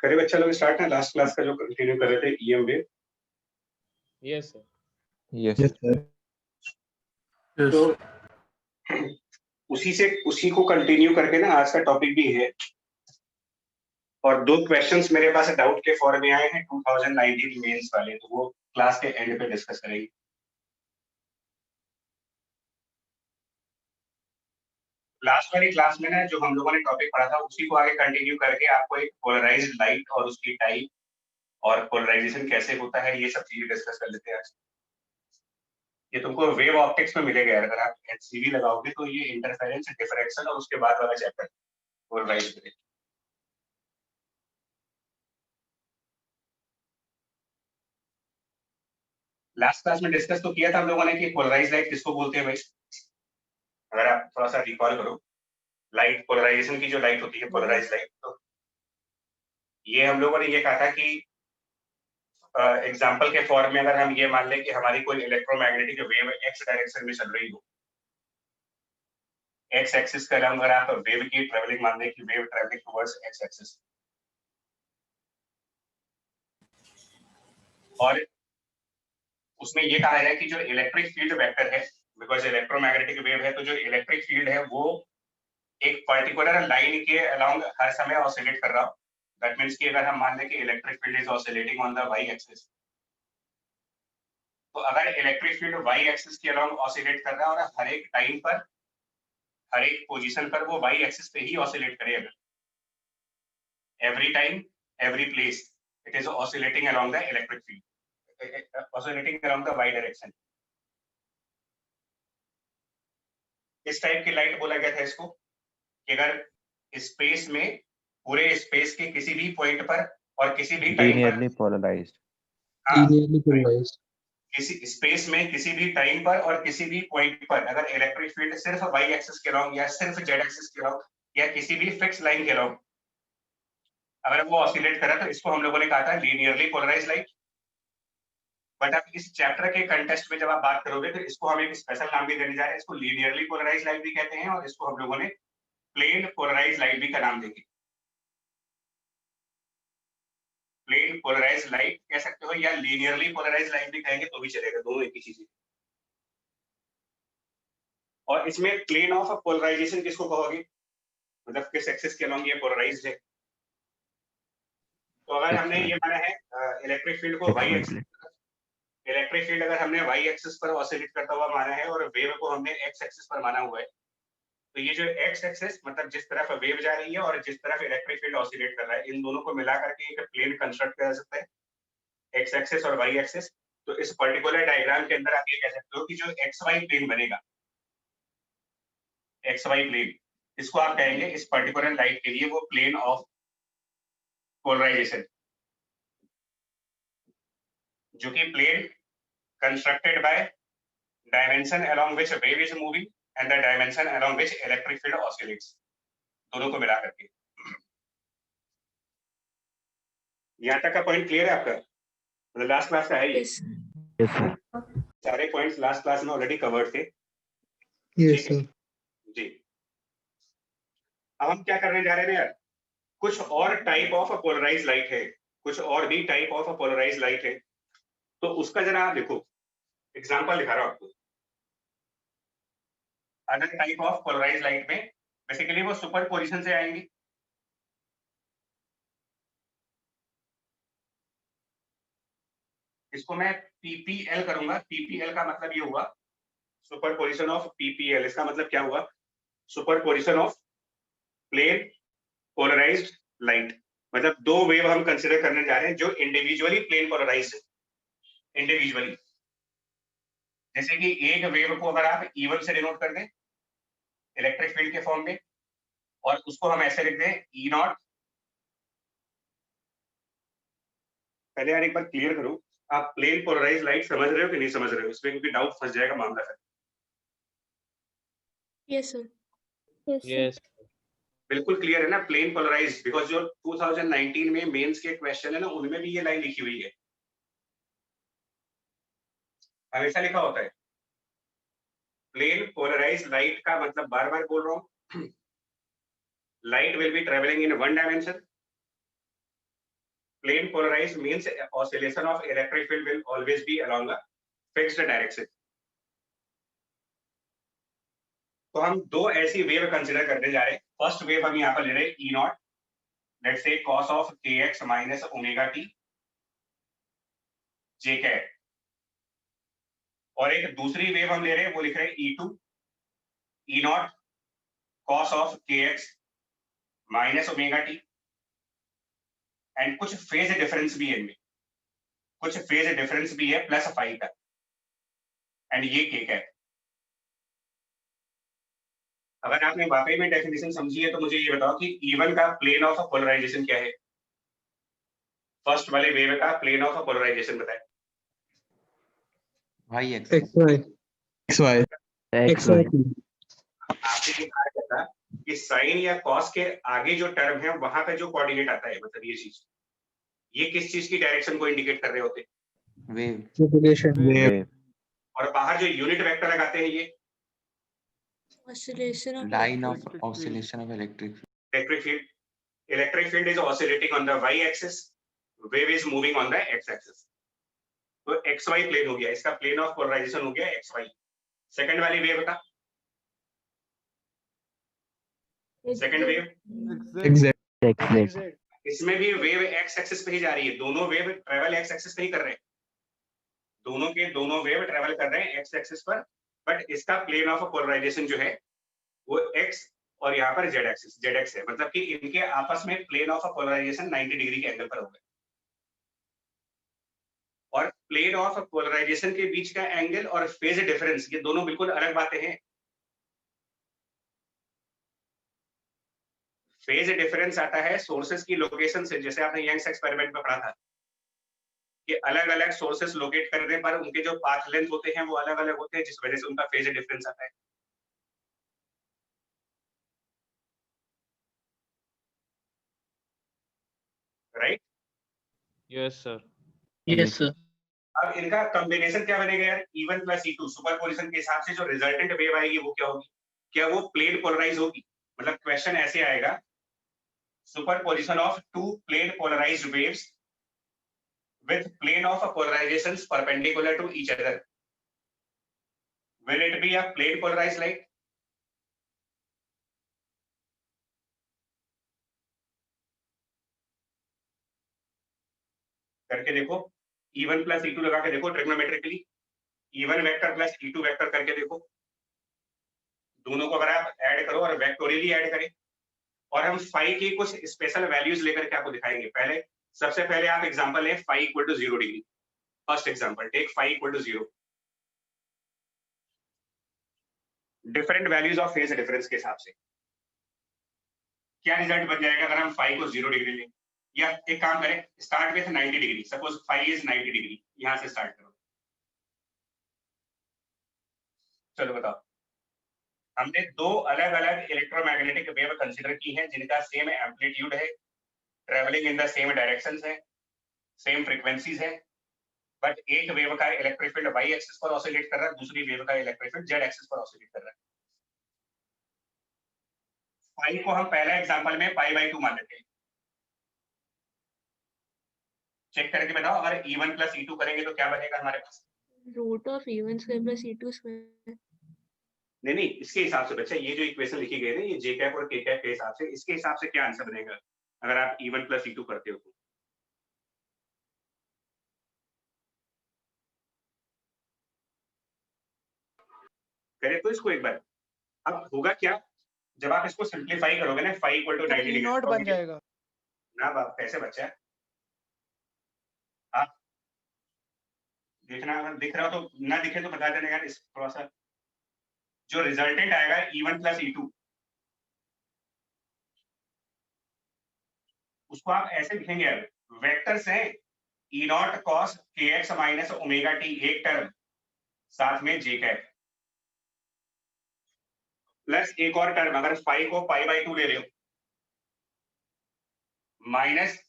करे बच्चा लोग स्टार्ट है लास्ट क्लास का जो कंटिन्यू कर रहे थे EM wave. Yes sir. Yes sir. तो उसी को कंटिन्यू करके ना आज का टॉपिक भी है, और दो क्वेश्चंस मेरे पास डाउट के फॉर्म में आए हैं 2019 मेंस वाले, तो वो क्लास के एंड पे डिस्कस करेंगे। लास्ट वाली क्लास में ना जो हम लोगों ने टॉपिक पढ़ा था उसी को आगे कंटिन्यू करके आपको एक पोलराइज्ड लाइट और उसकी टाइप और पोलराइजेशन कैसे होता है ये सब चीजें डिस्कस कर लेते हैं आज। ये तुमको वेव ऑप्टिक्स में मिलेगा, अगर आप एचसीवी लगाओगे तो ये इंटरफेरेंस, डिफरेक्शन और उसके बाद वाला चैप्टर पोलराइज्ड में। लास्ट क्लास में डिस्कस तो किया था हम लोगों ने कि पोलराइज्ड लाइट किसको बोलते हैं भाई, अगर आप थोड़ा सा रिकॉल करो। लाइट पोलराइजेशन की जो लाइट होती है पोलराइज्ड लाइट, तो ये हम लोगों ने ये कहा था कि एग्जाम्पल के फॉर्म में अगर हम ये मान लें कि हमारी कोई इलेक्ट्रोमैग्नेटिक वेव एक्स डायरेक्शन में चल रही हो, एक्स एक्सिस का अगर आप वेव की ट्रेवलिंग मान लें कि wave travelling towards x axis, और उसमें ये कहा है कि जो इलेक्ट्रिक फील्ड वेक्टर है, बिकॉज इलेक्ट्रोमैग्नेटिक वेव है तो जो इलेक्ट्रिक फील्ड है वो एक पर्टिकुलर लाइन के अलाउंग हर समय ऑसिलेट कर रहा हो। दैट मींस कि अगर हम मान लें कि electric field is oscillating on the Y axis, तो अगर इलेक्ट्रिक फील्ड वाई एक्सिस के अलाउंग ऑसिलेट कर रहा है और हर एक टाइम पर, हर एक पोजीशन पर वो वाई एक्सिस पे ही ऑसिलेट करे, अगर every time every place it is oscillating along the electric field, oscillating along the Y direction, इस टाइप की लाइट बोला गया था इसको कि अगर स्पेस में, पूरे स्पेस के किसी भी पॉइंट पर और किसी भी टाइम पर, लीनियरली पोलराइज्ड, किसी स्पेस में किसी भी टाइम पर और किसी भी पॉइंट पर अगर इलेक्ट्रिक फील्ड सिर्फ वाई एक्सिस के अलाउंग या सिर्फ जेड एक्सिस के अलाउंग या किसी भी फिक्स लाइन के अलाउंग अगर वो ऑसिलेट करे, तो इसको हम लोगों ने कहा था लीनियरली पोलराइज्ड लाइट। बट अब इस चैप्टर के कंटेस्ट में जब आप बात करोगे तो इसको हम एक स्पेशल नाम भी देने जा रहे हैं, इसको लीनियरली पोलराइज्ड लाइट भी कहते हैं और इसको हम लोगों ने प्लेन पोलराइज्ड लाइट भी का नाम देंगे। प्लेन पोलराइज्ड लाइट कह सकते हो या लीनियरली पोलराइज्ड लाइट भी कहेंगे तो भी चलेगा, दोनों एक ही चीज है। और इसमें प्लेन ऑफ पोलराइजेशन किसको कहोगे, मतलब किस एक्सिस के अलोंग ये पोलराइज्ड है। तो अगर हमने ये माना है इलेक्ट्रिक फील्ड को वाई एक्सिस, इलेक्ट्रिक फील्ड अगर हमने वाई एक्सिस पर ऑसिलेट करता हुआ माना है और वेव को हमने एक्स एक्सिस पर माना हुआ है, तो ये जो एक्स एक्सिस मतलब जिस तरफ वेव जा रही है और जिस तरफ इलेक्ट्रिक फील्ड ऑसिलेट कर रहा है, इन दोनों को मिला करके एक प्लेन कंस्ट्रक्ट किया जा सकता है, एक्स एक्सिस और वाई एक्सिस। तो इस पर्टिकुलर डायग्राम के अंदर आप ये कह सकते हो कि जो एक्स वाई प्लेन बनेगा, एक्स वाई प्लेन, इसको आप कहेंगे इस पर्टिकुलर लाइट के लिए वो प्लेन ऑफ पोलराइजेशन, जो कि plane constructed by dimension along which wave is moving and the dimension along which electric field oscillates, दोनों को मिला करके। यहाँ तक का पॉइंट क्लियर है आपका, मतलब लास्ट क्लास का है ये? सारे पॉइंट्स लास्ट क्लास में ऑलरेडी कवर्ड थे। यस सर जी। अब हम क्या करने जा रहे हैं यार, कुछ और टाइप ऑफ पोलराइज लाइट है, कुछ और भी टाइप ऑफ पोलराइज लाइट है, तो उसका जरा आप देखो, एग्जांपल दिखा रहा हूं आपको। Other type of polarise light में बेसिकली वो सुपर पोजिशन से आएंगी। इसको मैं पीपीएल करूंगा, पीपीएल का मतलब ये हुआ सुपर पोजिशन ऑफ पीपीएल, इसका मतलब क्या हुआ, superposition of plane polarised light. मतलब दो वेव हम कंसिडर करने जा रहे हैं जो इंडिविजुअली प्लेन पोलराइज्ड है, इंडिविजुअली। जैसे कि एक वेव को अगर आप E1 से डिनोट कर दें इलेक्ट्रिक फील्ड के फॉर्म में, और उसको हम ऐसे लिख दें E0। पहले यार एक बार क्लियर करो, आप प्लेन पोलराइज्ड लाइट समझ रहे हो कि नहीं समझ रहे हो इसमें, क्योंकि डाउट फंस जाएगा मामला है। Yes sir. यस बिल्कुल क्लियर है ना प्लेन पोलराइज्ड, बिकॉज जो 2019 में मेंस के क्वेश्चन है ना उनमें भी ये लाइन लिखी हुई है, हमेशा लिखा होता है प्लेन पोलराइज्ड लाइट का मतलब, बार बार बोल रहा हूं, light will be travelling in one dimension plane polarized means oscillation of electric field will always be along a fixed direction. तो हम दो ऐसी वेव कंसिडर करने जा रहे हैं. फर्स्ट वेव हम यहाँ पर ले रहे हैं E naught, let's say cos of kx minus omega t j cap, और एक दूसरी वेव हम ले रहे हैं, वो लिख रहे हैं E2 E not cos of kx minus omega T, and कुछ फेज डिफरेंस भी है इनमें, कुछ फेज डिफरेंस भी है प्लस फाई का, एंड ये के कैट. अगर आपने वाकई में डेफिनेशन समझी है तो मुझे ये बताओ कि E1 का प्लेन ऑफ पोलराइजेशन क्या है? फर्स्ट वाले वेव का प्लेन ऑफ पोलराइजेशन बताएं. y axis XY. XY. XY. आपने ये कहा था कि साइन या कॉस के आगे जो टर्म है वहां पे जो कोऑर्डिनेट आता है, मतलब ये किस चीज की डायरेक्शन को इंडिकेट कर रहे होते हैं? wave Propagation. Wave. और बाहर जो यूनिट वेक्टर लगाते हैं, ये Oscillation of line of electric field. oscillation of electric field. electric field. Electric field is oscillating on the y-axis, wave is moving on the x-axis. तो xy प्लेन हो गया, इसका प्लेन ऑफ पोलराइजेशन हो गया xy. Second वाली wave का second wave, Exact. इसमें भी वेव x एक्सिस पे ही जा रही है. दोनों वेव ट्रेवल x एक्सिस पे ही कर रहे हैं, दोनों के दोनों वेव ट्रेवल कर रहे हैं x एक्सिस पर, बट इसका प्लेन ऑफ पोलराइजेशन जो है वो x और यहाँ पर z एक्सिस zx है, मतलब कि इनके आपस में प्लेन ऑफ पोलराइजेशन 90 डिग्री के एंगल पर होगा. और प्लेन ऑफ पोलराइजेशन के बीच का एंगल और फेज डिफरेंस, ये दोनों बिल्कुल अलग बातें हैं. फेज डिफरेंस आता है सोर्सेस की लोकेशन से, जैसे आपने यंग्स एक्सपेरिमेंट में पढ़ा था कि अलग अलग सोर्सेस लोकेट करने पर उनके जो पाथ लेंथ होते हैं वो अलग अलग होते हैं, जिस वजह से उनका फेज डिफरेंस आता है. Right? Yes, sir. Yes, sir. अब इनका कॉम्बिनेशन क्या बनेगा यार? E1 प्लस E2 सुपरपोजिशन के हिसाब से जो रिजल्टेंट वेव आएगी वो क्या होगी? क्या वो प्लेन पोलराइज होगी? मतलब क्वेश्चन ऐसे आएगा, superposition of two plane polarised waves with plane of polarizations perpendicular to each other, will it be a plane polarized light? करके देखो, E1 प्लस E2 लगा के देखो ट्रिग्नोमेट्रिकली, E1 vector plus E2 vector करके देखो, दोनों को अगर आप ऐड करो और वेक्टोरियली ऐड करें, और हम फाई की कुछ स्पेशल वैल्यूज लेकर के आपको दिखाएंगे. पहले सबसे पहले आप एग्जांपल लें phi equal to 0 degree. First example, take phi equal to 0. Different values of phase difference के हिसाब से क्या रिजल्ट बन जाएगा अगर हम फाई को 0 डिग्री लें? या एक काम करें, start with 90 degree. Suppose phi is 90 degree, यहां से स्टार्ट करो. चलो बताओ, हमने दो अलग अलग इलेक्ट्रोमैग्नेटिक वेव कंसीडर की हैं जिनका सेम एम्पलीट्यूड है, travelling in the same directions है, सेम फ्रीक्वेंसीज है, बट एक वेव का इलेक्ट्रिक फील्ड वाई एक्सिस पर ऑसिलेट कर रहा है, दूसरी वेव का इलेक्ट्रिक फील्ड जेड एक्सिस पर ऑसिलेट कर रहा है. फाई को हम पहला एग्जांपल में पाई बाई 2 मान लेते हैं. चेक करके बताओ, अगर E1 प्लस E2 करेंगे तो क्या बनेगा हमारे पास? Root of E1 square plus E2 square. नहीं, इसके हिसाब से बच्चा, ये जो इक्वेशन लिखी गई है ना, ये जे कैप और के कैप के हिसाब से, इसके हिसाब से क्या आंसर बनेगा अगर आप E1 प्लस E2 करते हो तो? करें तो इसको एक बार. अब होगा क्या, जब आप इसको सिंप्लीफाई करोगे ना, phi equal to 90 degree naught बन जाएगा ना. बाप कैसे बच्चा है? आप देखना, अगर दिख रहा हो तो, ना दिखे तो बता देना यार. इस थोड़ा सा जो रिजल्टेंट आएगा E1 प्लस E2, उसको आप ऐसे लिखेंगे यार, वेक्टर्स हैं E not cos kx minus omega T एक टर्म, साथ में j कैप, प्लस एक और टर्म, अगर फाई को पाई बाई 2 ले रहे हो, minus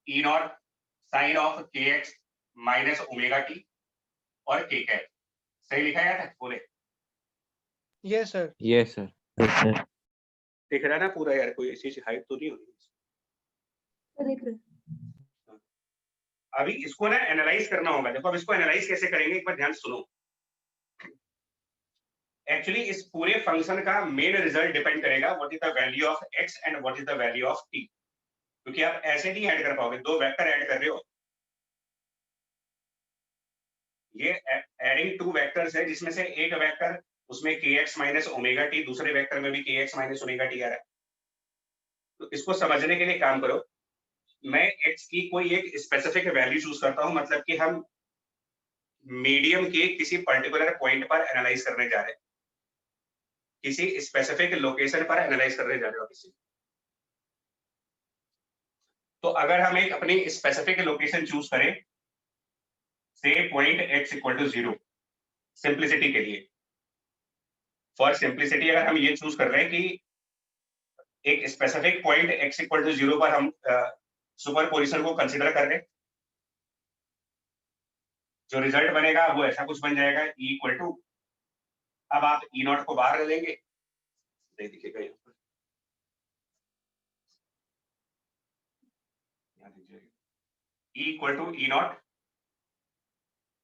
E naught sine of kx minus omega T और k कैप. सही लिखा गया था? बोले यस सर. Yes, sir. दिख रहा है ना पूरा यार? कोई ऐसी हाइट तो नहीं होगी. देख रहे अभी इसको ना एनालाइज करना होगा। देखो अब इसको एनालाइज कैसे करेंगे, एक बार ध्यान से सुनो। एक्चुअली इस पूरे फंक्शन का मेन रिजल्ट डिपेंड करेगा what is the value of x and what is the value of t, क्योंकि आप ऐसे नहीं ऐड कर पाओगे, दो वेक्टर ऐड कर रहे हो। ये एडिंग टू वेक्टर्स है, जिसमें से एक वेक्टर उसमें kx माइनस ओमेगा टी, दूसरे वेक्टर में भी kx माइनस ओमेगा टी आ रहा है। तो इसको समझने के लिए काम करो, मैं x की कोई एक स्पेसिफिक वैल्यू चूज करता हूं, मतलब कि हम मीडियम के किसी पर्टिकुलर पॉइंट पर एनालाइज करने जा रहे हैं, किसी स्पेसिफिक लोकेशन पर एनालाइज करने जा रहे हो किसी। तो अगर हम एक अपनी स्पेसिफिक लोकेशन चूज करें, say point x equal to 0, simplicity के लिए, फॉर सिंप्लिसिटी अगर हम ये चूज कर रहे हैं कि एक specific point x equal to 0 पर हम सुपरपोजिशन को कंसीडर कर रहे हैं, जो रिजल्ट बनेगा वो ऐसा कुछ बन जाएगा E इक्वल टू, अब आप E नॉट को बाहर ले लेंगे, दिखेगा यहाँ पर, E equal to E naught,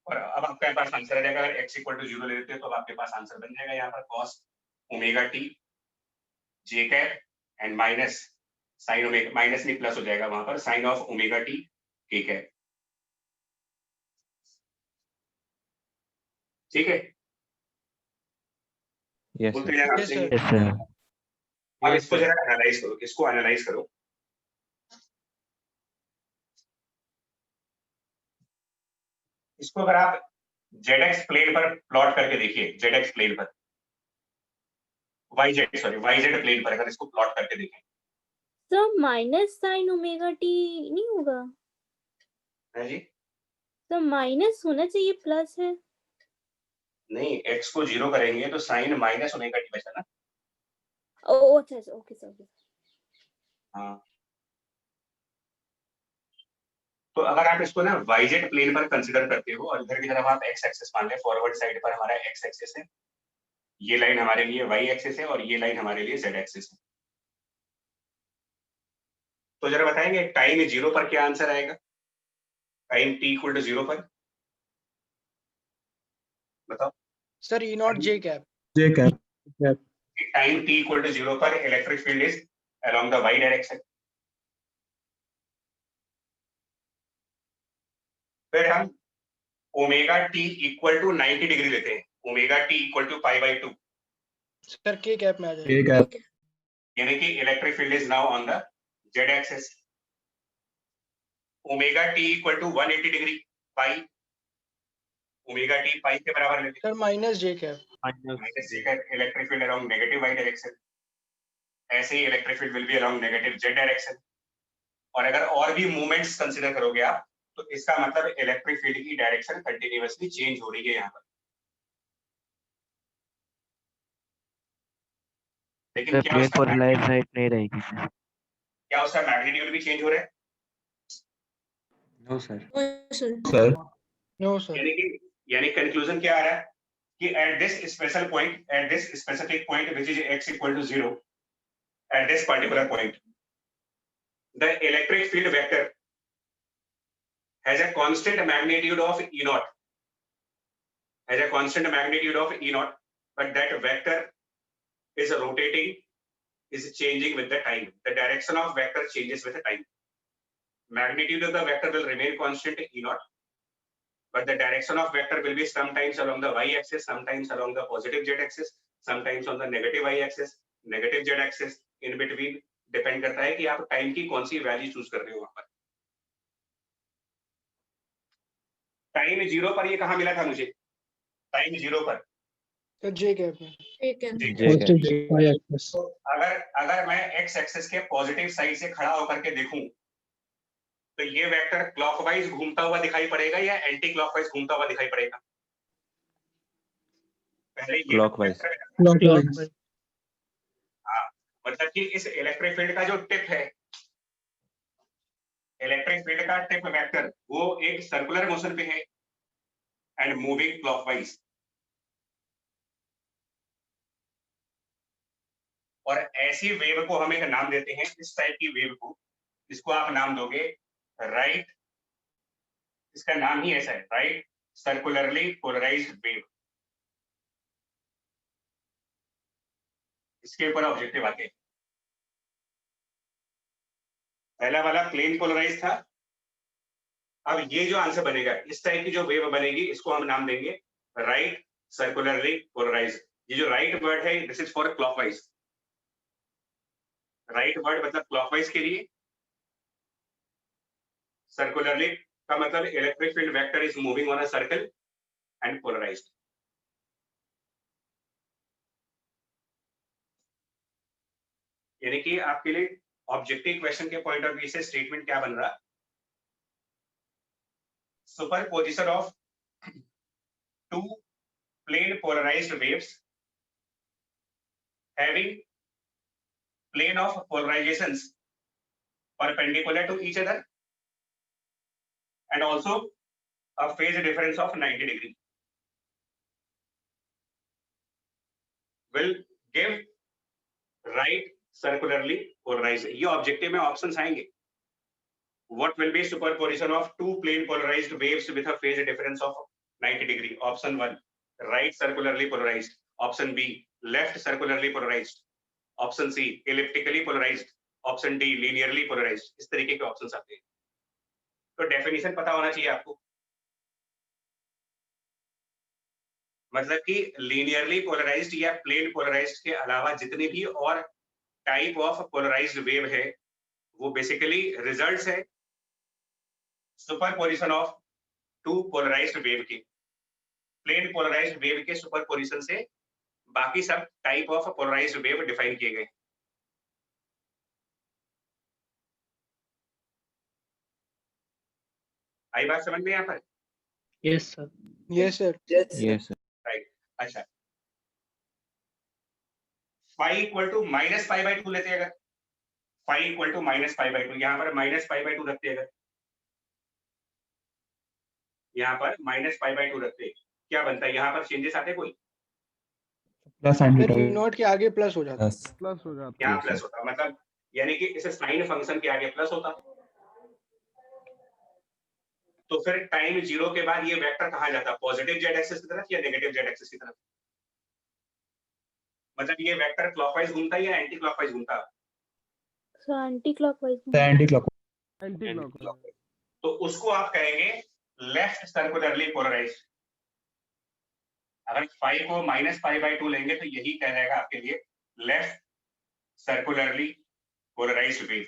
और अब आपके पास आंसर आ जाएगा। अगर x इक्वल टू 0 ले लेते हैं तो अब आपके पास आंसर बन जाएगा यहाँ पर cos omega T J cap and minus sine omega, minus नहीं प्लस हो जाएगा वहां पर, साइन ऑफ ओमेगा टी के कैप। ठीक है, Yes, बोलते sir. जाना Yes, चाहिए। sir. Yes, sir. अब Yes, इसको sir. जरा एनालाइज करो, इसको एनालाइज करो। इसको अगर आप जेड प्लेन पर प्लॉट करके देखिए, जेड प्लेन पर, वाईजेड प्लेन पर अगर इसको प्लॉट करके देखें, sir minus sign omega T नहीं होगा? है जी? सर माइनस होना चाहिए, प्लस है। नहीं, x को 0 करेंगे तो साइन माइनस ओमेगा टी बचा ना। ओ अच्छा अच्छा, ओके सर, ओके। हाँ, तो अगर आप इसको ना वाईजेड प्लेन पर कंसीडर करते हो और इधर की तरफ आप x एक्सिस मान ले, फॉरवर्ड साइड पर हमारा x एक्सिस है, ये लाइन हमारे लिए y एक्सिस है और ये लाइन हमारे लिए z एक्सिस है। तो जरा बताएंगे टाइम 0 पर क्या आंसर आएगा, टाइम t इक्वल टू 0 पर बताओ। Sir, E naught J cap. J cap. Time t equal to 0 पर electric field is along the y direction. फिर हम omega t equal to 90 degree लेते हैं, omega t equal to pi by 2, Sir, K cap में आ K जाएगा. cap. यानी कि electric field is now on the z axis. Omega t equal to 180 degree pi, omega t pi के बराबर लेते हैं, Sir, minus J cap. Minus. Minus j का electric field along negative y direction, ऐसे ही electric field will be along negative z direction. और अगर और भी मूवमेंट्स कंसीडर करोगे आप, तो इसका मतलब इलेक्ट्रिक फील्ड की डायरेक्शन कंटिन्यूअसली चेंज हो रही है यहाँ पर। लेकिन The क्या plane उसका polarized right नहीं रहेगी sir. क्या उसका मैग्नीट्यूड भी चेंज हो रहा है? No, sir. Sir. No, sir. यानी कंक्लूजन क्या आ रहा है कि at this special point, at this specific point which is x equal to 0, at this particular point the electric field vector has a constant magnitude of E naught, has a constant magnitude of E naught, but that vector is rotating, is changing with the time. The direction of vector changes with the time. Magnitude of the vector will remain constant E naught, but the direction of vector will be sometimes along the y-axis, sometimes along the positive z-axis, sometimes on the negative y-axis, negative z-axis. In between depend करता है कि आप time की कौन सी value choose कर रहे हो। वहां पर टाइम 0 पर ये कहाँ मिला था मुझे, टाइम 0 पर Sir, J cap में. Positive y axis. अगर मैं x एक्सिस के पॉजिटिव साइड से खड़ा होकर के देखूं, तो ये वेक्टर क्लॉकवाइज घूमता हुआ दिखाई पड़ेगा या एंटी क्लॉकवाइज घूमता हुआ दिखाई पड़ेगा? पहले ये Clockwise. Clockwise. हाँ, मतलब कि इस इलेक्ट्रिक फील्ड का जो टिप है, इलेक्ट्रिक फील्ड का टिप वेक्टर, वो एक सर्कुलर मोशन पे है एंड मूविंग क्लॉकवाइज। और ऐसी वेव को हम एक नाम देते हैं, इस टाइप की वेव को, इसको आप नाम दोगे राइट इसका नाम ही ऐसा है, राइट सर्कुलरली पोलराइज्ड वेव। इसके ऊपर ऑब्जेक्टिव आते हैं। पहला वाला प्लेन पोलराइज था। अब ये जो आंसर बनेगा, इस टाइप की जो वेव बनेगी, इसको हम नाम देंगे राइट सर्कुलरली पोलराइज्ड। ये जो राइट वर्ड है, this is for clockwise. Right word मतलब क्लॉकवाइज के लिए, सर्कुलरली का मतलब electric field vector is moving on a circle and polarised. यानी कि आपके लिए ऑब्जेक्टिव क्वेश्चन के पॉइंट ऑफ व्यू से स्टेटमेंट क्या बन रहा, superposition of two plane polarised waves having plane of polarizations perpendicular to each other and also a phase difference of 90 degree will give right circularly polarized। ये objective में options आएंगे। What will be superposition of two plane polarized waves with a phase difference of 90 degree? Option 1 right circularly polarized, option B left circularly polarized, option C elliptically polarized, option D linearly polarized. इस तरीके के options आते हैं। तो definition पता होना चाहिए आपको। मतलब कि लीनियरली पोलराइज्ड या प्लेन पोलराइज्ड के अलावा जितने भी और टाइप ऑफ पोलराइज्ड वेव है, वो बेसिकली रिजल्ट्स है superposition of two polarised wave के। प्लेन पोलराइज्ड वेव के सुपरपोजिशन से बाकी सब type of polarised wave define किए गए। आई बात समझ में यहाँ पर? Yes, sir. Yes, sir. Yes, sir. Right. अच्छा, phi equal to minus pi by two लेते हैं। अगर phi equal to minus pi by two, यहाँ पर माइनस पाई बाई टू रखते हैं। अगर यहाँ पर माइनस पाई बाई टू रखते हैं, क्या बनता है? यहाँ पर चेंजेस आते हैं कोई? प्लस साइन फिर नोट के आगे प्लस हो जाता है। प्लस हो जाता यहाँ Yes, प्लस sir. होता, मतलब यानी कि इसे साइन फंक्शन के आगे प्लस होता। तो फिर टाइम जीरो के बाद ये वेक्टर कहाँ जाता? पॉजिटिव जेड एक्सिस की तरफ या नेगेटिव जेड एक्सिस की तरफ? मतलब ये वेक्टर क्लॉकवाइज घूमता है या एंटी क्लॉकवाइज घूमता? Anti clockwise. Anti clock. Anti clockwise. तो उसको आप कहेंगे लेफ्ट सर्कुलरली पोलराइज्ड। अगर फाई को माइनस पाई बाई टू लेंगे तो यही कह जाएगा आपके लिए लेफ्ट सर्कुलरली पोलराइज्ड वेव।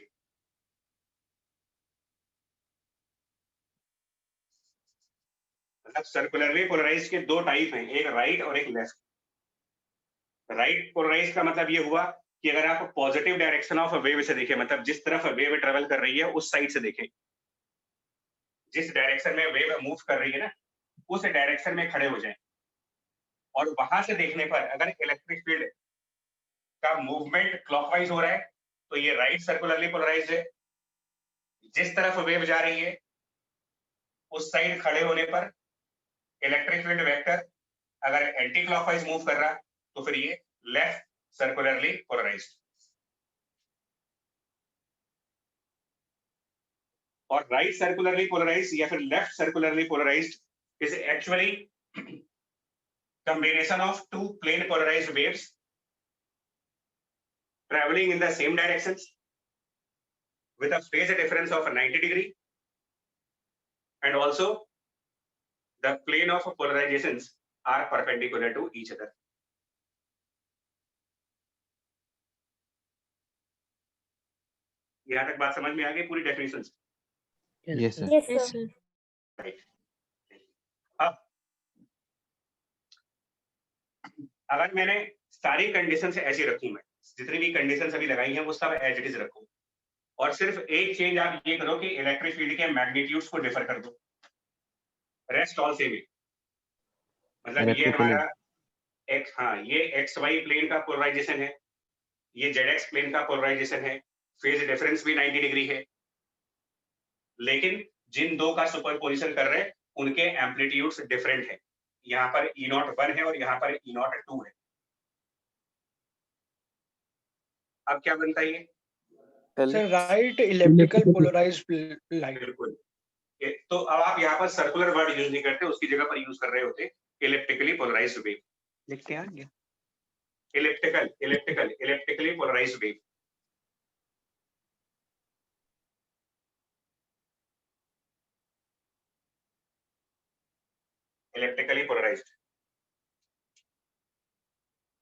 मतलब सर्कुलरली पोलराइज्ड के दो टाइप हैं, एक राइट और एक लेफ्ट। राइट पोलराइज्ड का मतलब ये हुआ कि अगर आप पॉजिटिव डायरेक्शन ऑफ वेव से देखें, मतलब जिस तरफ वेव ट्रेवल कर रही है उस साइड से देखें, जिस डायरेक्शन में वेव मूव कर रही है ना, उस डायरेक्शन में खड़े हो जाएं। और वहां से देखने पर अगर इलेक्ट्रिक फील्ड का मूवमेंट क्लॉकवाइज हो रहा है तो ये राइट सर्कुलरली पोलराइज्ड है। जिस तरफ वेव जा रही है उस साइड खड़े होने पर इलेक्ट्रिक फील्ड वेक्टर अगर एंटी क्लॉकवाइज मूव कर रहा तो फिर ये लेफ्ट सर्कुलरली पोलराइज्ड। और राइट सर्कुलरली पोलराइज्ड या फिर left circularly polarised is actually combination of two plane polarized waves traveling in the same directions with a phase difference of 90 degree, and also the plane of polarizations are perpendicular to each other. यहाँ तक बात समझ में आ गई पूरी definition? Yes, sir. Yes sir. Right. अब अगर मैंने सारी कंडीशंस ऐसी रखूं, मैं जितनी भी कंडीशंस अभी लगाई हैं वो सब एज इट इज रखूं, और सिर्फ एक चेंज आप ये करो कि इलेक्ट्रिक फील्ड के मैग्नीट्यूड्स को डिफर कर दो, रेस्ट ऑल सेम है। मतलब ये हमारा एक्स, हाँ ये एक्स वाई प्लेन का पोलराइजेशन है, ये जेड एक्स प्लेन का पोलराइजेशन है, फेज डिफरेंस भी 90 डिग्री है, लेकिन जिन दो का सुपरपोजिशन कर रहे हैं उनके एम्पलीट्यूड्स डिफरेंट है। यहाँ पर E0 1 है और यहाँ पर E0 2 है। अब क्या बनता है ये? Sir right elliptical polarised light. बिल्कुल, तो अब आप यहाँ पर सर्कुलर वर्ड यूज नहीं करते, उसकी जगह पर यूज कर रहे होते इलेक्ट्रिकली पोलराइज्ड वेव। लिख के आ गया। Elliptically polarised wave. Elliptically polarised.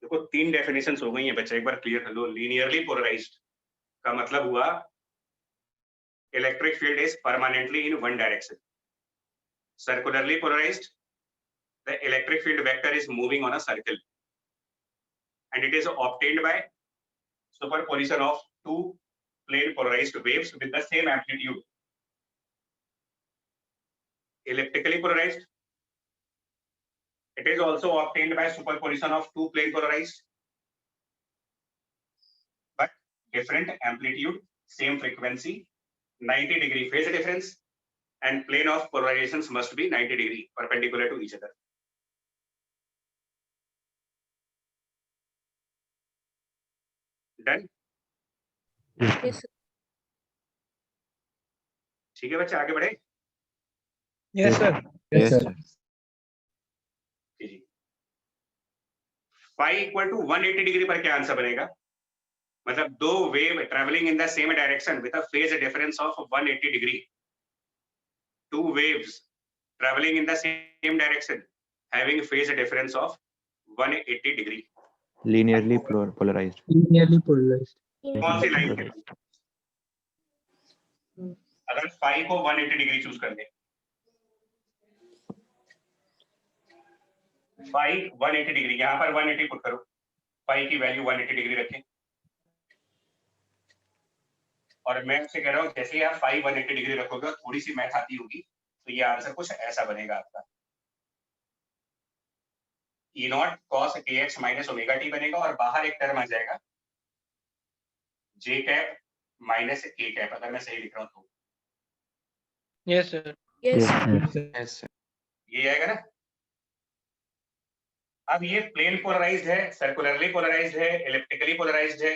देखो 3 डेफिनेशंस हो गई हैं बच्चा, एक बार क्लियर कर लो। लीनियरली पोलराइज्ड का मतलब हुआ electric field is permanently in one direction. Circularly polarised, the electric field vector is moving on a circle and it is obtained by superposition of two plane polarized waves with the same amplitude. Elliptically polarized, it is also obtained by superposition of two plane polarized but different amplitude, same frequency, 90-degree phase difference, and plane of polarizations must be 90 degree perpendicular to each other. Done? Yes, sir. ठीक है बच्चे, आगे बढ़े। Yes sir. Yes, sir. जी। Phi equal to 180 degree पर क्या answer बनेगा? मतलब दो wave travelling in the same direction with a phase difference of 180 degree. Two waves travelling in the same direction having phase difference of 180 degree. Linearly polarized. Linearly polarized. कौन सी line के? अगर phi को 180 degree choose कर ले, phi 180 degree, यहाँ पर 180 put करो, phi की वैल्यू 180 डिग्री रखें और मैं आपसे कह रहा हूँ जैसे ही आप फाई 180 डिग्री रखोगे और थोड़ी सी मैथ आती होगी तो ये आंसर कुछ ऐसा बनेगा आपका। E not cos kx minus omega T बनेगा और बाहर एक टर्म आ जाएगा j cap minus k cap, अगर मैं सही लिख रहा हूँ तो। Yes sir. Yes, Yes, sir. ये आएगा ना। अब ये प्लेन पोलराइज्ड है, सर्कुलरली पोलराइज्ड है, इलिप्टिकली पोलराइज्ड है,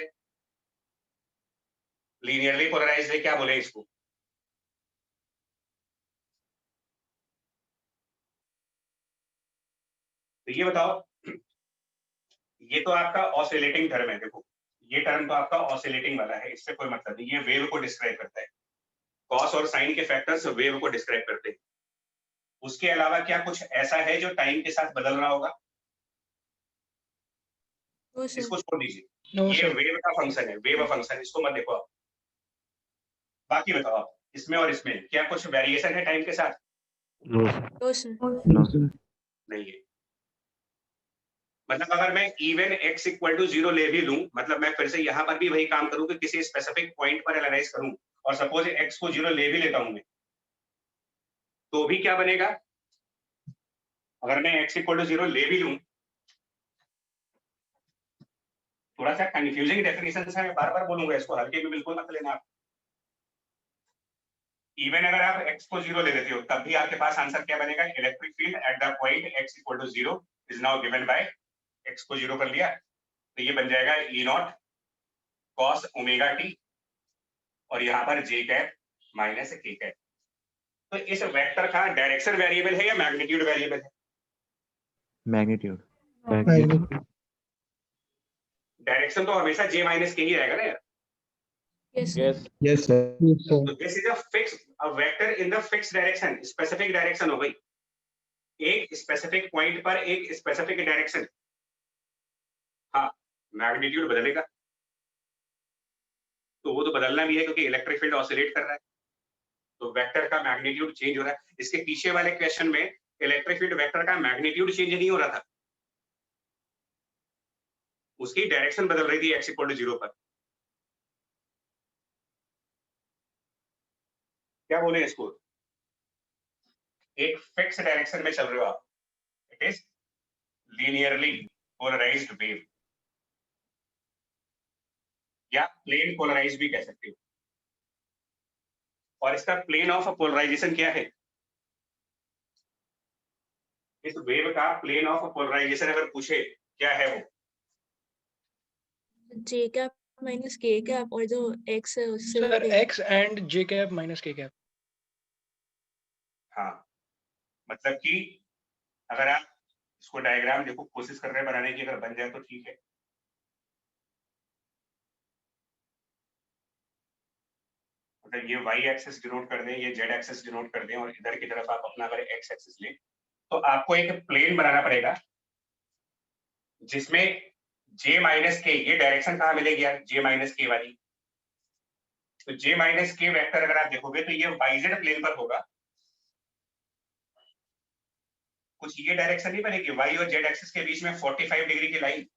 लीनियरली पोलराइज्ड है, क्या बोले इसको? तो ये बताओ, ये तो आपका ऑसिलेटिंग टर्म है। देखो ये टर्म तो आपका ऑसिलेटिंग वाला है, इससे कोई मतलब नहीं, ये वेव को डिस्क्राइब करता है। कॉस और साइन के फैक्टर्स वेव को डिस्क्राइब करते हैं। उसके अलावा क्या कुछ ऐसा है जो टाइम के साथ बदल रहा होगा? no, sir. इसको छोड़ दीजिए, नो ये सर। वेव का फंक्शन है, वेव फंक्शन, इसको मत देखो आप। बाकी बताओ आप, इसमें और इसमें क्या कुछ वेरिएशन है टाइम के साथ? No, sir. No, sir. No. नहीं है। मतलब अगर मैं इवन x इक्वल टू 0 ले भी लूं, मतलब मैं फिर से यहाँ पर भी वही काम करूं कि किसी स्पेसिफिक पॉइंट पर एनालाइज करूं और सपोज x को 0 ले भी लेता हूं मैं, तो भी क्या बनेगा? अगर मैं x इक्वल टू 0 ले भी लूं, थोड़ा सा कंफ्यूजिंग डेफिनेशन है, मैं बार बार बोलूंगा इसको, हल्के में बिल्कुल मत लेना आप। इवन अगर आप x को 0 ले लेते हो तब भी आपके पास आंसर क्या बनेगा? Electric field at the point x equal to 0 is now given by, x को 0 कर लिया तो ये बन जाएगा E not cos omega T और यहाँ पर j cap minus k cap. तो इस वेक्टर का डायरेक्शन वेरिएबल है या मैग्नीट्यूड वेरिएबल है? Magnitude. Magnitude. डायरेक्शन तो हमेशा j माइनस k ही रहेगा ना यार। Yes, sir. Yes. Yes, sir. Yes, sir. तो this is a vector in the fix direction, specific direction हो गई, एक स्पेसिफिक पॉइंट पर एक स्पेसिफिक डायरेक्शन। हाँ, मैग्नीट्यूड बदलेगा तो वो तो बदलना भी है क्योंकि इलेक्ट्रिक फील्ड ऑसिलेट कर रहा है, तो वेक्टर का मैग्नीट्यूड चेंज हो रहा है। इसके पीछे वाले क्वेश्चन में इलेक्ट्रिक फील्ड वेक्टर का मैग्नीट्यूड चेंज नहीं हो रहा था, उसकी डायरेक्शन बदल रही थी x इक्वल टू 0 पर। क्या बोले इसको? एक फिक्स डायरेक्शन में चल रहे हो आप, it is linearly polarised wave या प्लेन पोलराइज्ड भी कह सकते हो। और इसका प्लेन ऑफ पोलराइजेशन क्या है? इस वेव का प्लेन ऑफ पोलराइजेशन अगर पूछे क्या है वो? J cap minus K cap और जो X है उससे सर बड़े- x and j cap minus k cap. हाँ, मतलब कि अगर आप इसको डायग्राम देखो, कोशिश कर रहे हैं बनाने की, अगर बन जाए तो ठीक है। मतलब ये वाई एक्सिस डिनोट कर दें, ये जेड एक्सिस डिनोट कर दें, और इधर की तरफ आप अपना अगर एक्स एक्सिस लें, तो आपको एक प्लेन बनाना पड़ेगा जिसमें जे माइनस के, ये डायरेक्शन कहाँ मिलेगी यार, जे माइनस के वाली, तो जे माइनस के वेक्टर अगर आप देखोगे तो ये वाईजेड प्लेन पर होगा। कुछ ये डायरेक्शन नहीं बनेगी, वाई और जेड एक्सिस के बीच में 45 डिग्री की लाइन,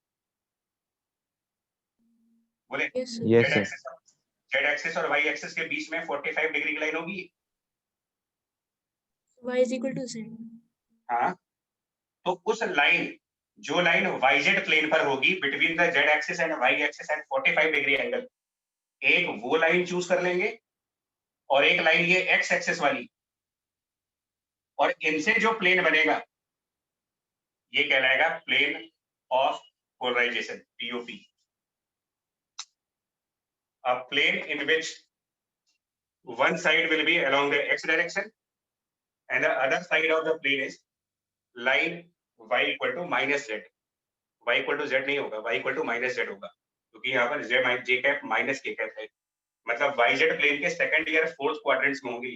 बोले Yes, sir. Yes, sir. Z axis और वाई एक्सिस के बीच में 45 डिग्री की लाइन होगी। Y is equal to Z. हाँ, तो उस लाइन, जो लाइन वाईजेड प्लेन पर होगी between the Z axis and Y axis and 45 degree angle, एक वो लाइन चूज कर लेंगे और एक लाइन ये एक्स एक्सिस वाली, और इनसे जो प्लेन बनेगा ये कहलाएगा plane of polarisation, POP. A plane in which one side will be along the x direction and the other side of the plane is line y equal to minus z. y equal to z नहीं होगा, y equal to minus z होगा, क्योंकि यहाँ पर j cap minus k cap है, मतलब yz plane के second या फोर्थ क्वाड्रेंट्स में होंगे।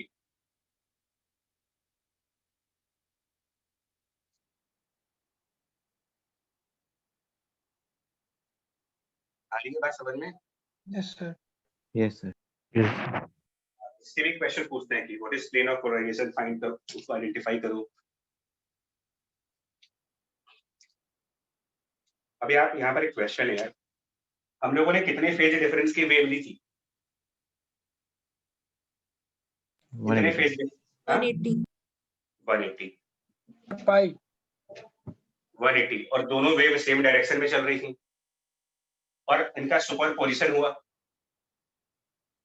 आ रही है बात समझ में? Yes, sir. Yes, sir. Yes. इससे भी क्वेश्चन पूछते हैं कि what is plane of polarisation, find करो, उसको आइडेंटिफाई करो। अभी आप यहाँ पर एक क्वेश्चन है यार, हम लोगों ने कितने फेज डिफरेंस की वेव ली थी? कितने 180. फेज? 180. 180। Pi. 180, और दोनों वेव सेम डायरेक्शन में चल रही थी और इनका सुपरपोजिशन हुआ।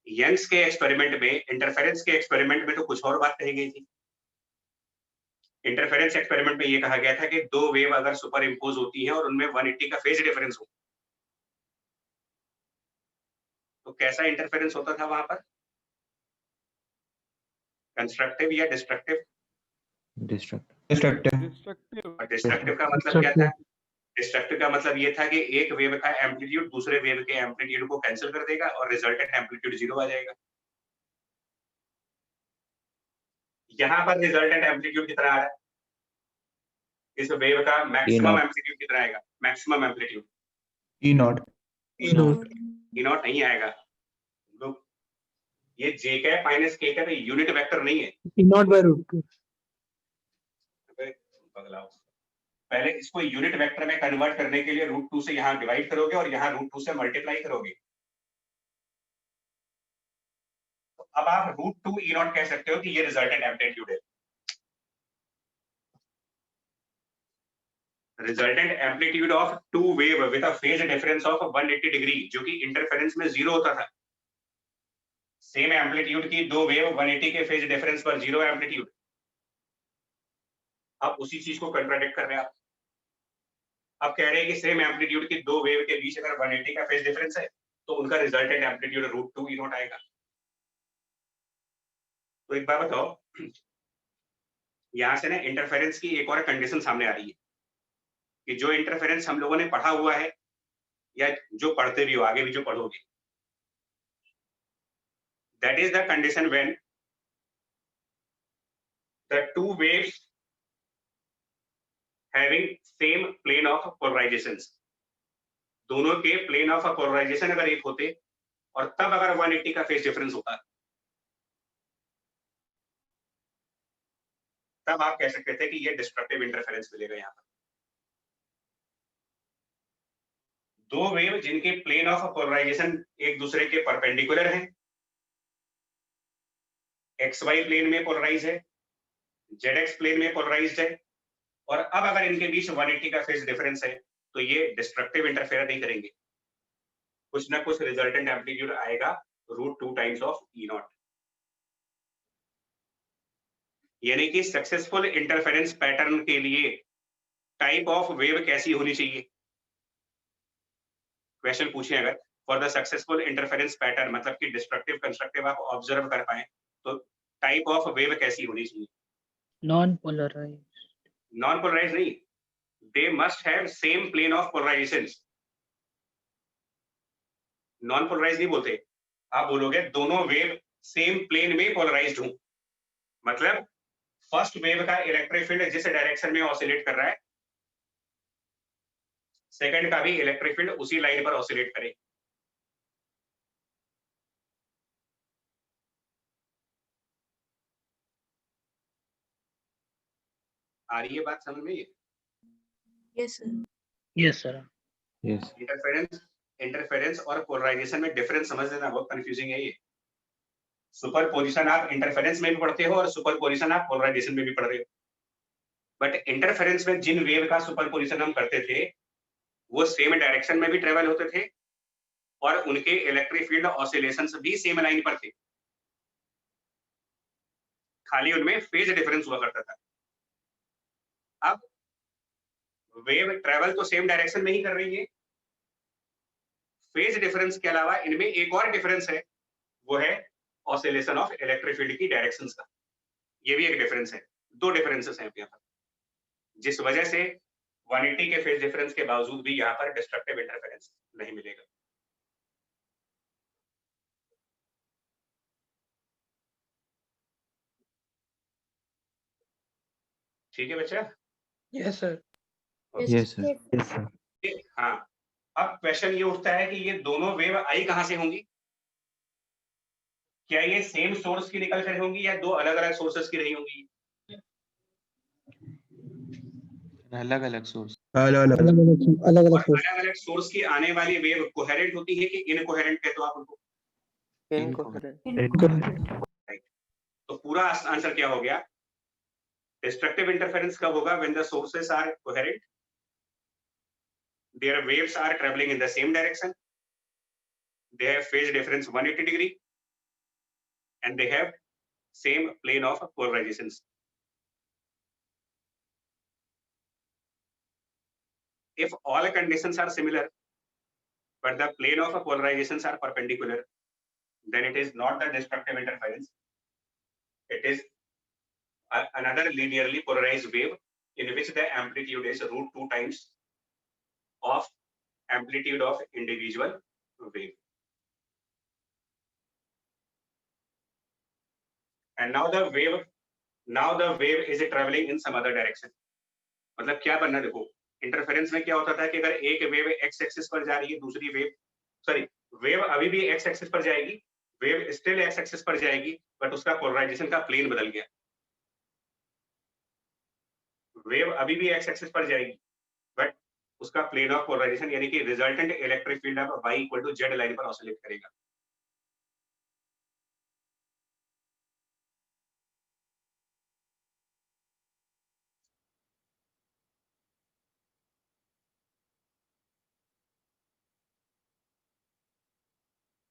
यंग्स के एक्सपेरिमेंट में, इंटरफेरेंस के एक्सपेरिमेंट में तो कुछ और बात कही गई थी। इंटरफेरेंस एक्सपेरिमेंट में ये कहा गया था कि दो वेव अगर सुपर इम्पोज होती हैं और उनमें 180 का फेज डिफरेंस हो, तो कैसा इंटरफेरेंस होता था वहां पर? कंस्ट्रक्टिव या डिस्ट्रक्टिव? Destructive. Destructive. और डिस्ट्रक्टिव का मतलब क्या था? डिस्ट्रक्टिव का मतलब ये था कि एक वेव का एम्पलीट्यूड दूसरे वेव के एम्पलीट्यूड को कैंसिल कर देगा और रिजल्टेंट एम्पलीट्यूड 0 आ जाएगा। यहाँ पर रिजल्टेंट एम्पलीट्यूड कितना आ रहा है? इस वेव का मैक्सिमम एम्पलीट्यूड कितना आएगा? Maximum amplitude E naught. E not नहीं आएगा। लोग, ये जे कैप माइनस के कैप यूनिट वेक्टर नहीं है। E naught by root 2. बदलाव, पहले इसको यूनिट वेक्टर में कन्वर्ट करने के लिए √2 से यहाँ डिवाइड करोगे और यहाँ √2 से मल्टीप्लाई करोगे, तो अब आप √2 ई नॉट कह सकते हो कि ये रिजल्टेंट एम्पलीट्यूड है। Resultant amplitude of two wave with a phase difference of 180 degree, जो कि इंटरफेरेंस में 0 होता था। सेम एम्पलीट्यूड की दो वेव 180 के फेज डिफरेंस पर 0 एम्पलीट्यूड। आप उसी चीज को कंट्राडिक्ट कर रहे हैं। आप कह रहे हैं कि सेम एम्पलीट्यूड की दो वेव के बीच अगर 180 का फेज डिफरेंस है तो उनका रिजल्टेंट एम्पलीट्यूड √2 ई नॉट आएगा। तो एक बार बताओ, यहां से ना इंटरफेरेंस की एक और कंडीशन सामने आ रही है कि जो इंटरफेरेंस हम लोगों ने पढ़ा हुआ है या जो पढ़ते भी हो, आगे भी जो पढ़ोगे, that is the condition when the two waves having same plane of polarizations, दोनों के प्लेन ऑफ पोलराइजेशन अगर एक होते और तब अगर 180 का फेज डिफरेंस होता, तब आप कह सकते थे कि ये डिस्ट्रक्टिव इंटरफेरेंस मिलेगा। यहाँ पर दो वेव जिनके प्लेन ऑफ पोलराइजेशन एक दूसरे के परपेंडिकुलर हैं, XY प्लेन में पोलराइज है, ZX प्लेन में पोलराइज्ड है, और अब अगर इनके बीच 180 का फेज डिफरेंस है तो ये डिस्ट्रक्टिव इंटरफेयर नहीं करेंगे, कुछ ना कुछ रिजल्टेंट एम्पलीट्यूड आएगा √2 टाइम्स ऑफ ई नॉट। यानी कि सक्सेसफुल इंटरफेरेंस पैटर्न के लिए टाइप ऑफ वेव कैसी होनी चाहिए? क्वेश्चन पूछे अगर for the successful interference pattern, मतलब कि डिस्ट्रक्टिव कंस्ट्रक्टिव आप ऑब्जर्व कर पाए, तो टाइप ऑफ वेव कैसी होनी चाहिए? Non-polarized. नॉन पोलराइज नहीं, they must have same plane of polarisation. Non polarise नहीं बोलते, आप बोलोगे दोनों वेव सेम प्लेन में पोलराइज्ड हूं, मतलब फर्स्ट वेव का इलेक्ट्रिक फील्ड जिस डायरेक्शन में ऑसिलेट कर रहा है, सेकंड का भी इलेक्ट्रिक फील्ड उसी लाइन पर ऑसिलेट करे। आ रही है बात समझ में? Yes, sir. Yes, sir. Yes. Interference और पोलराइजेशन में डिफरेंस समझ लेना, बहुत कंफ्यूजिंग है ये। सुपरपोजिशन आप इंटरफेरेंस में भी पढ़ते हो और सुपरपोजिशन आप पोलराइजेशन में भी पढ़ रहे हो, बट इंटरफेरेंस में जिन वेव का सुपरपोजिशन हम करते थे वो सेम डायरेक्शन में भी ट्रेवल होते थे और उनके इलेक्ट्रिक फील्ड ऑसिलेशंस भी सेम लाइन पर थे, खाली उनमें फेज डिफरेंस हुआ करता था। अब वेव ट्रेवल तो सेम डायरेक्शन में ही कर रही है, फेज डिफरेंस के अलावा इनमें एक और डिफरेंस है, वो है ऑसिलेशन ऑफ इलेक्ट्रिक फील्ड की डायरेक्शंस का। ये भी एक डिफरेंस है, दो डिफरेंसेस हैं यहाँ पर, जिस वजह से 180 के फेज डिफरेंस के बावजूद भी यहाँ पर डिस्ट्रक्टिव इंटरफेरेंस नहीं मिलेगा। ठीक है बच्चा? Yes, sir. Yes, sir. Yes, sir. हाँ, अब क्वेश्चन ये उठता है कि ये दोनों वेव आई कहां से होंगी? क्या ये सेम सोर्स की निकल कर होंगी या दो अलग अलग सोर्सेस की रही होंगी? अलग अलग सोर्स। अलग अलग अलग और अलग अलग सोर्स की आने वाली वेव कोहेरेंट होती है कि इनकोहेरेंट कहते हो आप उनको? तो पूरा आंसर क्या हो गया? डिस्ट्रक्टिव इंटरफेरेंस कब होगा? When the sources are coherent, their waves are traveling in the same direction, they have phase difference 180 degree, and they have same plane of polarizations. If all conditions are similar but the plane of polarizations are perpendicular, then it is not the destructive interference, it is another linearly polarized wave in which the amplitude is √2 times of amplitude of individual wave. And now the wave is traveling in some other direction. मतलब क्या बनना, देखो interference में क्या होता था कि अगर एक वेव एक्स एक्सिस पर जा रही है, दूसरी वेव अभी भी एक्स एक्सिस पर जाएगी, वेव स्टिल एक्स एक्सिस पर जाएगी, बट उसका पोलराइजेशन का प्लेन बदल गया। वेव अभी भी एक्स एक्सिस पर जाएगी बट उसका प्लेन ऑफ पोलराइजेशन यानी कि resultant electric field of y = z line पर ऑसिलेट करेगा।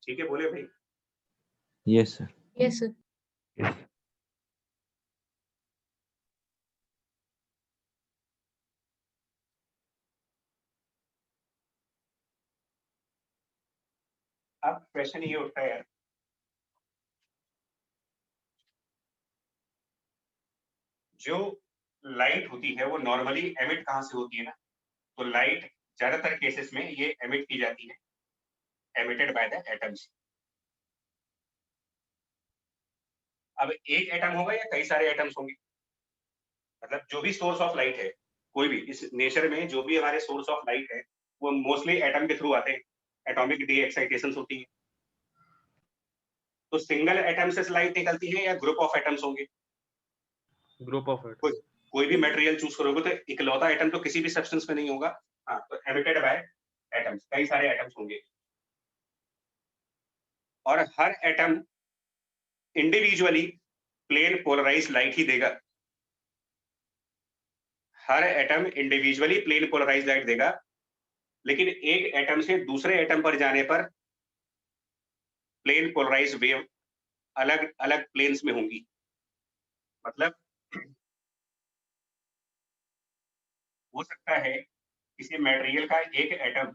ठीक है, बोले भाई? Yes, sir. Yes, sir. Yes. अब क्वेश्चन ये उठता है यार, जो लाइट होती है वो नॉर्मली एमिट कहां से होती है ना? तो लाइट ज्यादातर केसेस में ये एमिट की जाती है, एमिटेड बाय द एटम्स। अब एक एटम होगा या कई सारे एटम्स होंगे? मतलब जो भी सोर्स ऑफ लाइट है, कोई भी इस नेचर में जो भी हमारे सोर्स ऑफ लाइट है वो मोस्टली एटम के थ्रू आते हैं, एटॉमिक डी एक्साइटेशंस होती है। तो सिंगल एटम से लाइट निकलती है या ग्रुप ऑफ एटम्स होंगे? Group of it. कोई भी मटेरियल चूज करोगे तो इकलौता एटम तो किसी भी सब्सटेंस में नहीं होगा। हाँ, तो एमिटेड बाय एटम्स, कई सारे एटम्स होंगे और हर atom individually plane polarised light ही देगा। हर atom individually plane polarised light देगा, लेकिन एक एटम से दूसरे एटम पर जाने पर प्लेन पोलराइज्ड वेव अलग अलग प्लेन्स में होंगी। मतलब हो सकता है किसी मटेरियल का एक एटम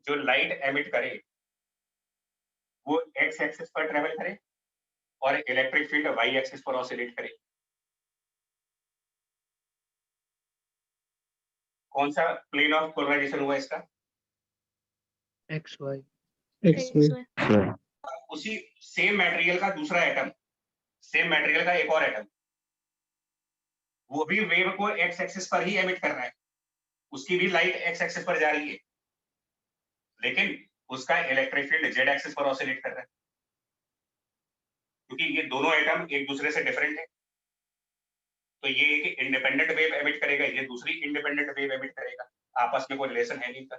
जो लाइट एमिट करे वो एक्स एक्सिस पर ट्रेवल करे और इलेक्ट्रिक फील्ड वाई एक्सिस पर ऑसिलेट करे। कौन सा प्लेन ऑफ पोलराइजेशन हुआ इसका? XY. XY. Sir. उसी सेम मटेरियल का दूसरा एटम, सेम मटेरियल का एक और एटम, वो भी वेव को एक्स एक्सिस पर ही एमिट कर रहा है, उसकी भी लाइट एक्स एक्सिस पर जा रही है, लेकिन उसका इलेक्ट्रिक फील्ड जेड एक्सिस पर ऑसिलेट कर रहा है, क्योंकि ये दोनों एटम एक दूसरे से डिफरेंट है। तो ये एक इंडिपेंडेंट वेव एमिट करेगा, ये दूसरी इंडिपेंडेंट वेव एमिट करेगा, आपस में कोई रिलेशन है नहीं का।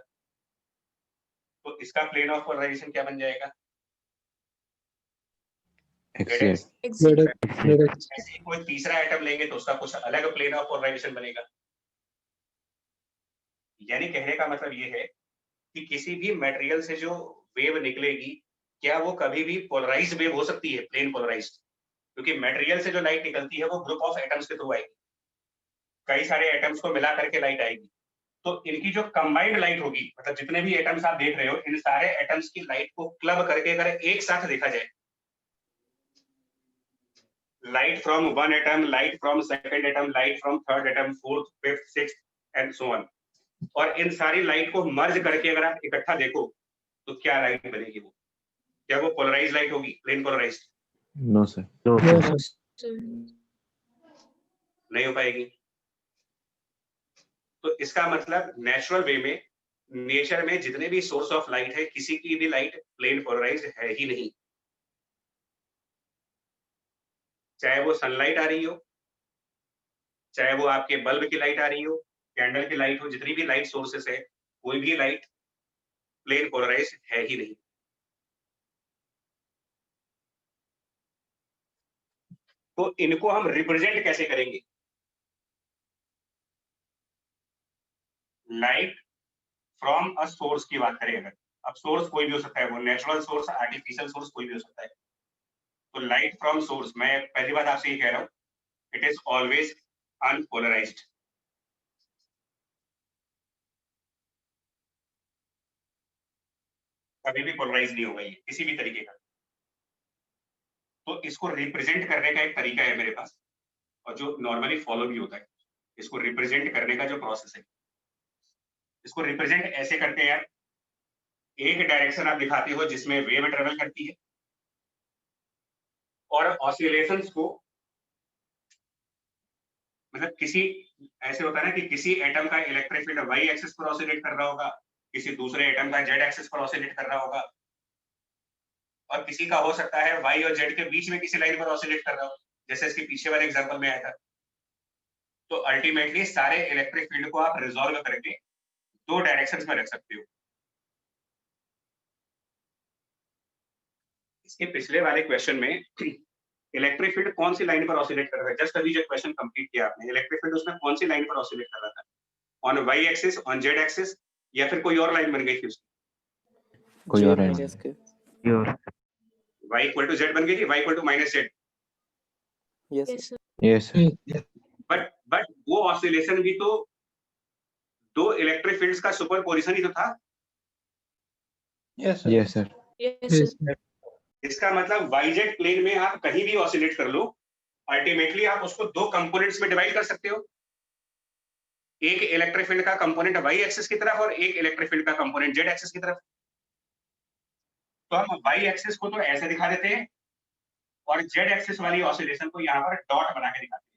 तो इसका प्लेन ऑफ पोलराइजेशन क्या बन जाएगा? XZ. ZX. ऐसे ही कोई तीसरा एटम लेंगे तो उसका कुछ अलग प्लेन ऑफ पोलराइजेशन बनेगा। यानी कहने का मतलब ये है कि किसी भी मटेरियल से जो वेव निकलेगी, क्या वो कभी भी पोलराइज्ड वेव हो सकती है, प्लेन पोलराइज्ड? क्योंकि मटेरियल से जो लाइट निकलती है वो ग्रुप ऑफ एटम्स के थ्रू आएगी, कई सारे एटम्स को मिला करके लाइट आएगी। तो इनकी जो कंबाइंड लाइट होगी, मतलब जितने भी एटम्स आप देख रहे हो, इन सारे एटम्स की लाइट को क्लब करके अगर एक साथ देखा जाए, light from one atom, light from second atom, light from third atom, fourth, fifth, sixth and so on, और इन सारी लाइट को मर्ज करके अगर आप इकट्ठा देखो तो क्या लाइट बनेगी? वो क्या वो पोलराइज्ड लाइट होगी, plane polarised? No, sir. No, sir. नहीं हो पाएगी। तो इसका मतलब नेचुरल वे में, नेचर में जितने भी सोर्स ऑफ लाइट है, किसी की भी लाइट प्लेन पोलराइज्ड है ही नहीं। चाहे वो सनलाइट आ रही हो, चाहे वो आपके बल्ब की लाइट आ रही हो, कैंडल की लाइट हो, जितनी भी लाइट सोर्सेस है, कोई भी लाइट प्लेन पोलराइज्ड है ही नहीं। तो इनको हम रिप्रेजेंट कैसे करेंगे? लाइट फ्रॉम अ सोर्स की बात करें अगर, अब सोर्स कोई भी हो सकता है, वो नेचुरल सोर्स, आर्टिफिशियल सोर्स, कोई भी हो सकता है। तो लाइट फ्रॉम सोर्स, मैं पहली बात आपसे ये कह रहा हूं, इट इज ऑलवेज अनपोलराइज्ड। कभी भी पोलराइज नहीं होगा ये किसी भी तरीके का। तो इसको रिप्रेजेंट करने का एक तरीका है मेरे पास, और जो नॉर्मली फॉलो भी होता है। इसको रिप्रेजेंट करने का जो प्रोसेस है, इसको रिप्रेजेंट ऐसे करते हैं यार, एक डायरेक्शन आप दिखाते हो जिसमें वेव ट्रेवल करती है, और ऑसिलेशंस को, मतलब किसी, ऐसे होता है ना कि किसी एटम का इलेक्ट्रिक फील्ड वाई एक्सिस पर ऑसिलेट कर रहा होगा, किसी दूसरे एटम का जेड एक्सिस पर ऑसिलेट कर रहा होगा, और किसी का हो सकता है वाई और जेड के बीच में किसी लाइन पर ऑसिलेट कर रहा हो, जैसे इसके पीछे वाले एग्जांपल में आया था। तो अल्टीमेटली सारे इलेक्ट्रिक फील्ड को आप रिजॉल्व करके दो डायरेक्शंस में रख सकते हो। इसके पिछले वाले क्वेश्चन में इलेक्ट्रिक फील्ड कौन सी लाइन पर ऑसिलेट कर रहा है, जस्ट अभी जो क्वेश्चन कंप्लीट किया आपने, इलेक्ट्रिक फील्ड उसमें कौन सी लाइन पर ऑसिलेट कर रहा था? On Y axis, on Z axis, या फिर कोई और लाइन बन गई थी उसकी? कोई और है? y इक्वल टू जेड बन गई थी, y equal to minus Z. Yes, sir. But वो ऑसिलेशन भी तो दो इलेक्ट्रिक फील्ड्स का सुपरपोजिशन ही तो था। Yes, sir. Yes, sir. Yes, sir. इसका मतलब yz प्लेन में आप कहीं भी ऑसिलेट कर लो, अल्टीमेटली आप उसको दो कंपोनेंट्स में डिवाइड कर सकते हो, एक इलेक्ट्रिक फील्ड का कंपोनेंट y एक्सिस की तरफ और एक इलेक्ट्रिक फील्ड का कंपोनेंट z एक्सिस की तरफ। तो हम y एक्सिस को तो ऐसे दिखा देते हैं और z एक्सिस वाली ऑसिलेशन को यहाँ पर डॉट बना के दिखाते हैं।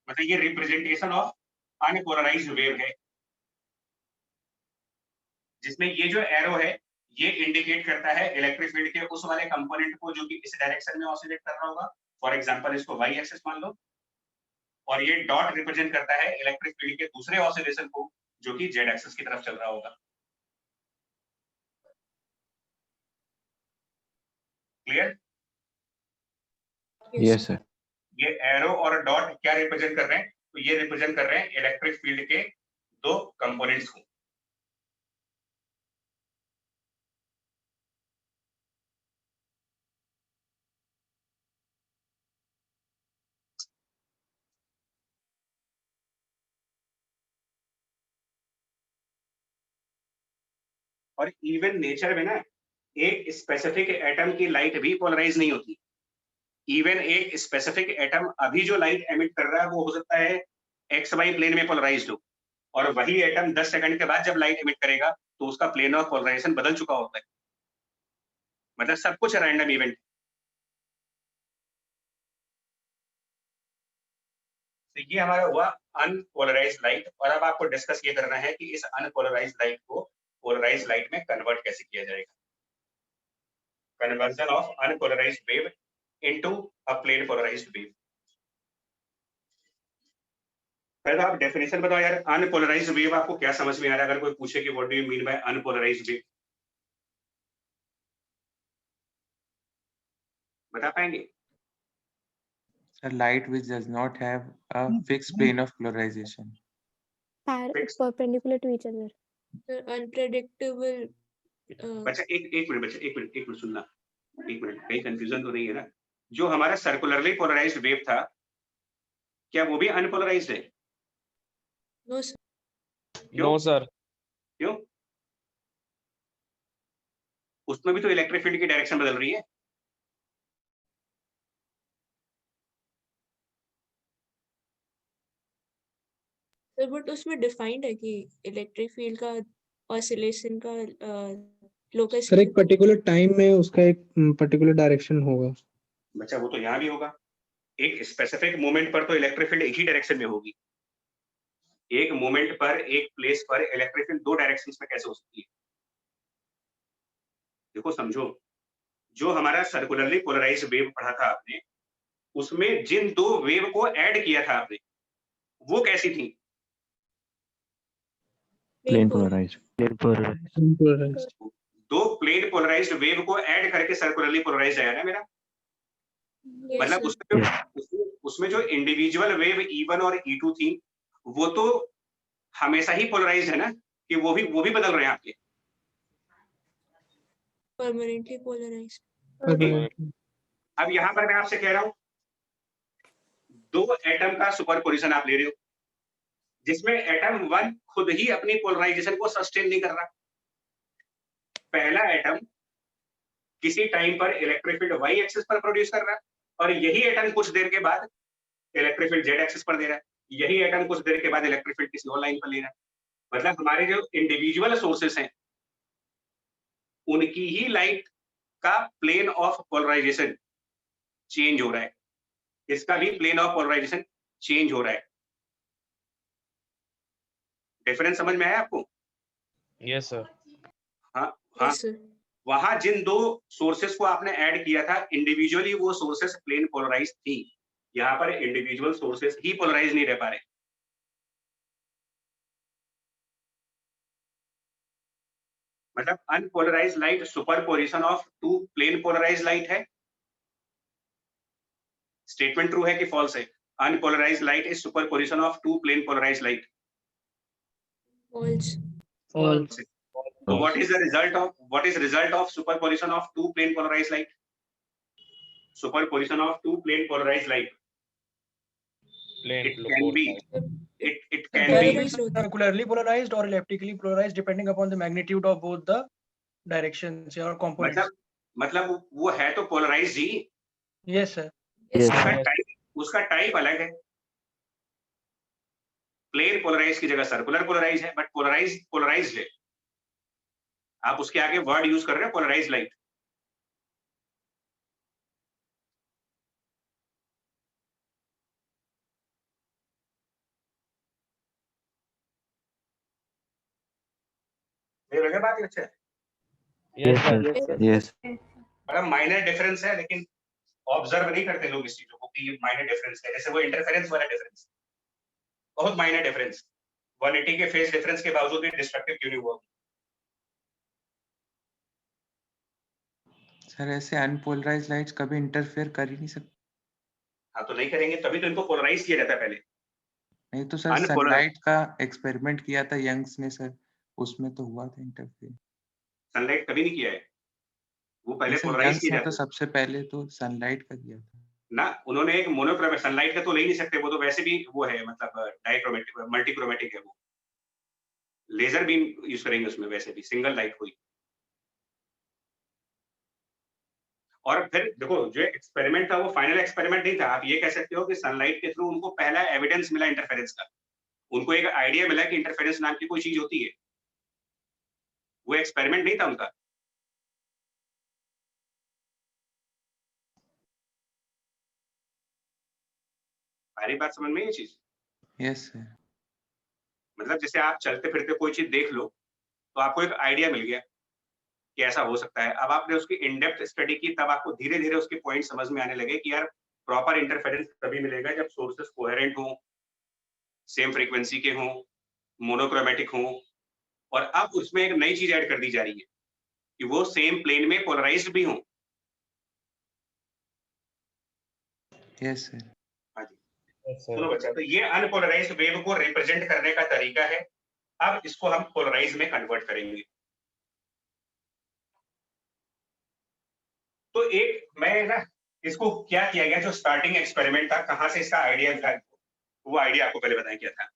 मतलब ये रिप्रेजेंटेशन ऑफ अनपोलराइज्ड वेव है, जिसमें ये जो एरो है ये इंडिकेट करता है इलेक्ट्रिक फील्ड के उस वाले कंपोनेंट को जो कि इस डायरेक्शन में ऑसिलेट कर रहा होगा। फॉर एग्जांपल इसको y एक्सिस मान लो, और ये डॉट रिप्रेजेंट करता है इलेक्ट्रिक फील्ड के दूसरे ऑसिलेशन को जो कि z एक्सिस की तरफ चल रहा होगा। क्लियर? Yes, sir. ये एरो और डॉट क्या रिप्रेजेंट कर रहे हैं? तो ये रिप्रेजेंट कर रहे हैं इलेक्ट्रिक फील्ड के दो कंपोनेंट्स को। और इवन नेचर में ना एक स्पेसिफिक एटम की लाइट भी पोलराइज नहीं होती। इवन एक स्पेसिफिक एटम अभी जो लाइट एमिट कर रहा है वो हो सकता है एक्स वाई प्लेन में पोलराइज्ड हो और वही एटम 10 सेकंड के बाद जब लाइट इमिट करेगा तो उसका प्लेन ऑफ पोलराइजेशन बदल चुका होता है। मतलब सब कुछ रैंडम इवेंट। तो ये हमारा हुआ अनपोलराइज्ड लाइट। और अब आपको डिस्कस ये करना है कि इस अनपोलराइज्ड लाइट को पोलराइज्ड लाइट में कन्वर्ट कैसे किया जाएगा। Conversion of unpolarised wave into a plane polarised wave. पहले तो आप डेफिनेशन बताओ यार, अनपोलराइज्ड वेव आपको क्या समझ में आ रहा है? अगर कोई पूछे कि what do you mean by unpolarised wave, बता पाएंगे? A light which does not have a fixed plane of polarization. Fixed. perpendicular to each other. Unpredictable. बच्चा एक मिनट सुनना, एक मिनट, कहीं कंफ्यूजन तो नहीं है ना? जो हमारा सर्कुलरली पोलराइज्ड वेव था, क्या वो भी अनपोलराइज्ड है? No, sir. No, sir. क्यों? उसमें भी तो इलेक्ट्रिक फील्ड की डायरेक्शन बदल रही है। Sir, but उसमें डिफाइंड है कि इलेक्ट्रिक फील्ड का ऑसिलेशन का लोकस। सर एक पर्टिकुलर टाइम में उसका एक पर्टिकुलर डायरेक्शन होगा। बच्चा वो तो यहाँ भी होगा। एक स्पेसिफिक मोमेंट पर तो इलेक्ट्रिक फील्ड एक ही डायरेक्शन में होगी। एक मोमेंट पर, एक प्लेस पर इलेक्ट्रिक फील्ड दो डायरेक्शंस में कैसे हो सकती है? देखो समझो, जो हमारा सर्कुलरली पोलराइज्ड वेव पढ़ा था आपने, उसमें जिन दो वेव को ऐड किया था आपने, वो कैसी थी? Plane polarised. दो प्लेन पोलराइज्ड वेव को ऐड करके सर्कुलरली पोलराइज्ड आया ना मेरा। मतलब उसमें जो इंडिविजुअल वेव E1 और E2 थी, वो तो हमेशा ही पोलराइज्ड है ना, कि वो भी बदल रहे हैं आपके? Permanently polarised. अब यहाँ पर मैं आपसे कह रहा हूं, दो एटम का सुपरपोजिशन आप ले रहे हो, जिसमें एटम 1 खुद ही अपनी पोलराइजेशन को सस्टेन नहीं कर रहा। पहला एटम किसी टाइम पर इलेक्ट्रिक फील्ड वाई एक्सिस पर प्रोड्यूस कर रहा है और यही एटम कुछ देर के बाद इलेक्ट्रिक फील्ड जेड एक्सिस पर दे रहा है। यही एटम कुछ देर के बाद इलेक्ट्रिक फील्ड किसी और लाइन पर ले रहा है। मतलब हमारे जो इंडिविजुअल सोर्सेस हैं, उनकी ही लाइट का प्लेन ऑफ पोलराइजेशन चेंज हो रहा है, इसका भी प्लेन ऑफ पोलराइजेशन चेंज हो रहा है। डिफरेंस समझ में आया आपको? Yes, sir. हाँ हाँ। Yes, sir. वहां जिन दो सोर्सेस को आपने ऐड किया था, इंडिविजुअली वो सोर्सेस प्लेन पोलराइज थी। यहाँ पर इंडिविजुअल सोर्सेस ही पोलराइज नहीं रह पा रहे। मतलब unpolarised light superposition of two plane polarised light है। स्टेटमेंट ट्रू है कि फॉल्स है? Unpolarised light is superposition of two plane polarised light. False. False. So what is the result of superposition of two plane polarized light? Superposition of two plane polarized light. Plane It can be. It can be. Polarized होता है। Circularly polarized or elliptically polarized depending upon the magnitude of both the directions or components. मतलब वो है तो polarised ही। Yes, sir. उसका type अलग है। Plane polarise की जगह सर्कुलर पोलराइज है, बट पोलराइज्ड है। आप उसके आगे वर्ड यूज कर रहे हो पोलराइज्ड लाइट। मेरे लगे बात अच्छा है। Yes, sir. Yes. बड़ा माइनर डिफरेंस है, लेकिन ऑब्जर्व नहीं करते लोग इस चीजों को कि ये माइनर डिफरेंस है। जैसे वो इंटरफेरेंस वाला डिफरेंस, बहुत माइनर डिफरेंस। 180 के फेज डिफरेंस के बावजूद भी डिस्ट्रक्टिव क्यों नहीं हुआ? सर ऐसे अनपोलराइज्ड लाइट्स कभी इंटरफेयर कर ही नहीं सकते। हाँ तो नहीं करेंगे, तभी तो इनको पोलराइज किया जाता है पहले। नहीं तो सर सनलाइट का एक्सपेरिमेंट किया था यंग्स ने सर, उसमें तो हुआ था इंटरफेयर। सनलाइट कभी नहीं किया है, वो पहले पोलराइज किया तो जाता सबसे पहले तो सनलाइट का किया था ना। उन्होंने एक मोनोक्रोमेटिक, सनलाइट का तो ले ही नहीं सकते, वो तो वैसे भी वो है, मतलब डाइक्रोमेटिक मल्टीक्रोमेटिक है वो। लेजर बीम यूज करेंगे उसमें, वैसे भी सिंगल लाइट हुई। और फिर देखो, जो एक्सपेरिमेंट था वो फाइनल एक्सपेरिमेंट नहीं था। आप ये कह सकते हो कि सनलाइट के थ्रू उनको पहला एविडेंस मिला इंटरफेरेंस का। उनको एक आइडिया मिला कि इंटरफेरेंस नाम की कोई चीज होती है, वो एक्सपेरिमेंट नहीं था उनका। सारी बात समझ में ये चीज, यस सर। मतलब जैसे आप चलते फिरते कोई चीज देख लो तो आपको एक आइडिया मिल गया कि ऐसा हो सकता है। अब आपने उसकी इन डेप्थ स्टडी की, तब आपको धीरे धीरे उसके पॉइंट समझ में आने लगे कि यार प्रॉपर इंटरफेरेंस तभी मिलेगा जब सोर्सेस कोहेरेंट हो, सेम फ्रीक्वेंसी के हों, मोनोक्रोमेटिक हों, और अब उसमें एक नई चीज ऐड कर दी जा रही है कि वो सेम प्लेन में पोलराइज्ड भी हों। Yes sir. हाँ जी, Yes, सुनो sir. बच्चा, तो ये अनपोलराइज्ड वेव को रिप्रेजेंट करने का तरीका है। अब इसको हम पोलराइज में कन्वर्ट करेंगे। तो एक मैं ना, इसको क्या किया गया, जो स्टार्टिंग एक्सपेरिमेंट था, कहां से इसका आइडिया था, वो आइडिया आपको पहले बताएं क्या था।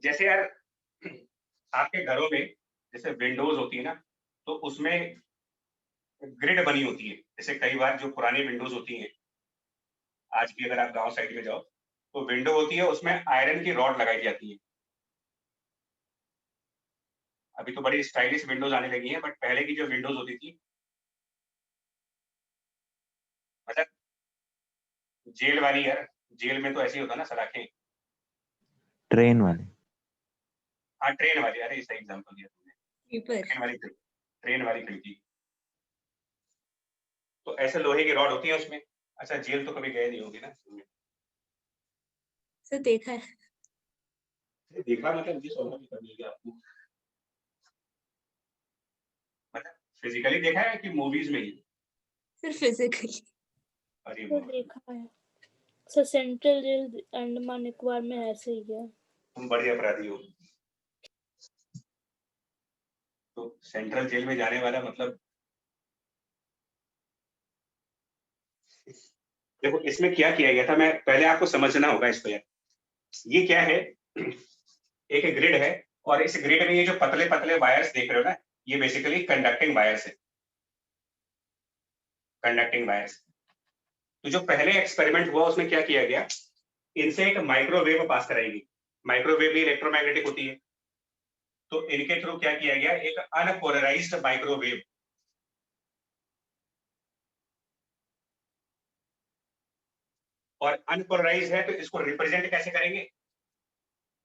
जैसे यार आपके घरों में जैसे विंडोज होती है ना, तो उसमें ग्रिड बनी होती है। जैसे कई बार जो पुरानी विंडोज होती हैं, आज की अगर आप गांव साइड में जाओ तो विंडो होती है, उसमें आयरन की रॉड लगाई जाती है। अभी तो बड़ी स्टाइलिश विंडोज आने लगी हैं, बट पहले की जो विंडोज होती थी, मतलब जेल वाली, यार जेल में तो ऐसे ही होता ना, सलाखें। ट्रेन वाले। हाँ, ट्रेन वाली, अरे सही एग्जांपल दिया तुमने, पेपर। ट्रेन वाली खिड़की। तो ऐसे लोहे की रॉड होती है उसमें। अच्छा, जेल तो कभी गए नहीं होगे ना। सर देखा है। देखा मतलब मुझे सोना भी करनी है आपको, मतलब फिजिकली देखा है कि मूवीज में ही। Sir physically. अरे तो वाह, देखा है sir, central jail Andaman Nicobar में ऐसे ही है। तुम बड़े अपराधी हो। तो सेंट्रल जेल में जाने वाला मतलब, देखो इसमें क्या किया गया था, मैं पहले आपको समझना होगा इसको यार। ये क्या है, एक ग्रिड है, और इस ग्रिड में ये जो पतले पतले वायर्स देख रहे हो ना, ये बेसिकली कंडक्टिंग वायर्स है, कंडक्टिंग वायर्स। तो जो पहले एक्सपेरिमेंट हुआ उसमें क्या किया गया, इनसे एक माइक्रोवेव पास कराई गई। माइक्रोवेव भी इलेक्ट्रोमैग्नेटिक होती है, तो इनके थ्रू क्या किया गया, एक अनपोलराइज्ड माइक्रोवेव, और अनपोलराइज है तो इसको रिप्रेजेंट कैसे करेंगे,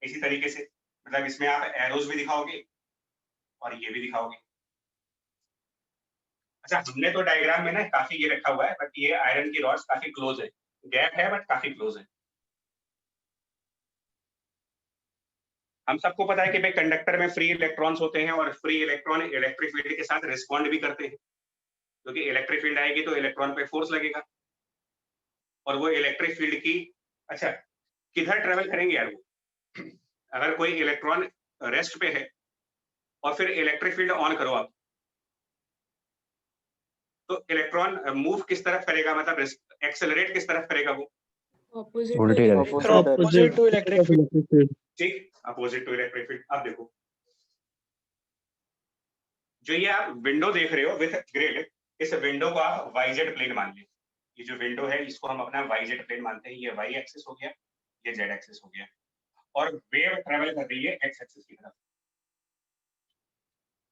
इसी तरीके से, मतलब इसमें आप एरोज भी दिखाओगे और ये भी दिखाओगे। अच्छा, हमने तो डायग्राम में ना काफी ये रखा हुआ है, बट ये आयरन की रॉड्स काफी क्लोज है, गैप है बट काफी क्लोज है। हम सबको पता है कि भाई कंडक्टर में फ्री इलेक्ट्रॉन्स होते हैं, और फ्री इलेक्ट्रॉन इलेक्ट्रिक फील्ड के साथ रिस्पॉन्ड भी करते हैं, क्योंकि इलेक्ट्रिक फील्ड आएगी तो इलेक्ट्रॉन पे फोर्स लगेगा, और वो इलेक्ट्रिक फील्ड की, अच्छा किधर ट्रेवल करेंगे यार वो, अगर कोई इलेक्ट्रॉन रेस्ट पे है और फिर इलेक्ट्रिक फील्ड ऑन करो आप, तो इलेक्ट्रॉन मूव किस तरफ करेगा, मतलब एक्सेलरेट किस तरफ करेगा वो, ऑपोजिट उल्टी to direction. Opposite to electric field. ठीक, अपोजिट टू इलेक्ट्रिक फील्ड। अब देखो, जो ये आप विंडो देख रहे हो विथ ग्रिड, इस विंडो को आप वाईजेड प्लेन मान लीजिए। ये जो विंडो है इसको हम अपना वाईजेड प्लेन मानते हैं, ये वाई एक्सिस हो गया, ये जेड एक्सिस हो गया, और वेव ट्रेवल कर रही है एक्स एक्सिस की तरफ,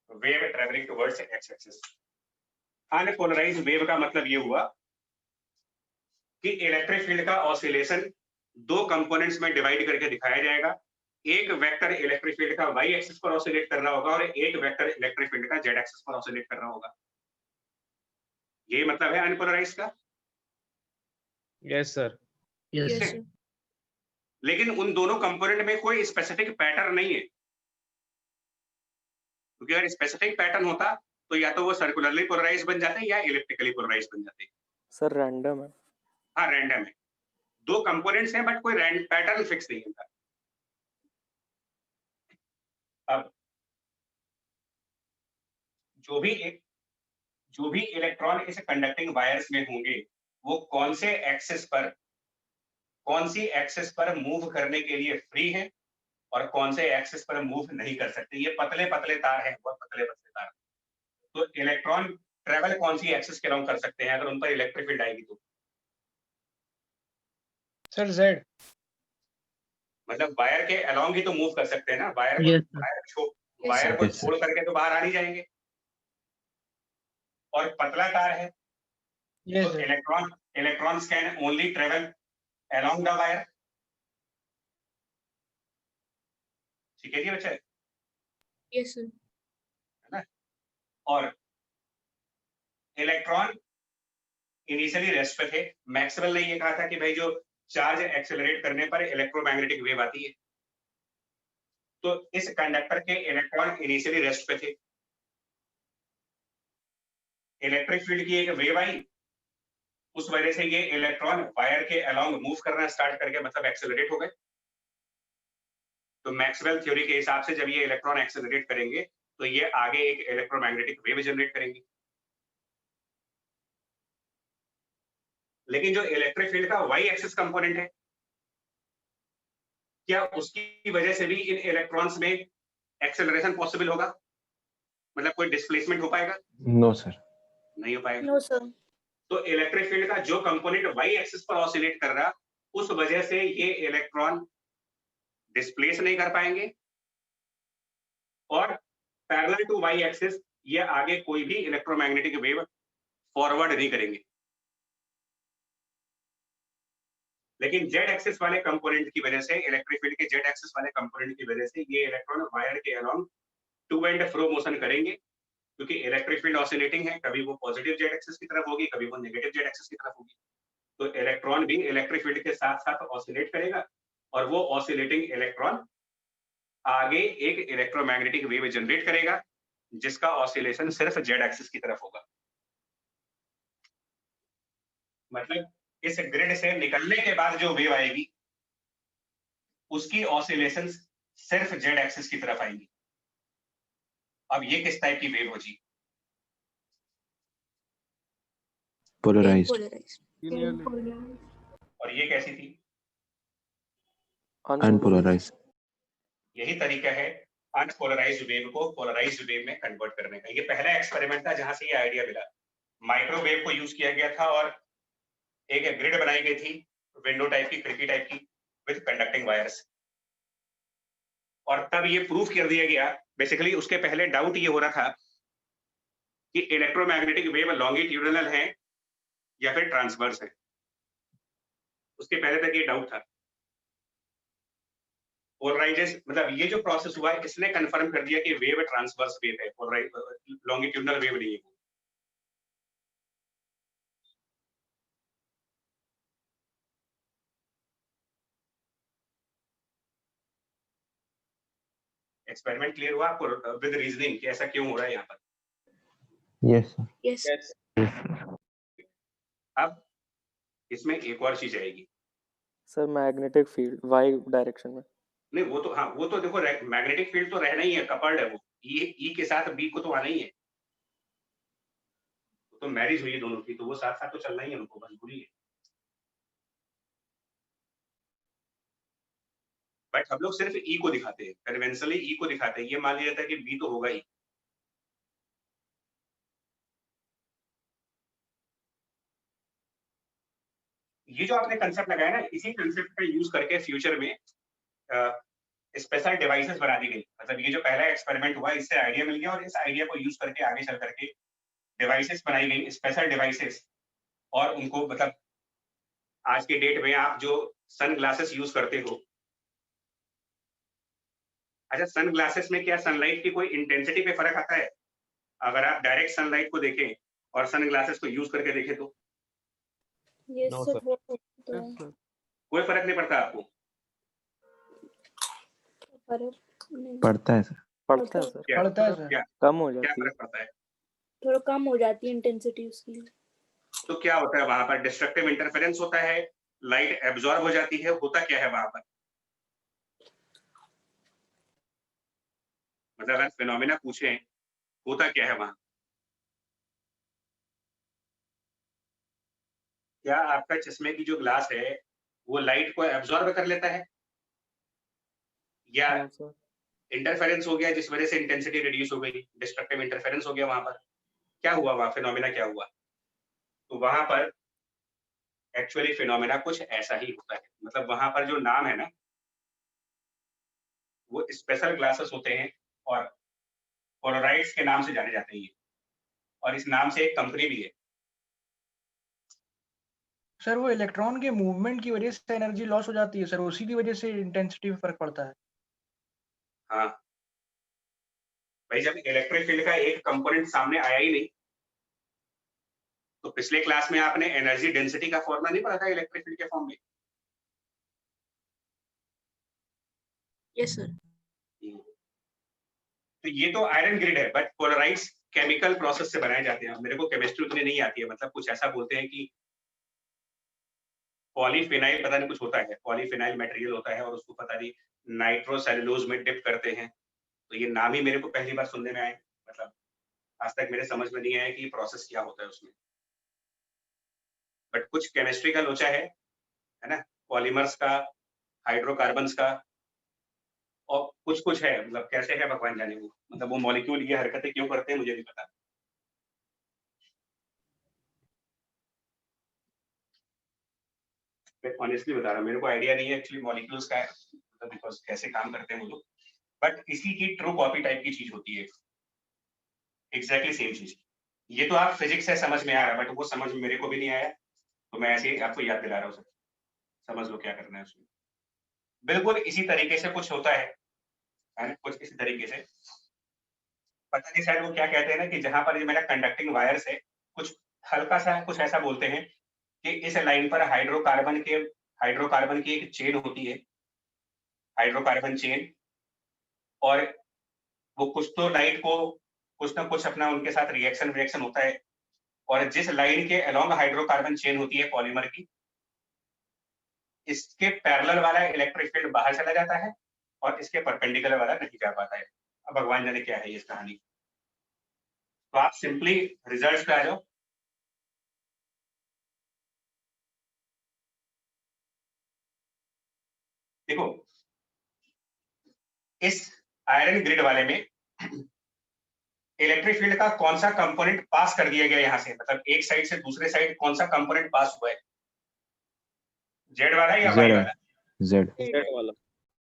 wave travelling towards x axis. Unpolarised wave का मतलब ये हुआ कि इलेक्ट्रिक फील्ड का ऑसिलेशन दो कंपोनेंट्स में डिवाइड करके दिखाया जाएगा। एक वेक्टर इलेक्ट्रिक फील्ड का वाई एक्सिस पर ऑसिलेट कर रहा होगा, और एक वेक्टर इलेक्ट्रिक फील्ड का जेड एक्सिस पर ऑसिलेट कर रहा होगा। ये मतलब है अनपोलराइज्ड का। Yes, sir. Yes sir. लेकिन उन दोनों कंपोनेंट में कोई स्पेसिफिक पैटर्न नहीं है, क्योंकि अगर स्पेसिफिक पैटर्न होता तो या तो वो सर्कुलरली पोलराइज बन जाते या इलिप्टिकली पोलराइज बन जाते। सर रैंडम है। हाँ, रैंडम है, दो कंपोनेंट्स हैं बट कोई पैटर्न फिक्स नहीं होता। अब जो भी इलेक्ट्रॉन इस कंडक्टिंग वायर्स में होंगे, वो कौन सी एक्सिस पर मूव करने के लिए फ्री है, और कौन से एक्सिस पर मूव नहीं कर सकते। ये पतले पतले तार हैं, बहुत पतले पतले तार। तो इलेक्ट्रॉन ट्रेवल कौन सी एक्सिस के अराउंड कर सकते हैं अगर उन पर इलेक्ट्रिक फील्ड आएगी तो, सर जेड मतलब वायर के अलोंग ही तो मूव कर सकते हैं ना, वायर Yes, sir. वायर को Yes, sir. छोड़ करके तो बाहर आ नहीं जाएंगे। और पतला तार है यस तो sir electrons can only travel along the wire. ठीक है जी बच्चे, यस सर। है ना। और इलेक्ट्रॉन इनिशियली रेस्ट पे थे। मैक्सवेल ने ये कहा था कि भाई जो चार्ज एक्सेलरेट करने पर इलेक्ट्रोमैग्नेटिक वेव आती है, तो इस कंडक्टर के इलेक्ट्रॉन इनिशियली रेस्ट पे थे। इलेक्ट्रिक फील्ड की एक वेव आई, उस वजह से ये इलेक्ट्रॉन वायर के अलोंग मूव करना स्टार्ट करके मतलब एक्सेलरेट हो गए। तो मैक्सवेल थ्योरी के हिसाब से जब ये इलेक्ट्रॉन एक्सेलरेट करेंगे तो ये आगे एक इलेक्ट्रोमैग्नेटिक वेव जनरेट करेंगे। लेकिन जो इलेक्ट्रिक फील्ड का वाई एक्सिस कंपोनेंट है, क्या उसकी वजह से भी इन इलेक्ट्रॉन्स में एक्सेलरेशन पॉसिबल होगा? मतलब कोई डिस्प्लेसमेंट हो पाएगा? No, sir. नहीं हो पाएगा। No sir. तो इलेक्ट्रिक फील्ड का जो कंपोनेंट वाई एक्सिस पर ऑसिलेट कर रहा, उस वजह से ये इलेक्ट्रॉन डिस्प्लेस नहीं कर पाएंगे और पैरेलल टू वाई एक्सिस ये आगे कोई भी इलेक्ट्रोमैग्नेटिक वेव फॉरवर्ड नहीं करेंगे। लेकिन जेड एक्सिस वाले कंपोनेंट की वजह से, इलेक्ट्रिक फील्ड के जेड एक्सिस वाले कंपोनेंट की वजह से ये इलेक्ट्रॉन वायर के along to and fro motion करेंगे, क्योंकि इलेक्ट्रिक फील्ड ऑसिलेटिंग है, कभी वो पॉजिटिव जेड एक्सिस की तरफ होगी, कभी वो नेगेटिव जेड एक्सिस की तरफ होगी। तो इलेक्ट्रॉन भी इलेक्ट्रिक फील्ड के साथ साथ ऑसिलेट करेगा और वो ऑसिलेटिंग इलेक्ट्रॉन आगे एक इलेक्ट्रोमैग्नेटिक वेव जनरेट करेगा, जिसका ऑसिलेशन सिर्फ जेड एक्सिस की तरफ होगा। मतलब इस ग्रिड से निकलने के बाद जो वेव आएगी उसकी ऑसिलेशंस सिर्फ जेड एक्सिस की तरफ आएंगी। अब ये किस टाइप की वेव हो जी? Polarized. Polarized. और ये कैसी थी? Unpolarized. यही तरीका है अनपोलराइज्ड वेव को पोलराइज्ड वेव में कन्वर्ट करने का। ये पहला एक्सपेरिमेंट था जहां से ये आइडिया मिला। माइक्रोवेव को यूज किया गया था और एक ग्रिड बनाई गई थी, विंडो टाइप की, खिड़की टाइप की, विद कंडक्टिंग वायर्स। और तब ये प्रूफ कर दिया गया। बेसिकली उसके पहले डाउट ये हो रहा था कि इलेक्ट्रोमैग्नेटिक वेव लॉन्गिट्यूडिनल है या फिर ट्रांसवर्स है। उसके पहले तक ये डाउट था। पोलराइजेशन मतलब ये जो प्रोसेस हुआ है, इसने कंफर्म कर दिया कि वेव ट्रांसवर्स वेव है, लॉन्गिट्यूडिनल वेव नहीं है। एक्सपेरिमेंट क्लियर हुआ आपको विद रीजनिंग कि ऐसा क्यों हो रहा है यहाँ पर? Yes, sir. Yes. Yes. Yes, sir. अब इसमें एक और चीज आएगी। Sir magnetic field Y direction में। नहीं वो तो, हाँ वो तो देखो मैग्नेटिक फील्ड तो रहना ही है, कपल्ड है वो। ई के साथ बी को तो आना ही है, तो मैरिज हुई है दोनों की, तो वो साथ साथ तो चलना ही है, उनको मजबूरी है। बट हम लोग सिर्फ ई को दिखाते हैं, कन्वेंशनली ई को दिखाते हैं। ये मान लिया जाता है कि बी तो होगा ही। ये जो आपने कंसेप्ट लगाया ना, इसी कंसेप्ट का यूज करके फ्यूचर में स्पेशल डिवाइसेस बना दी गई। मतलब ये जो पहला एक्सपेरिमेंट हुआ, इससे आइडिया मिल गया और इस आइडिया को यूज करके आगे चल करके डिवाइसेस बनाई गई, स्पेशल डिवाइसेस। और उनको मतलब आज के डेट में आप जो सन ग्लासेस यूज करते हो, अच्छा सन ग्लासेस में क्या सनलाइट की कोई इंटेंसिटी पे फर्क आता है? अगर आप डायरेक्ट सनलाइट को देखें और सन ग्लासेस को यूज करके देखें तो यस No, सर, sir. वो तो Yes, sir. कोई फर्क नहीं पड़ता आपको। फर्क नहीं पढ़ता है, sir. पढ़ता है सर, क्या पढ़ता है सर। क्या कम हो क्या जाती है। फर्क पड़ता है? थोड़ा कम हो जाती है इंटेंसिटी उसकी। तो क्या होता है वहां पर? डिस्ट्रक्टिव इंटरफेरेंस होता है, लाइट एब्जॉर्ब हो जाती है, होता क्या है वहां पर? मतलब अगर फिनोमेना पूछें होता क्या है वहां? क्या आपका चश्मे की जो ग्लास है वो लाइट को एब्जॉर्ब कर लेता है, या हाँ सर। इंटरफेरेंस हो गया जिस वजह से इंटेंसिटी रिड्यूस हो गई, डिस्ट्रक्टिव इंटरफेरेंस हो गया वहां पर? क्या हुआ वहां? फिनोमेना क्या हुआ? तो वहां पर एक्चुअली फिनोमेना कुछ ऐसा ही होता है। मतलब वहां पर जो नाम है ना वो स्पेशल ग्लासेस होते हैं और पोलराइड्स के नाम से जाने जाते हैं ये, और इस नाम से एक कंपनी भी है। सर वो इलेक्ट्रॉन के मूवमेंट की वजह से एनर्जी लॉस हो जाती है सर, उसी की वजह से इंटेंसिटी में फर्क पड़ता है। हाँ भाई, जब इलेक्ट्रिक फील्ड का एक कंपोनेंट सामने आया ही नहीं, तो पिछले क्लास में आपने एनर्जी डेंसिटी का फॉर्मूला नहीं पढ़ा था इलेक्ट्रिक फील्ड के फॉर्म में? Yes sir. तो ये तो आयरन ग्रिड है, बट पोलराइड्स केमिकल प्रोसेस से बनाए जाते हैं। मेरे को केमिस्ट्री उतनी नहीं आती है, मतलब कुछ ऐसा बोलते हैं कि पॉलीफिनाइल पता नहीं कुछ होता है, पॉलीफिनाइल मटेरियल होता है और उसको पता नहीं नाइट्रोसेल्यूलोज में डिप करते हैं। तो ये नाम ही मेरे को पहली बार सुनने में आया, मतलब आज तक मेरे समझ में नहीं आया कि प्रोसेस क्या होता है उसमें। बट कुछ केमिस्ट्री का लोचा है ना, पॉलीमर्स का, हाइड्रोकार्बन्स का, और कुछ कुछ है, मतलब कैसे है भगवान जाने वो, मतलब वो मॉलिक्यूल ये हरकतें क्यों करते हैं मुझे नहीं पता। मैं ऑनेस्टली बता रहा हूँ, मेरे को आइडिया नहीं है एक्चुअली मॉलिक्यूल्स का, मतलब बिकॉज कैसे काम करते हैं वो लोग, बट इसी की ट्रू कॉपी टाइप की चीज होती है, एग्जैक्टली सेम चीज। ये तो आप फिजिक्स से समझ में आ रहा है, बट वो समझ मेरे को भी नहीं आया, तो मैं ऐसे ही आपको याद दिला रहा हूँ सर, समझ लो क्या करना है उसमें। बिल्कुल इसी तरीके से कुछ होता है ना, कुछ इसी तरीके से, पता नहीं शायद वो क्या कहते हैं ना कि जहां पर ये मेरा कंडक्टिंग वायर्स है, कुछ हल्का सा कुछ ऐसा बोलते हैं कि इस लाइन पर हाइड्रोकार्बन की एक चेन होती है, हाइड्रोकार्बन चेन, और वो कुछ तो लाइट को कुछ ना कुछ अपना उनके साथ रिएक्शन होता है, और जिस लाइन के अलोंग हाइड्रोकार्बन चेन होती है पॉलीमर की, इसके पैरेलल वाला इलेक्ट्रिक फील्ड बाहर चला जाता है और इसके परपेंडिकुलर वाला नहीं जा पाता है। अब भगवान जाने क्या है इस कहानी। तो आप सिंपली रिजल्ट्स पे आ जाओ। देखो इस आयरन ग्रिड वाले में इलेक्ट्रिक फील्ड का कौन सा कंपोनेंट पास कर दिया गया यहाँ से, मतलब एक साइड से दूसरे साइड कौन सा कंपोनेंट पास हुआ है, जेड वाला या वाई वाला? जेड। Z वाला।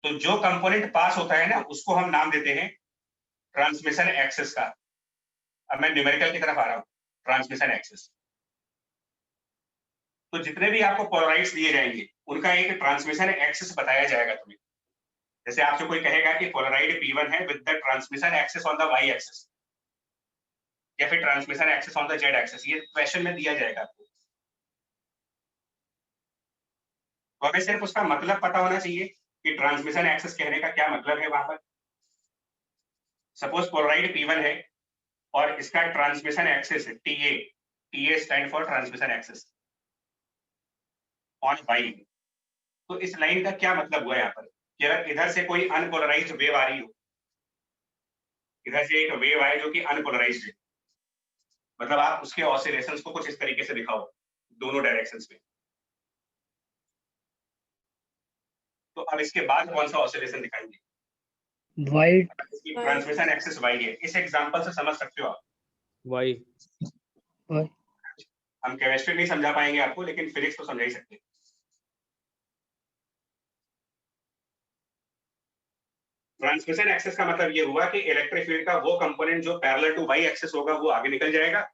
तो जो कंपोनेंट पास होता है ना उसको हम नाम देते हैं ट्रांसमिशन एक्सिस का। अब मैं न्यूमेरिकल की तरफ आ रहा हूँ, ट्रांसमिशन एक्सिस। तो जितने भी आपको पोलराइड्स दिए जाएंगे उनका एक ट्रांसमिशन एक्सिस बताया जाएगा तुम्हें। जैसे आपसे कोई कहेगा कि पोलराइड P1 है with the transmission axis on the Y axis, या फिर transmission axis on the Z axis, ये क्वेश्चन में दिया जाएगा आपको। तो हमें सिर्फ उसका मतलब पता होना चाहिए कि ट्रांसमिशन एक्सिस कहने का क्या मतलब है। वहां पर सपोज पोलराइड P1 है और इसका transmission axis TA stand for transmission axis on Y. तो इस लाइन का क्या मतलब हुआ यहाँ पर कि अगर इधर से कोई अनपोलराइज्ड वेव आ रही हो, इधर से एक वेव आए जो कि अनपोलराइज्ड है, मतलब आप उसके ऑसिलेशंस को कुछ इस तरीके से दिखाओ दोनों डायरेक्शंस में, तो अब इसके बाद कौन सा ऑसिलेशन दिखाएंगे? वाइट। ट्रांसमिशन एक्सिस वाई है। इस एग्जांपल से समझ सकते हो आप। Y। हम केमिस्ट्री नहीं समझा पाएंगे आपको, लेकिन फिजिक्स तो समझा ही सकते हैं। ट्रांसमिशन एक्सिस का मतलब ये हुआ कि इलेक्ट्रिक फील्ड का वो कंपोनेंट जो पैरेलल टू वाई एक्सिस होगा वो आगे निकल जाएगा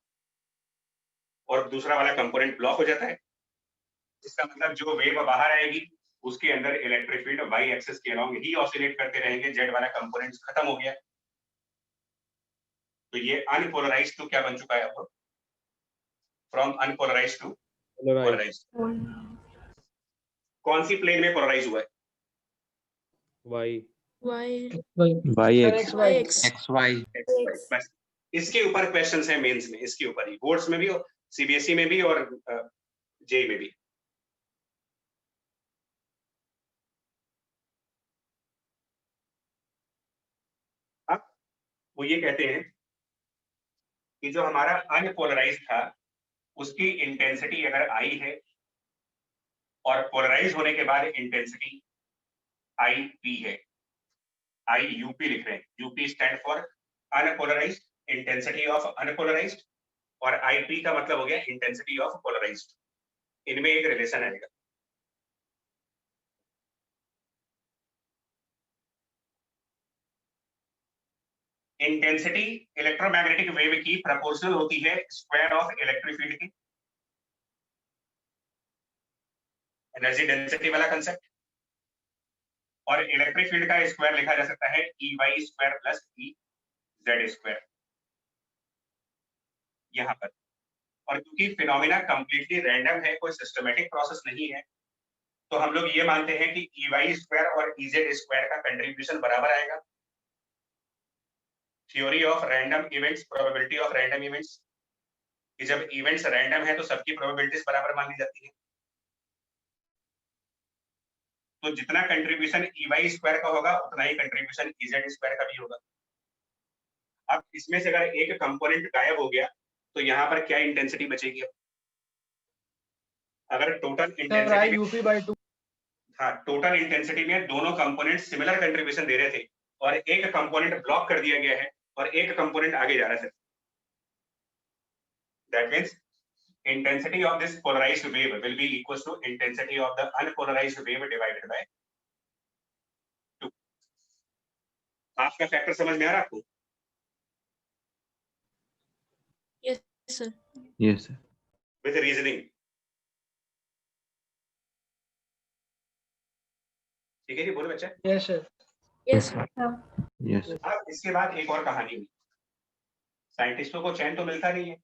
और दूसरा वाला कंपोनेंट ब्लॉक हो जाता है। इसका मतलब जो वेव बाहर आएगी उसके अंदर इलेक्ट्रिक फील्ड वाई एक्सिस के अलोंग ही ऑसिलेट करते रहेंगे, जेड वाला कंपोनेंट खत्म हो गया। तो ये अनपोलराइज्ड टू क्या बन चुका है आपको, फ्रॉम अनपोलराइज्ड टू पोलराइज्ड। कौन सी प्लेन में पोलराइज हुआ है? Y। Y XY XY। बस इसके ऊपर क्वेश्चंस हैं मेंस में, इसके ऊपर ही, बोर्ड्स में भी और सीबीएसई में भी और जेई में भी। अब वो ये कहते हैं कि जो हमारा अनपोलराइज था उसकी इंटेंसिटी अगर आई है और पोलराइज होने के बाद इंटेंसिटी IP है, IUP लिख रहे हैं, UP stand for unpolarised, intensity of unpolarised, और IP का मतलब हो गया इंटेंसिटी ऑफ पोलराइज्ड। इनमें एक रिलेशन आएगा। इंटेंसिटी इलेक्ट्रोमैग्नेटिक वेव की प्रोपोर्शनल होती है स्क्वायर ऑफ इलेक्ट्रिक फील्ड की। एनर्जी डेंसिटी वाला कंसेप्ट। और इलेक्ट्रिक फील्ड का स्क्वायर लिखा जा सकता है E Y square plus E Z square यहाँ पर। और क्योंकि फिनोमिना कंप्लीटली रैंडम है, कोई सिस्टमेटिक प्रोसेस नहीं है, तो हम लोग ये मानते हैं कि ई वाई स्क्वायर और ई जेड स्क्वायर का कंट्रीब्यूशन बराबर आएगा। Theory of random events, probability of random events, कि जब इवेंट्स रैंडम है तो सबकी प्रोबेबिलिटीज बराबर मान ली जाती है। तो जितना कंट्रीब्यूशन ई वाई स्क्वायर का होगा उतना ही कंट्रीब्यूशन ई जेड स्क्वायर का भी होगा। अब इसमें से अगर एक कंपोनेंट गायब हो गया तो यहाँ पर क्या इंटेंसिटी बचेगी? अगर टोटल इंटेंसिटी UP/2 हाँ, टोटल इंटेंसिटी में दोनों कंपोनेंट सिमिलर कंट्रीब्यूशन दे रहे थे और एक कंपोनेंट ब्लॉक कर दिया गया है और एक कंपोनेंट आगे जा रहा है। That means intensity of this polarized wave will be equal to intensity of the unpolarized wave divided by 2. आपका फैक्टर समझ में आ रहा आपको? Yes, sir. Yes, sir. With reasoning. ठीक है जी, बोलो बच्चा। Yes, sir. Yes, sir. Yes, sir. अब इसके बाद एक और कहानी हुई। साइंटिस्टों को चैन तो मिलता नहीं है,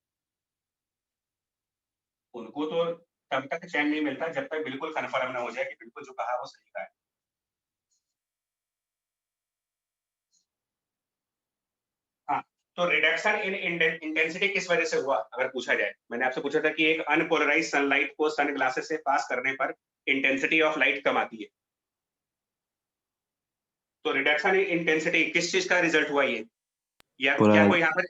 उनको तो तब तक चैन नहीं मिलता जब तक बिल्कुल कंफर्म ना हो जाए कि बिल्कुल जो कहा वो सही कहा है। हाँ, तो रिडक्शन इन इंटेंसिटी किस वजह से हुआ अगर पूछा जाए? मैंने आपसे पूछा था कि एक अनपोलराइज्ड सनलाइट को सन ग्लासेस से पास करने पर इंटेंसिटी ऑफ लाइट कम आती है। तो रिडक्शन इन इंटेंसिटी किस चीज का रिजल्ट हुआ ये? या क्या कोई यहाँ पर?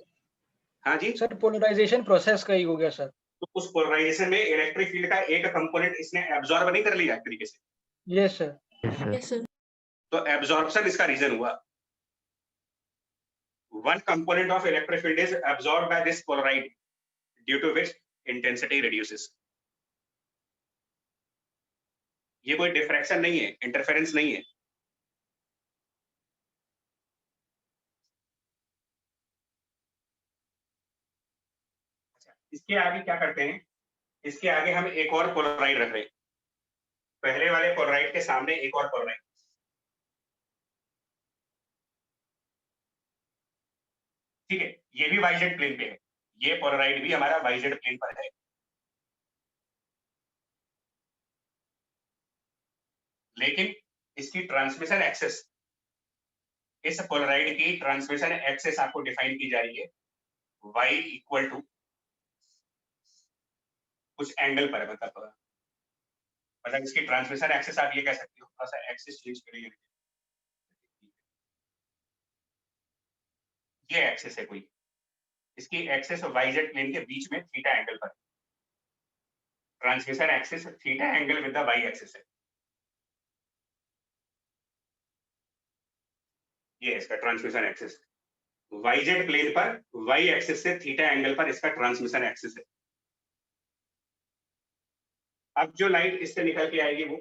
हाँ जी सर पोलराइजेशन प्रोसेस का ही हो गया सर। तो उस पोलराइजेशन में इलेक्ट्रिक फील्ड का एक कंपोनेंट इसने एब्जॉर्ब नहीं कर लिया एक तरीके से। Yes sir. Yes, sir. तो एब्जॉर्प्शन इसका रीजन हुआ। One component of electric field is absorbed by this polaroid, due to which intensity reduces. ये कोई डिफ्रैक्शन नहीं है, इंटरफेरेंस नहीं है। इसके आगे क्या करते हैं? इसके आगे हम एक और पोलराइड रख रहे हैं। पहले वाले पोलराइड के सामने एक और पोलराइड। ठीक है, ये भी वाईजेड प्लेन पे है, ये पोलराइड भी हमारा वाईजेड प्लेन पर है। लेकिन इसकी ट्रांसमिशन एक्सेस, इस पोलराइड की ट्रांसमिशन एक्सेस आपको डिफाइन की जा रही है y इक्वल टू कुछ एंगल पर, मतलब इसकी ट्रांसमिशन एक्सेस आप ये कह सकते हो, थोड़ा सा एक्सेस चेंज करिए। ये एक्सेस है कोई, इसकी एक्सेस और वाईजेड प्लेन के बीच में थीटा एंगल पर, transmission axis theta angle with the Y axis है। ये इसका ट्रांसमिशन एक्सेस, वाईजेड प्लेन पर वाई एक्सेस से थीटा एंगल पर इसका ट्रांसमिशन एक्सेस है। अब जो लाइट इससे निकल के आएगी वो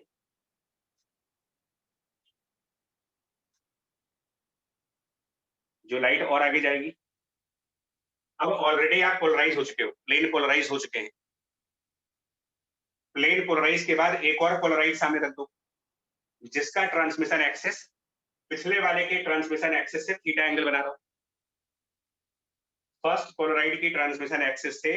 जो लाइट और आगे जाएगी। अब ऑलरेडी आप पोलराइज हो चुके हो, प्लेन पोलराइज हो चुके हैं। प्लेन पोलराइज के बाद एक और पोलराइज सामने रख दो जिसका ट्रांसमिशन एक्सेस पिछले वाले के ट्रांसमिशन एक्सेस से थीटा एंगल बना रहा हो। फर्स्ट पोलराइड की ट्रांसमिशन एक्सेस से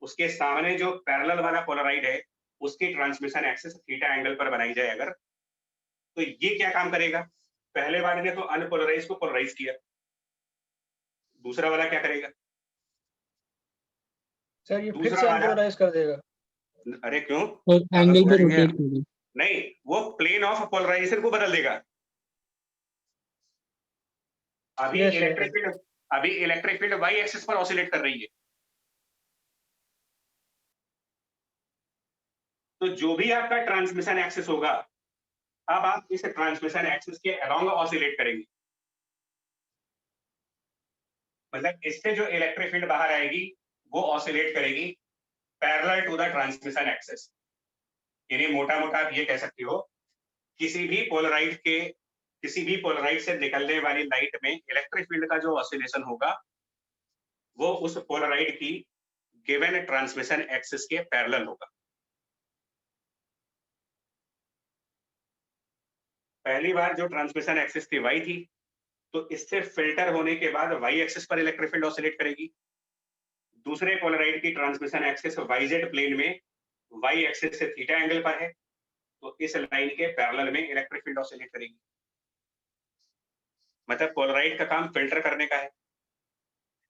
उसके सामने जो पैरेलल वाला पोलराइड है उसकी ट्रांसमिशन एक्सेस थीटा एंगल पर बनाई जाए अगर, तो ये क्या काम करेगा? पहले वाले ने तो अनपोलराइज को पोलराइज किया, दूसरा वाला क्या करेगा? सर ये फिर से अनपोलराइज कर देगा। अरे क्यों? एंगल पे रोटेट कर दो। नहीं, वो प्लेन ऑफ पोलराइजेशन को बदल देगा। अभी इलेक्ट्रिक फील्ड वाई एक्सिस पर ऑसिलेट कर रही है, तो जो भी आपका ट्रांसमिशन एक्सिस होगा, अब आप इस ट्रांसमिशन एक्सिस के अलोंग ऑसिलेट करेंगे। मतलब इससे जो इलेक्ट्रिक फील्ड बाहर आएगी वो ऑसिलेट करेगी parallel to the transmission axis. यानी मोटा मोटा आप ये कह सकते हो किसी भी पोलराइड के किसी भी पोलराइड से निकलने वाली लाइट में इलेक्ट्रिक फील्ड का जो ऑसिलेशन होगा वो उस पोलराइड की गिवन ट्रांसमिशन एक्सिस के पैरेलल होगा। पहली बार जो ट्रांसमिशन एक्सिस थी वाई थी, तो इससे फिल्टर होने के बाद वाई एक्सिस पर इलेक्ट्रिक फील्ड ऑसिलेट करेगी। दूसरे पोलराइड की ट्रांसमिशन एक्सिस वाईजेड प्लेन में वाई एक्सिस से थीटा एंगल पर है, तो इस लाइन के पैरेलल में इलेक्ट्रिक फील्ड ऑसिलेट करेगी। मतलब पोलराइड का काम फिल्टर करने का है,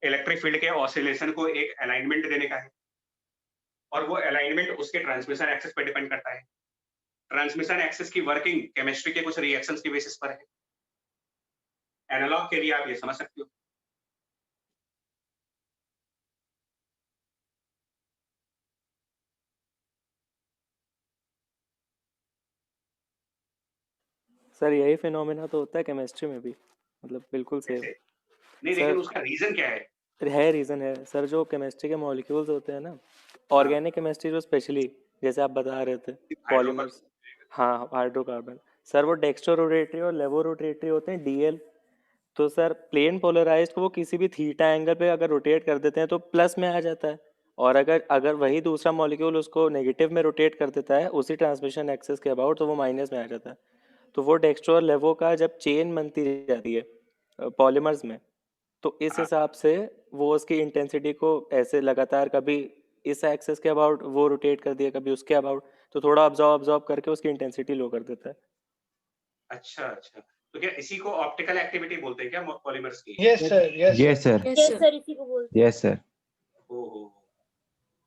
इलेक्ट्रिक फील्ड के ऑसिलेशन को एक अलाइनमेंट देने का है, और वो अलाइनमेंट उसके ट्रांसमिशन एक्सिस पर डिपेंड करता है। ट्रांसमिशन एक्सिस की वर्किंग केमिस्ट्री के कुछ रिएक्शंस की बेसिस पर है। एनालॉग के लिए आप ये समझ सकते हो। सर यही फिनोमेना तो होता है केमिस्ट्री में भी, मतलब बिल्कुल सेम। कैसे? नहीं, सर लेकिन उसका रीजन क्या है? रीज़न है सर, जो केमिस्ट्री के मॉलिक्यूल्स होते हैं ना, ऑर्गेनिक केमिस्ट्री जो स्पेशली जैसे आप बता रहे थे पॉलीमर्स, हाँ हाइड्रोकार्बन, सर वो डेक्स्ट्रो रोटेटरी और लेवो रोटेटरी होते हैं डीएल। तो सर प्लेन पोलराइज्ड को वो किसी भी थीटा एंगल पे अगर रोटेट कर देते हैं तो प्लस में आ जाता है, और अगर अगर वही दूसरा मॉलिक्यूल उसको नेगेटिव में रोटेट कर देता है उसी ट्रांसमिशन एक्सिस के अबाउट, तो वो माइनस में आ जाता है। तो वो डेक्स्ट्रो और लेवो का जब चेन बनती जाती है पॉलीमर्स में, तो इस हिसाब से वो उसकी इंटेंसिटी को ऐसे लगातार कभी इस एक्सिस के अबाउट वो रोटेट कर दिया, कभी उसके अबाउट, तो थोड़ा ऑब्जॉर्व करके उसकी इंटेंसिटी लो कर देता है। अच्छा अच्छा, तो क्या इसी को ऑप्टिकल एक्टिविटी बोलते हैं क्या पॉलीमर्स की? Yes sir, yes Yes, sir. Yes sir, इसी को बोलते हैं। Yes, sir. ओहो,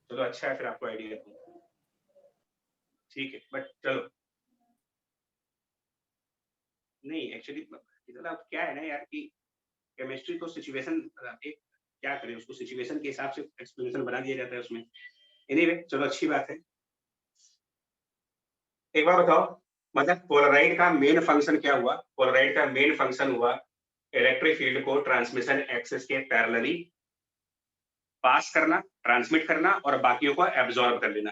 चलो अच्छा है, फिर आपको आइडिया है। ठीक है, बट चलो, नहीं एक्चुअली मतलब क्या है ना यार कि केमिस्ट्री तो सिचुएशन, एक क्या करें उसको, सिचुएशन के हिसाब से एक्सप्लेनेशन बना दिया जाता है उसमें। एनीवे चलो अच्छी बात है। एक बार बताओ, मतलब पोलराइड का मेन फंक्शन क्या हुआ? पोलराइड का मेन फंक्शन हुआ इलेक्ट्रिक फील्ड को ट्रांसमिशन एक्सिस के पैरेलली पास करना, ट्रांसमिट करना, और बाकियों को एब्जॉर्ब कर लेना।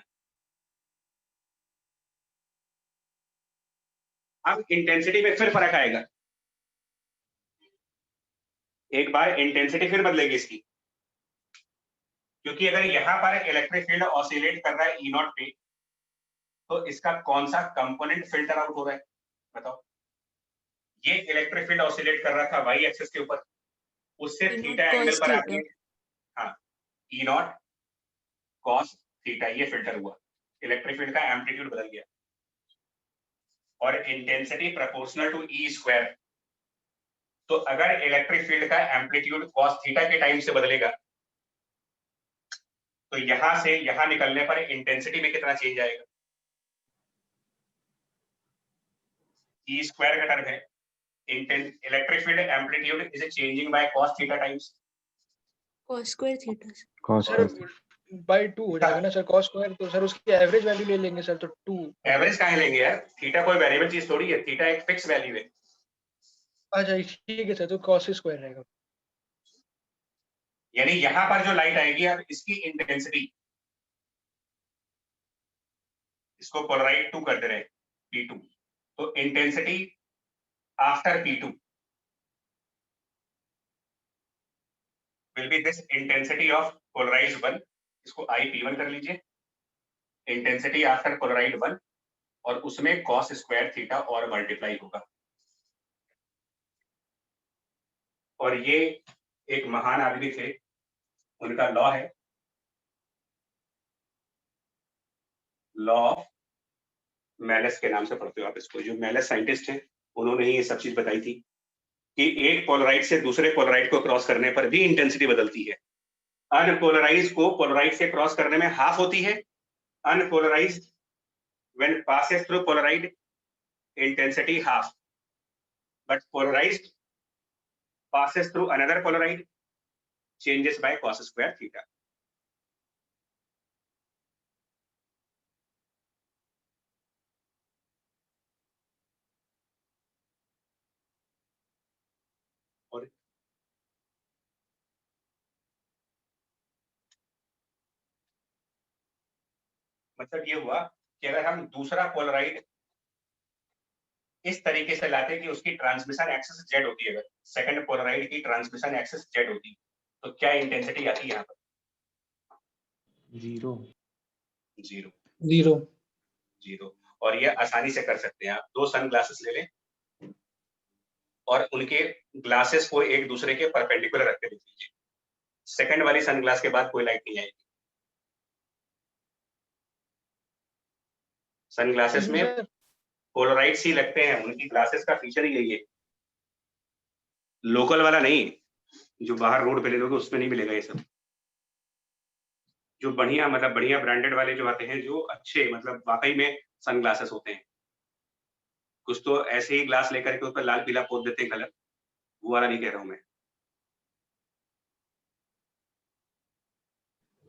अब इंटेंसिटी में फिर फर्क आएगा, एक बार इंटेंसिटी फिर बदलेगी इसकी, क्योंकि अगर यहां पर इलेक्ट्रिक फील्ड ऑसिलेट कर रहा है ई नॉट पे, तो इसका कौन सा कंपोनेंट फिल्टर आउट हो रहा है बताओ? ये इलेक्ट्रिक फील्ड ऑसिलेट कर रहा था वाई एक्सिस के ऊपर, उससे E naught theta angle cos पर theta. आके, हाँ, ई नॉट कॉस थीटा, ये फिल्टर हुआ, इलेक्ट्रिक फील्ड का एम्पलीट्यूड बदल गया, और intensity proportional to E square. तो अगर इलेक्ट्रिक फील्ड का एम्पलीट्यूड कॉस थीटा के टाइम से बदलेगा, तो यहां से यहां निकलने पर इंटेंसिटी में कितना चेंज आएगा? ई स्क्वायर का टर्म है, electric field amplitude is changing by cos theta times Cos square theta. Cos sir square. By 2 हो जाएगा ना सर cos स्क्वायर, तो सर उसकी एवरेज वैल्यू ले लेंगे सर, तो 2। एवरेज कहाँ लेंगे यार? थीटा कोई वेरिएबल चीज थोड़ी है, थीटा एक फिक्स वैल्यू है। अच्छा ठीक है सर, तो cos स्क्वायर रहेगा। यानी यहां पर जो लाइट आएगी, अब इसकी इंटेंसिटी, इसको पोलराइड 2 कर दे रहे हैं, P2, तो intensity after P2 will be this intensity of polarised 1, इसको IP1 कर लीजिए, इंटेंसिटी आफ्टर पोलराइड 1, और उसमें cos स्क्वायर थीटा और मल्टीप्लाई होगा। और ये एक महान आदमी थे, उनका लॉ है, लॉ ऑफ मेलस के नाम से पढ़ते हो आप इसको। जो मेलस साइंटिस्ट हैं, उन्होंने ही ये सब चीज बताई थी कि एक पोलराइड से दूसरे पोलराइड को क्रॉस करने पर भी इंटेंसिटी बदलती है। अनपोलराइज को पोलराइड से क्रॉस करने में हाफ होती है, unpolarized when passes through polaroid intensity half, but polarized passes through another polaride changes by cos square theta. और मतलब ये हुआ कि अगर हम दूसरा पोलराइड इस तरीके से लाते कि उसकी ट्रांसमिशन एक्सिस जेड होती है, अगर सेकंड पोलराइड की ट्रांसमिशन एक्सिस जेड होती तो क्या इंटेंसिटी आती है यहाँ पर? 0 जीरो। जीरो। जीरो। और ये आसानी से कर सकते हैं आप। 2 सन ग्लासेस ले लें और उनके ग्लासेस को एक दूसरे के परपेंडिकुलर रख के देख लीजिए। सेकंड वाली सन ग्लास के बाद कोई लाइट नहीं आएगी। सन ग्लासेस में पोलराइड्स ही लगते हैं, उनकी ग्लासेस का फीचर ही यही है। लोकल वाला नहीं, जो बाहर रोड पे ले लोगे उसमें नहीं मिलेगा ये सब। जो बढ़िया मतलब बढ़िया ब्रांडेड वाले जो आते हैं, जो अच्छे मतलब वाकई में सन ग्लासेस होते हैं। कुछ तो ऐसे ही ग्लास लेकर के ऊपर लाल पीला पोत देते हैं कलर, वो वाला नहीं कह रहा हूं मैं।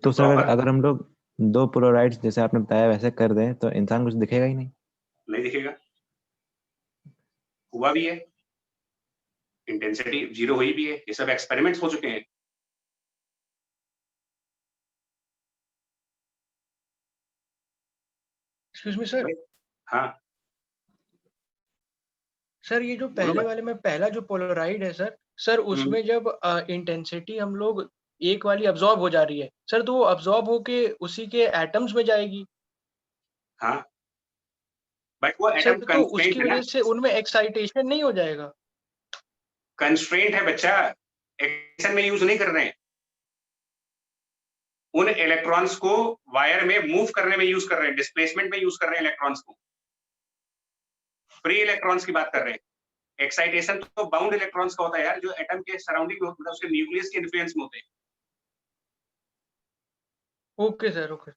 तो सर Proper. अगर हम लोग 2 पोलराइड्स जैसे आपने बताया वैसे कर दें तो इंसान कुछ दिखेगा ही नहीं। नहीं दिखेगा, हुआ भी है, इंटेंसिटी जीरो हुई भी है, ये सब एक्सपेरिमेंट्स हो चुके हैं। Excuse me sir. हाँ सर ये जो बोलो पहले भाई। वाले में पहला जो पोलराइड है सर उसमें जब इंटेंसिटी हम लोग एक वाली अब्जॉर्ब हो जा रही है सर, तो वो अब्जॉर्ब होके उसी के एटम्स में जाएगी हाँ बट वो सर, एटम तो उसकी कंस्ट्रेंट है ना, वजह से उनमें एक्साइटेशन नहीं हो जाएगा? कंस्ट्रेंट है बच्चा, एक्शन में यूज नहीं कर रहे हैं। उन इलेक्ट्रॉन्स को वायर में मूव करने में यूज कर रहे हैं, डिस्प्लेसमेंट में यूज कर रहे हैं इलेक्ट्रॉन्स को। फ्री इलेक्ट्रॉन्स की बात कर रहे हैं। एक्साइटेशन तो बाउंड इलेक्ट्रॉन्स का होता है यार, जो एटम के सराउंडिंग में होता है, उसके न्यूक्लियस के इन्फ्लुएंस में होते हैं। Okay sir, okay.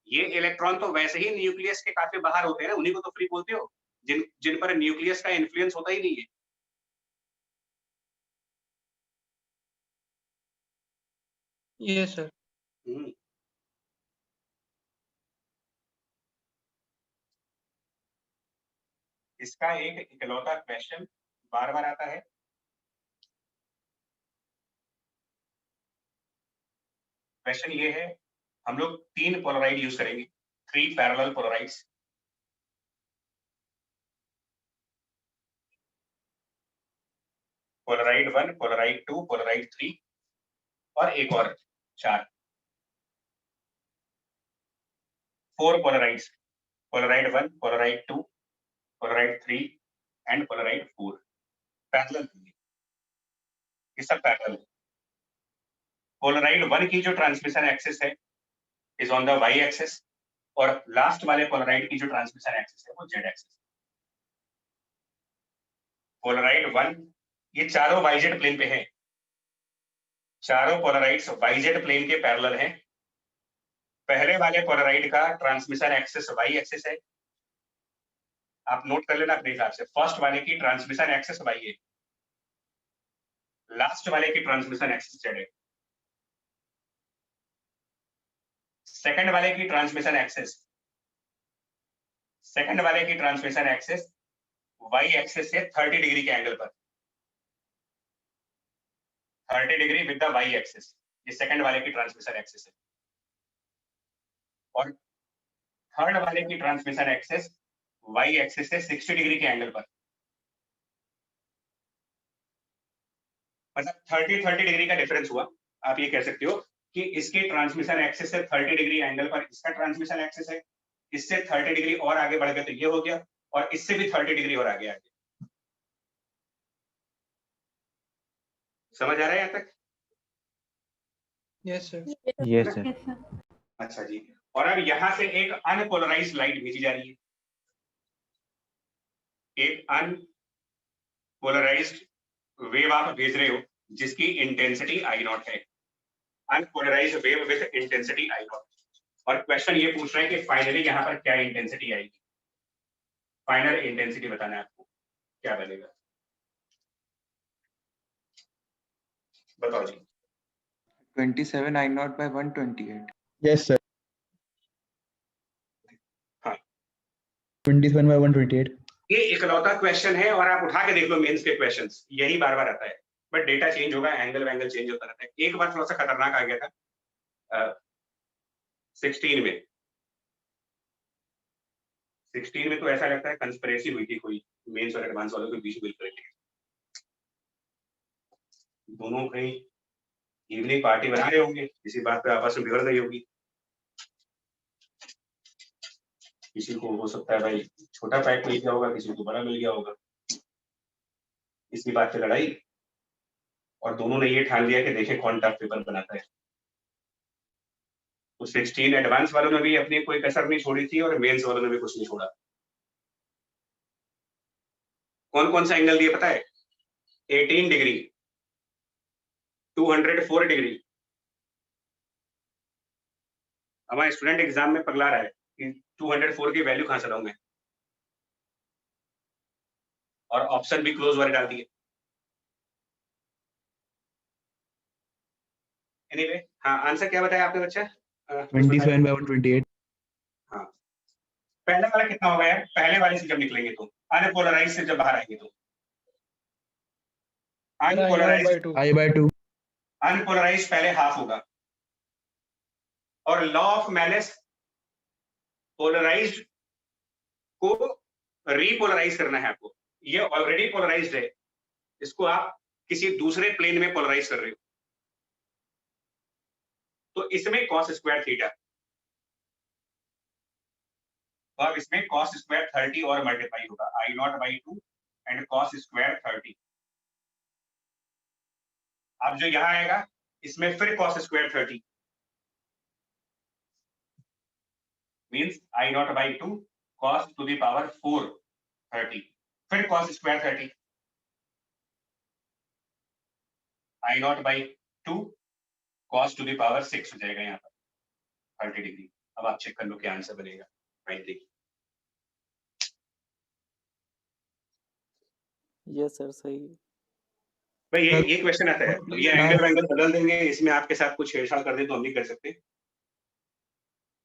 ये इलेक्ट्रॉन तो वैसे ही न्यूक्लियस के काफी बाहर होते हैं ना, उन्हीं को तो फ्री बोलते हो, जिन पर न्यूक्लियस का इन्फ्लुएंस होता ही नहीं है। ये सर। इसका एक इकलौता क्वेश्चन बार बार आता है। क्वेश्चन ये है, हम लोग 3 पोलराइड यूज करेंगे, 3 parallel polaroids. Polaroid 1, polaroid 2, polaroid 3 और एक और 4 4 polaroids. Polaroid 1, polaroid 2, polaroid 3 and polaroid 4 parallel होंगे। ये सब पैरेलल है। पोलराइड 1 की जो ट्रांसमिशन एक्सिस है is on the Y axis, और लास्ट वाले पोलराइड की जो ट्रांसमिशन एक्सिस है वो जेड एक्सिस। पोलराइड 1 ये चारों वाईजेड प्लेन पे हैं, चारों पोलराइड्स वाईजेड प्लेन के पैरेलल हैं। पहले वाले पोलराइड का ट्रांसमिशन एक्सिस वाई एक्सिस है, आप नोट कर लेना अपने हिसाब से। फर्स्ट वाले की ट्रांसमिशन एक्सिस वाई है, लास्ट वाले की ट्रांसमिशन एक्सिस जेड है। सेकंड वाले की ट्रांसमिशन एक्सिस, सेकंड वाले की ट्रांसमिशन एक्सिस वाई एक्सिस से 30 डिग्री के एंगल पर, 30 degree with the Y axis, ये सेकंड वाले की ट्रांसमिशन एक्सिस है। और थर्ड वाले की ट्रांसमिशन एक्सिस वाई एक्सिस से 60 डिग्री के एंगल पर, मतलब 30 डिग्री का डिफरेंस हुआ। आप ये कह सकते हो कि इसकी ट्रांसमिशन एक्सिस से 30 डिग्री एंगल पर इसका ट्रांसमिशन एक्सिस है, इससे 30 डिग्री और आगे बढ़ गए तो ये हो गया, और इससे भी 30 डिग्री और आगे आ गया। समझ आ रहा है यहाँ तक? Yes sir. Yes sir. अच्छा जी, और अब यहां से एक अनपोलराइज्ड लाइट भेजी जा रही है, एक अनपोलराइज्ड वेव आप भेज रहे हो जिसकी इंटेंसिटी आई नॉट है, unpolarised wave with intensity I not. और क्वेश्चन ये पूछ रहा है कि फाइनली यहाँ पर क्या इंटेंसिटी आएगी, फाइनल इंटेंसिटी बताना है आपको, क्या बनेगा बताओ जी। 27 I naught by 128. Yes, sir. हाँ 27 by 128. ये इकलौता क्वेश्चन है, और आप उठा के देख लो मेंस के क्वेश्चंस, यही बार बार आता है, बट डेटा चेंज होगा, एंगल वैंगल चेंज होता रहता है। एक बार थोड़ा सा खतरनाक आ गया था 16 में, 16 में तो ऐसा लगता है कंस्पिरेसी हुई थी कोई मेंस और एडवांस वालों के बीच में। दोनों कहीं इवनिंग पार्टी बना रहे होंगे, किसी बात पे आपस में बिगड़ गई होगी। किसी को हो सकता है भाई छोटा पैक मिल गया होगा, किसी को बड़ा मिल गया होगा, इसी बात पे लड़ाई, और दोनों ने ये ठान लिया कि देखें कौन टफ पेपर बनाता है। तो 16 एडवांस वालों ने भी अपनी कोई कसर नहीं छोड़ी थी और मेंस वालों ने भी कुछ नहीं छोड़ा। कौन कौन सा एंगल दिए पता है? 18 डिग्री, 204 डिग्री। हमारा स्टूडेंट एग्जाम में पगला रहा है कि 204 की वैल्यू कहां से लाऊं मैं, और ऑप्शन भी क्लोज वाले डाल दिए। एनीवे, हाँ आंसर क्या बताया आपने बच्चा? 27 by 128. हाँ, पहले वाला कितना होगा यार? पहले वाले से जब निकलेंगे तो अनपोलराइज से जब बाहर आएंगे तो अनपोलराइज I by 2. अनपोलराइज पहले हाफ होगा, और लॉ ऑफ मैलेस पोलराइज्ड को रीपोलराइज करना है आपको। ये ऑलरेडी पोलराइज्ड है, इसको आप किसी दूसरे प्लेन में पोलराइज कर रहे हो, तो इसमें cos स्क्वायर थीटा, तो अब इसमें cos स्क्वायर 30 और मल्टीप्लाई होगा I naught by 2 and cos square 30। अब जो यहां आएगा इसमें फिर cos square 30 means I naught by 2 cos to the power 4 30, फिर cos square 30 I naught by 2 cos to the power 6 हो जाएगा यहाँ पर 30 डिग्री। अब आप चेक कर लो क्या आंसर बनेगा। यस सर सही है। भाई ये क्वेश्चन आता है, तो ये एंगल बदल देंगे, इसमें आपके साथ कुछ छेड़छाड़ कर दे तो हम नहीं कर सकते,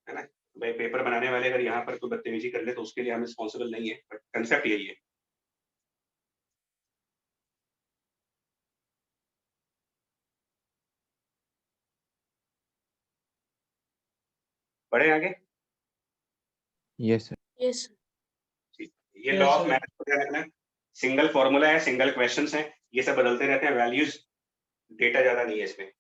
है ना भाई। पेपर बनाने वाले अगर यहाँ पर कोई बदतमीजी कर ले तो उसके लिए हम रिस्पॉन्सिबल नहीं है, बट कंसेप्ट यही है। बढ़े आगे। Yes sir. यस ये लॉ ऑफ मैथ को ध्यान रखना, सिंगल फॉर्मूला है, सिंगल क्वेश्चंस हैं, ये सब बदलते रहते हैं, वैल्यूज डेटा ज्यादा नहीं है इसमें।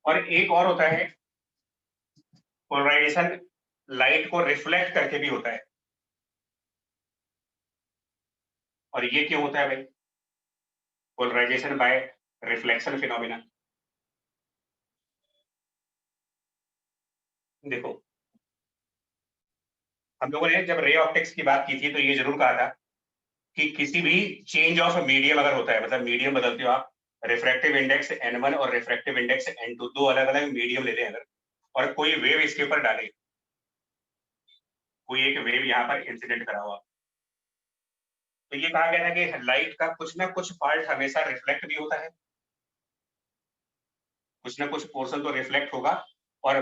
और एक और होता है पोलराइजेशन, लाइट को रिफ्लेक्ट करके भी होता है, और ये क्यों होता है भाई? Polarization by reflection phenomena. देखो, हम लोगों ने जब रे ऑप्टिक्स की बात की थी तो ये जरूर कहा था कि किसी भी चेंज ऑफ मीडियम अगर होता है, मतलब मीडियम बदलते हो आप, रिफ्रैक्टिव इंडेक्स n1 और रिफ्रैक्टिव इंडेक्स n2, दो अलग अलग मीडियम ले लें अगर, और कोई वेव इसके ऊपर डाले, कोई एक वेव यहाँ पर इंसिडेंट करा हुआ, तो ये कहा गया था कि लाइट का कुछ ना कुछ पार्ट हमेशा रिफ्लेक्ट भी होता है, कुछ ना कुछ पोर्शन तो रिफ्लेक्ट होगा और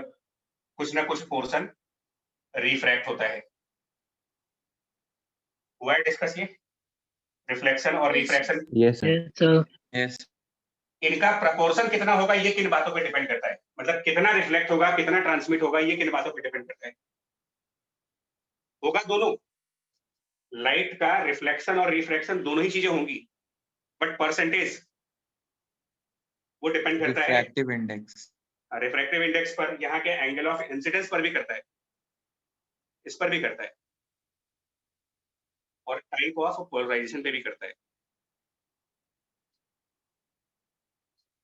कुछ ना कुछ पोर्शन रिफ्रैक्ट होता है। हुआ है डिस्कस ये रिफ्लेक्शन और रिफ्रैक्शन? Yes sir. यस इनका प्रपोर्शन कितना होगा ये किन बातों पे डिपेंड करता है, मतलब कितना रिफ्लेक्ट होगा कितना ट्रांसमिट होगा ये किन बातों पे डिपेंड करता है? होगा दोनों, लाइट का रिफ्लेक्शन और रिफ्रैक्शन दोनों ही चीजें होंगी, बट परसेंटेज वो डिपेंड करता है रिफ्रैक्टिव इंडेक्स, रिफ्रैक्टिव इंडेक्स पर, यहाँ के एंगल ऑफ इंसिडेंस पर भी करता है, इस पर भी करता है, और टाइप ऑफ पोलराइजेशन पे भी करता है।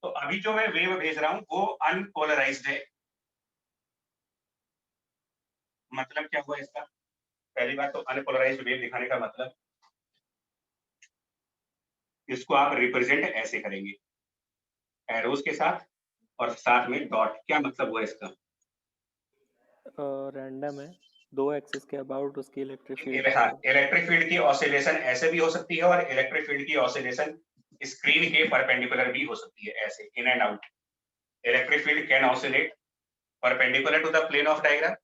तो अभी जो मैं वेव भेज रहा हूं वो अनपोलराइज्ड है। मतलब क्या हुआ इसका? पहली बात तो अनपोलराइज्ड वेव दिखाने का मतलब, इसको आप रिप्रेजेंट ऐसे करेंगे एरोज के साथ और साथ में डॉट। क्या मतलब हुआ इसका? रैंडम है, दो एक्सिस के अबाउट उसकी इलेक्ट्रिक फील्ड। हाँ, इलेक्ट्रिक फील्ड की ऑसिलेशन ऐसे भी हो सकती है और इलेक्ट्रिक फील्ड की ऑसिलेशन स्क्रीन के परपेंडिकुलर भी हो सकती है, ऐसे in and out. Electric field can oscillate perpendicular to the plane of diagram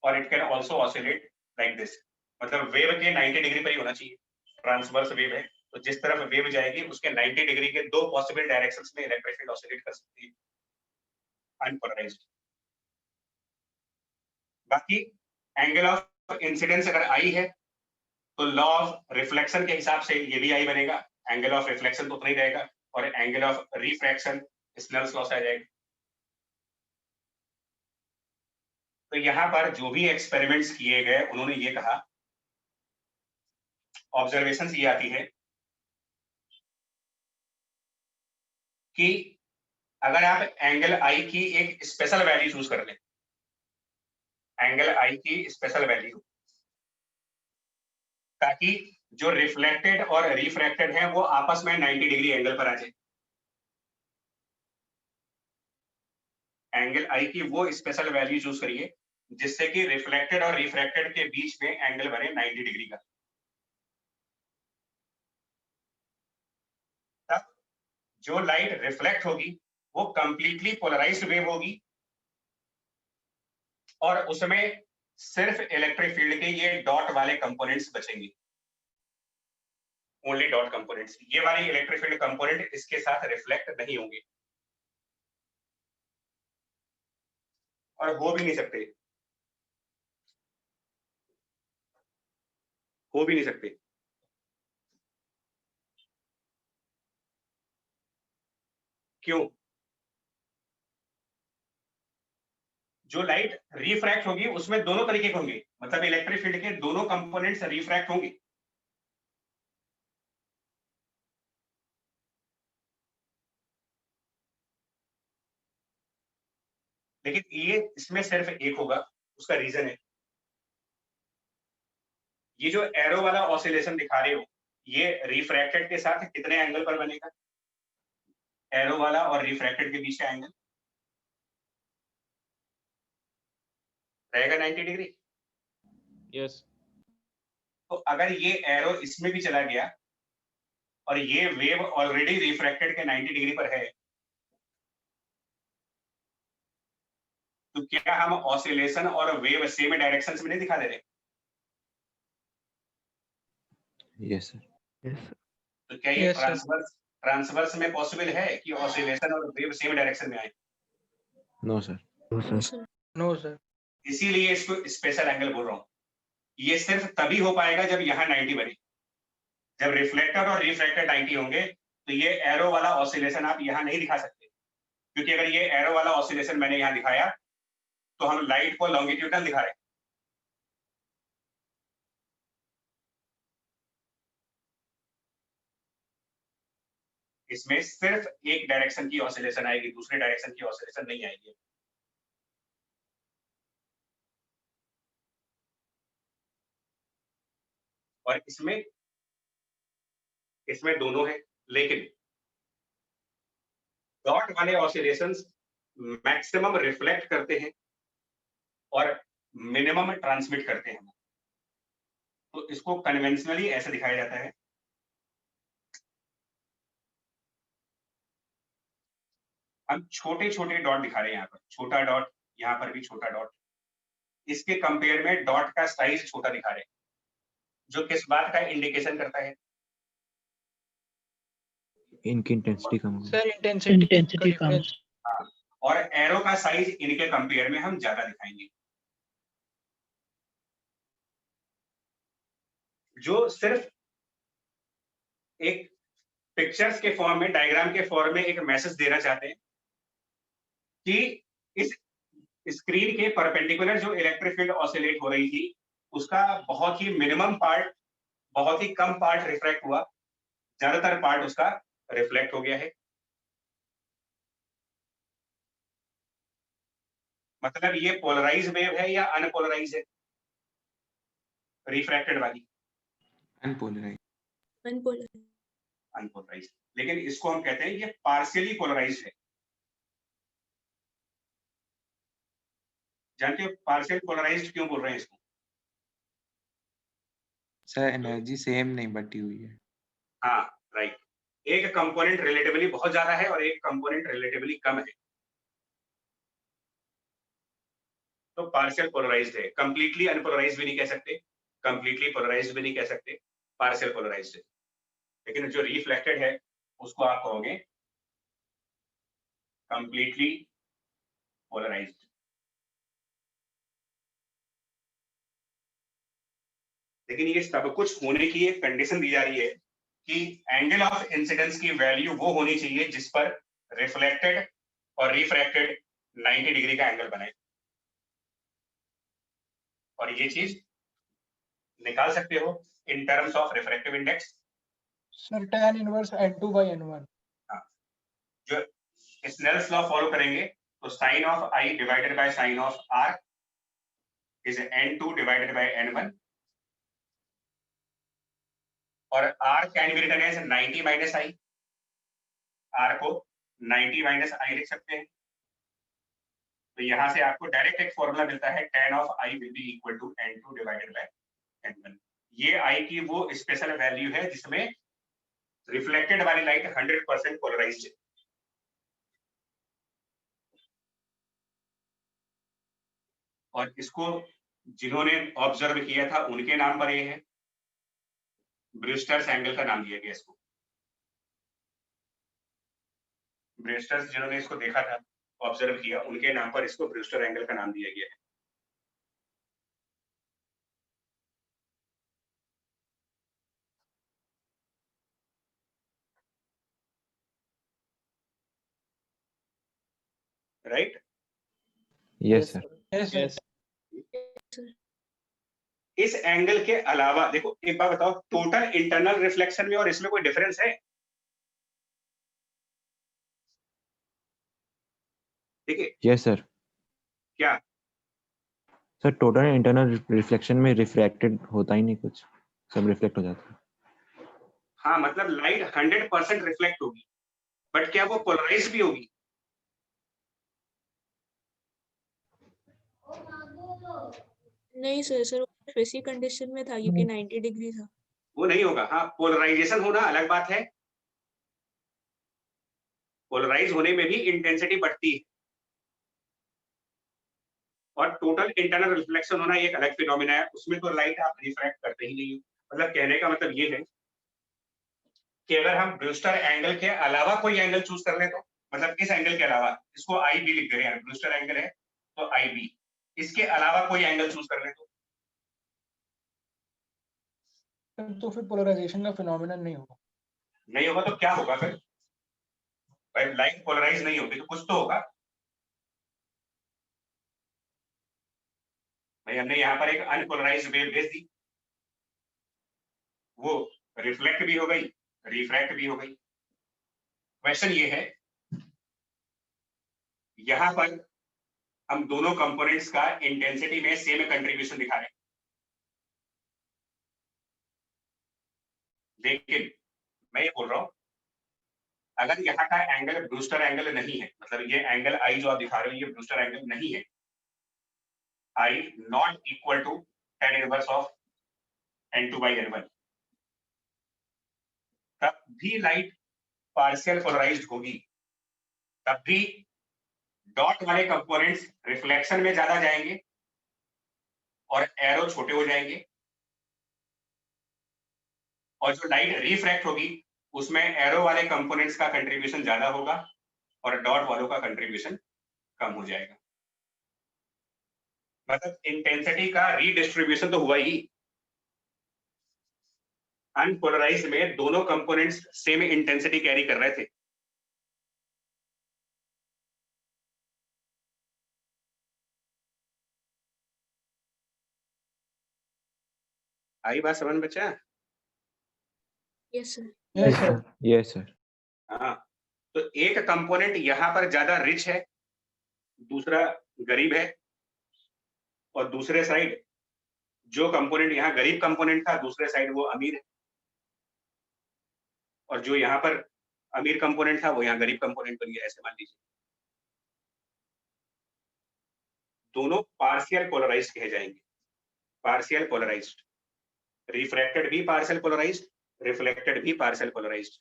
और it can also oscillate like this, मतलब वेव के 90 डिग्री पर ही होना चाहिए, ट्रांसवर्स वेव है तो जिस तरफ वेव जाएगी उसके 90 डिग्री के दो पॉसिबल डायरेक्शंस में इलेक्ट्रिक फील्ड ऑसिलेट कर सकती है अनपोलराइज्ड। बाकी एंगल ऑफ इंसिडेंस अगर आई है तो लॉ ऑफ रिफ्लेक्शन के हिसाब से ये भी आई बनेगा, एंगल ऑफ रिफ्लेक्शन तो उतना ही रहेगा, और angle of refraction Snell's law से आ जाएगा। तो यहाँ पर जो भी एक्सपेरिमेंट्स किए गए उन्होंने ये कहा, ऑब्जर्वेशन ये आती है कि अगर आप एंगल आई की एक स्पेशल वैल्यू चूज कर लें, एंगल आई की स्पेशल वैल्यू, ताकि जो रिफ्लेक्टेड और रिफ्रैक्टेड है वो आपस में 90 डिग्री एंगल पर आ जाए। एंगल आई की वो स्पेशल वैल्यू चूज करिए जिससे कि रिफ्लेक्टेड और रिफ्रैक्टेड के बीच में एंगल बने 90 डिग्री का। तब जो लाइट रिफ्लेक्ट होगी वो कंप्लीटली पोलराइज्ड वेव होगी और उसमें सिर्फ इलेक्ट्रिक फील्ड के ये डॉट वाले कंपोनेंट्स बचेंगे, ओनली डॉट कंपोनेंट्स। ये वाले इलेक्ट्रिक फील्ड कंपोनेंट इसके साथ रिफ्लेक्ट नहीं होंगे और हो भी नहीं सकते, हो भी नहीं सकते। क्यों? जो लाइट रिफ्रैक्ट होगी उसमें दोनों तरीके के होंगे, मतलब इलेक्ट्रिक फील्ड के दोनों कंपोनेंट्स रिफ्रैक्ट होंगे। लेकिन ये इसमें सिर्फ एक होगा, उसका रीजन है ये जो एरो वाला ऑसिलेशन दिखा रहे हो ये रिफ्रैक्टेड के साथ कितने एंगल पर बनेगा? एरो वाला और रिफ्रैक्टेड के बीच का एंगल रहेगा 90 डिग्री। यस। तो अगर ये एरो इसमें भी चला गया और ये वेव ऑलरेडी रिफ्रैक्टेड के 90 डिग्री पर है, तो क्या हम ऑसिलेशन और वेव सेम डायरेक्शंस में नहीं दिखा दे रहे? Yes sir. तो क्या ये Yes, sir. ट्रांसवर्स में पॉसिबल है कि ऑसिलेशन और वेव सेम डायरेक्शन में आए? No sir. No sir. इसीलिए इसको स्पेशल एंगल बोल रहा हूँ। ये सिर्फ तभी हो पाएगा जब यहाँ 90 बने। जब रिफ्लेक्टेड और रिफ्रैक्टेड 90 होंगे तो ये एरो वाला ऑसिलेशन आप यहाँ नहीं दिखा सकते, क्योंकि अगर ये एरो वाला ऑसिलेशन मैंने यहाँ दिखाया तो हम लाइट को लॉन्गिट्यूडनल दिखा रहे हैं। इसमें सिर्फ एक डायरेक्शन की ऑसिलेशन आएगी, दूसरे डायरेक्शन की ऑसिलेशन नहीं आएगी। और इसमें दोनों है, लेकिन डॉट वाले ऑसिलेशंस मैक्सिमम रिफ्लेक्ट करते हैं और मिनिमम ट्रांसमिट करते हैं। तो इसको कन्वेंशनली ऐसे दिखाया जाता है। हम छोटे छोटे डॉट दिखा रहे हैं, यहाँ पर छोटा डॉट, यहाँ पर भी छोटा डॉट। इसके कंपेयर में डॉट का साइज छोटा दिखा रहे हैं, जो किस बात का इंडिकेशन करता है? इनकी इंटेंसिटी कम होगी। सर इंटेंसिटी कम। हाँ, और एरो का साइज इनके कंपेयर में हम ज्यादा दिखाएंगे। जो सिर्फ एक पिक्चर्स के फॉर्म में, डायग्राम के फॉर्म में एक मैसेज देना चाहते हैं कि इस स्क्रीन के परपेंडिकुलर जो इलेक्ट्रिक फील्ड ऑसिलेट हो रही थी उसका बहुत ही मिनिमम पार्ट, बहुत ही कम पार्ट रिफ्रैक्ट हुआ, ज्यादातर पार्ट उसका रिफ्लेक्ट हो गया है। मतलब ये पोलराइज वेव है या अनपोलराइज है? रिफ्रैक्टेड वाली अनपोलराइज। अनपोलराइज। लेकिन इसको हम कहते हैं ये पार्शियली पोलराइज्ड है। जानते हो पार्शियल पोलराइज्ड क्यों बोल रहे हैं इसको? सर एनर्जी सेम नहीं बटी हुई है। हाँ राइट, एक कंपोनेंट रिलेटिवली बहुत ज्यादा है और एक कंपोनेंट रिलेटिवली कम है, तो पार्शियल पोलराइज्ड है। कंप्लीटली अनपोलराइज्ड भी नहीं कह सकते, कंप्लीटली पोलराइज्ड भी नहीं कह सकते, पार्शियल पोलराइज्ड है। लेकिन जो रिफ्लेक्टेड है उसको आप कहोगे कंप्लीटली पोलराइज्ड। लेकिन ये सब कुछ होने की एक कंडीशन दी जा रही है कि एंगल ऑफ इंसिडेंस की वैल्यू वो होनी चाहिए जिस पर रिफ्लेक्टेड और रिफ्रैक्टेड 90 डिग्री का एंगल बने, और ये चीज निकाल सकते हो in terms of refractive index. Sir tan inverse n2/n1। हाँ, जो स्नेल्स लॉ फॉलो करेंगे तो sine of i divided by sine of r is n2 divided by n1, और r can be written as 90 minus i, r को 90 minus i लिख सकते हैं। तो यहां से आपको डायरेक्ट एक फॉर्मूला मिलता है tan of i will be equal to n2 divided by n1। ये i की वो स्पेशल वैल्यू है जिसमें रिफ्लेक्टेड वाली लाइट 100% पोलराइज्ड है। और इसको जिन्होंने ऑब्जर्व किया था उनके नाम पर ये है, ब्रूस्टर्स एंगल का नाम दिया गया इसको। ब्रूस्टर्स जिन्होंने इसको देखा था, ऑब्जर्व किया, उनके नाम पर इसको ब्रूस्टर एंगल का नाम दिया गया है। राइट? Yes sir. Yes, इस एंगल के अलावा देखो, एक बात बताओ, टोटल इंटरनल रिफ्लेक्शन में और इसमें कोई डिफरेंस है? ठीक है, यस सर। क्या? सर टोटल इंटरनल रिफ्लेक्शन में रिफ्रैक्टेड होता ही नहीं कुछ, सब रिफ्लेक्ट हो जाता है। हाँ, मतलब लाइट 100% रिफ्लेक्ट होगी, बट क्या वो पोलराइज भी होगी? नहीं सर, सर वैसी कंडीशन में था क्योंकि 90 डिग्री था। वो नहीं होगा। हाँ, पोलराइजेशन होना अलग बात है, पोलराइज होने में भी इंटेंसिटी बढ़ती है, और टोटल इंटरनल रिफ्लेक्शन होना एक अलग फिनोमिना है, उसमें तो लाइट आप रिफ्रैक्ट करते ही नहीं हो। मतलब कहने का मतलब ये है कि अगर हम ब्रूस्टर एंगल के अलावा कोई एंगल चूज कर लें तो, मतलब इस एंगल के अलावा, इसको आई बी लिख दे रहे हैं, ब्रूस्टर एंगल है तो आई बी, इसके अलावा कोई एंगल चूज कर लें तो फिर पोलराइजेशन का फिनोमिनन नहीं होगा। नहीं होगा तो क्या होगा फिर? भाई लाइट पोलराइज नहीं होगी तो कुछ तो होगा। भाई हमने यहाँ पर एक अनपोलराइज्ड वेव भेज दी, वो रिफ्लेक्ट भी हो गई, रिफ्रैक्ट भी हो गई। क्वेश्चन ये है, यहां पर हम दोनों कंपोनेंट्स का इंटेंसिटी में सेम कंट्रीब्यूशन दिखा रहे हैं, लेकिन मैं ये बोल रहा हूं, अगर यहाँ का एंगल ब्रूस्टर एंगल नहीं है, मतलब ये एंगल आई जो आप दिखा रहे हो ये ब्रूस्टर एंगल नहीं है, I naught equal to tan inverse of n2/n1, तब भी लाइट पार्शियल पोलराइज्ड होगी, तब भी डॉट वाले कंपोनेंट्स रिफ्लेक्शन में ज्यादा जाएंगे और एरो छोटे हो जाएंगे, और जो लाइट रिफ्रैक्ट होगी उसमें एरो वाले कंपोनेंट्स का कंट्रीब्यूशन ज्यादा होगा और डॉट वालों का कंट्रीब्यूशन कम हो जाएगा। मतलब इंटेंसिटी का रीडिस्ट्रीब्यूशन तो हुआ ही। अनपोलराइज्ड में दोनों कंपोनेंट्स सेम इंटेंसिटी कैरी कर रहे थे, आई बात समझ में बच्चा? Yes sir. Yes sir. Yes sir. हाँ, तो एक कंपोनेंट यहाँ पर ज्यादा रिच है, दूसरा गरीब है, और दूसरे साइड जो कंपोनेंट यहाँ गरीब कंपोनेंट था दूसरे साइड वो अमीर है, और जो यहाँ पर अमीर कंपोनेंट था वो यहाँ गरीब कंपोनेंट बन गया, ऐसे मान लीजिए। दोनों पार्शियल पोलराइज्ड कहे जाएंगे, पार्शियल पोलराइज्ड, रिफ्रैक्टेड भी पार्शियल पोलराइज्ड, रिफ्लेक्टेड भी पार्शियल पोलराइज्ड।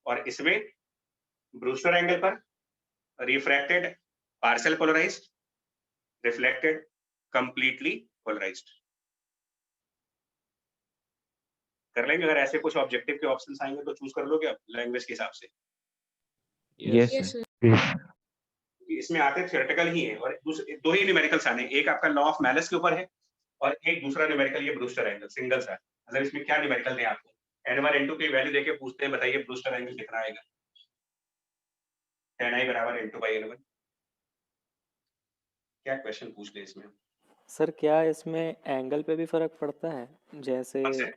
और इसमें ब्रूस्टर एंगल पर refracted partial polarized, reflected completely polarized. कर लेंगे, अगर ऐसे कुछ ऑब्जेक्टिव के ऑप्शंस आएंगे तो चूज कर लोगे आप लैंग्वेज के हिसाब से। Yes yes sir. सर। इसमें आते थियोरेटिकल ही है और दो ही न्यूमेरिकल्स आने, एक आपका लॉ ऑफ मैलिस के ऊपर है और एक दूसरा न्यूमेरिकल ये ब्रूस्टर एंगल सिंगल सा। मतलब इसमें क्या न्यूमेरिकल दें आपको, n1 n2 की वैल्यू देके पूछते हैं बताइए ब्रूस्टर एंगल कितना आएगा, tan i बराबर n2 by n1। क्या क्वेश्चन पूछ ले इसमें? सर क्या इसमें एंगल पे भी फर्क पड़ता है? जैसे कौन से?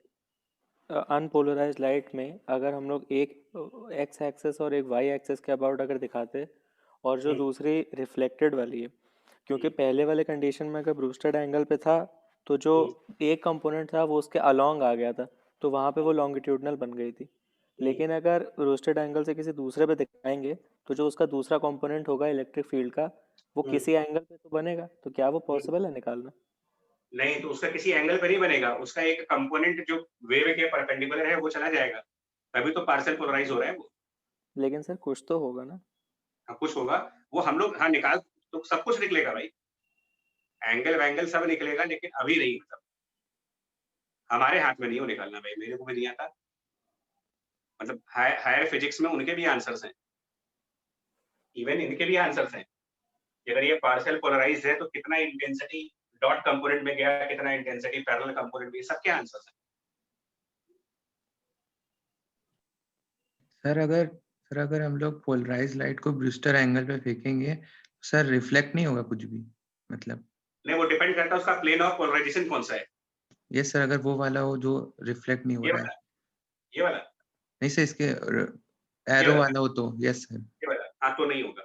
अनपोलराइज्ड लाइट में अगर हम लोग एक एक्स एक्सेस और एक वाई एक्सेस के अबाउट अगर दिखाते और जो दूसरी रिफ्लेक्टेड वाली है, क्योंकि पहले वाले कंडीशन में अगर ब्रूस्टर्ड एंगल पे था तो जो एक कंपोनेंट था वो उसके अलोंग आ गया था, तो वहाँ पे वो लॉन्गिट्यूडनल बन गई थी। लेकिन अगर ब्रूस्टर्ड एंगल से किसी दूसरे पे दिखाएंगे तो जो उसका दूसरा कंपोनेंट होगा इलेक्ट्रिक फील्ड का वो किसी एंगल पे तो बनेगा, तो क्या वो पॉसिबल है निकालना? नहीं, तो उसका किसी एंगल पे नहीं बनेगा, उसका एक कंपोनेंट जो वेव के परपेंडिकुलर है वो चला जाएगा, तभी तो पार्शियल पोलराइज हो रहा है वो। लेकिन सर कुछ तो होगा ना? हाँ, कुछ होगा, वो हम लोग हाँ निकाल तो सब कुछ निकलेगा भाई, एंगल वैंगल सब निकलेगा, लेकिन अभी नहीं, मतलब हमारे हाथ में नहीं हो निकालना भाई, मेरे को भी नहीं आता। मतलब हायर फिजिक्स में उनके भी आंसर्स हैं, इवन इनके भी आंसर्स हैं कि अगर ये पार्शियल पोलराइज है तो कितना इंटेंसिटी डॉट कंपोनेंट में गया, कितना इंटेंसिटी पैरेलल कंपोनेंट में, सबके आंसर्स हैं। सर अगर हम लोग पोलराइज लाइट को ब्रूस्टर एंगल पे फेंकेंगे सर रिफ्लेक्ट नहीं होगा कुछ भी, मतलब? नहीं, वो डिपेंड करता है उसका प्लेन ऑफ पोलराइजेशन कौन सा है। यस सर, अगर वो वाला हो जो रिफ्लेक्ट नहीं हो ये रहा वाला, है। ये वाला, नहीं सर, इसके ये एरो वाला, वाला हो तो यस सर। ये वाला, हाँ तो नहीं होगा,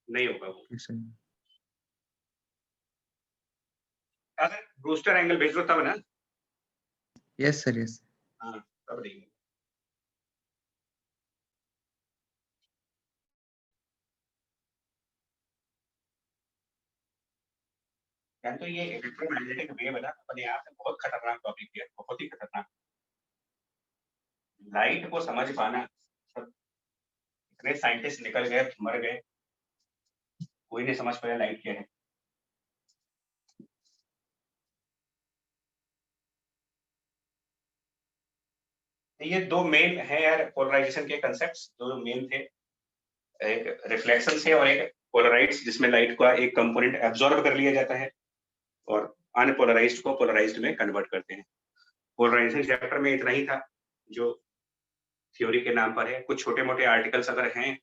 नहीं होगा वो। Yes sir. अगर ब्रूस्टर एंगल भेज दो तब ना। Yes sir, yes. हाँ तब नहीं। यार तो ये इलेक्ट्रोमैग्नेटिक वेव है ना, अपने आप में बहुत खतरनाक टॉपिक है, बहुत ही खतरनाक। लाइट को समझ पाना, सब इतने साइंटिस्ट निकल गए, मर गए, कोई नहीं समझ पाया लाइट क्या है। ये दो मेन है यार पोलराइजेशन के कंसेप्ट्स, दो मेन थे, एक रिफ्लेक्शन से और एक पोलराइज्ड, जिसमें लाइट का एक कंपोनेंट एब्जॉर्ब कर लिया जाता है और अनपोलराइज्ड को पोलराइज्ड में कन्वर्ट करते हैं। पोलराइजेशन चैप्टर में इतना ही था जो थ्योरी के नाम पर है। कुछ छोटे मोटे आर्टिकल्स अगर हैं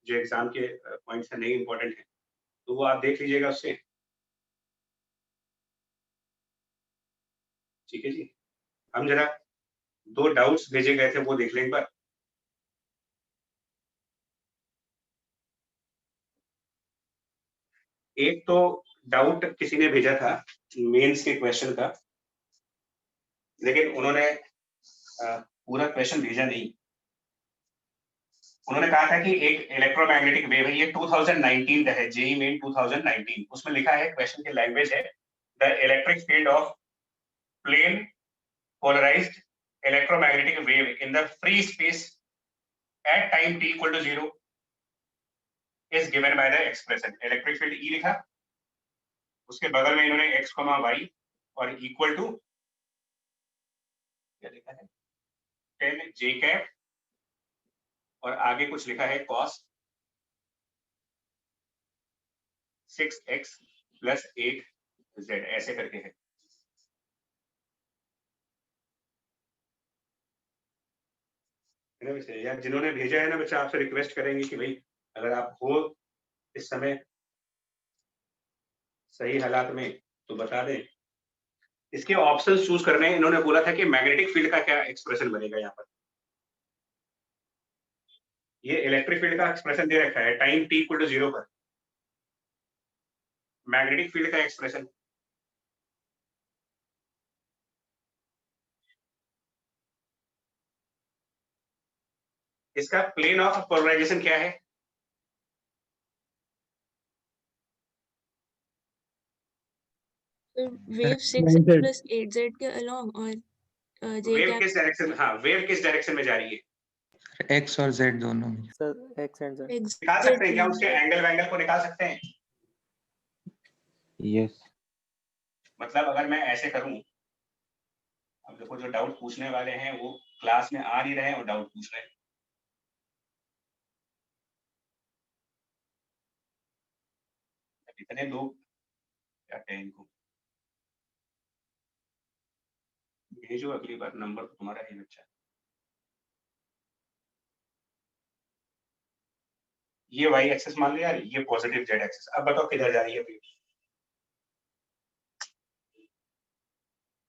जो एग्जाम के पॉइंट्स नहीं इंपॉर्टेंट है तो वो आप देख लीजिएगा उससे, ठीक है जी। हम जरा दो डाउट्स भेजे गए थे वो देख लें एक बार। एक तो डाउट किसी ने भेजा था मेंस के क्वेश्चन का, लेकिन उन्होंने पूरा क्वेश्चन भेजा नहीं। उन्होंने कहा था कि एक इलेक्ट्रोमैग्नेटिक वेव है, ये 2019 का है, जेई मेन 2019, उसमें लिखा है, क्वेश्चन की लैंग्वेज है, the electric field of plane polarized electromagnetic wave in the free space at time t equal to 0 is given by the expression। Electric field E लिखा, उसके बगल में इन्होंने x, y और इक्वल टू क्या लिखा है 10 j कैप और आगे कुछ लिखा है cos 6x प्लस 8z ऐसे करके है। यार जिन्होंने भेजा है ना बच्चा, आपसे रिक्वेस्ट करेंगे कि भाई अगर आप हो इस समय सही हालात में तो बता दें। इसके ऑप्शंस चूज करने, इन्होंने बोला था कि मैग्नेटिक फील्ड का क्या एक्सप्रेशन बनेगा यहाँ पर। ये इलेक्ट्रिक फील्ड का एक्सप्रेशन दे रखा है टाइम t इक्वल टू 0 पर, मैग्नेटिक फील्ड का एक्सप्रेशन इसका प्लेन ऑफ पोलराइजेशन क्या है? वेव 6 प्लस 8z के अलोंग और j वेव कैप किस डायरेक्शन, हाँ वेव किस डायरेक्शन में जा रही है? एक्स और जेड दोनों में। सर एक्स एंड जेड निकाल सकते हैं क्या उसके एंगल वैंगल को निकाल सकते हैं? यस मतलब अगर मैं ऐसे करूं, अब देखो जो डाउट पूछने वाले हैं वो क्लास में आ नहीं रहे हैं और डाउट पूछ रहे हैं। इतने लोग क्या कहें इनको, भेजो अगली बार, नंबर तो तुम्हारा ही बच्चा। ये वाई एक्सेस मान लो यार, ये पॉजिटिव जेड एक्सेस। अब बताओ किधर जा रही है वेव?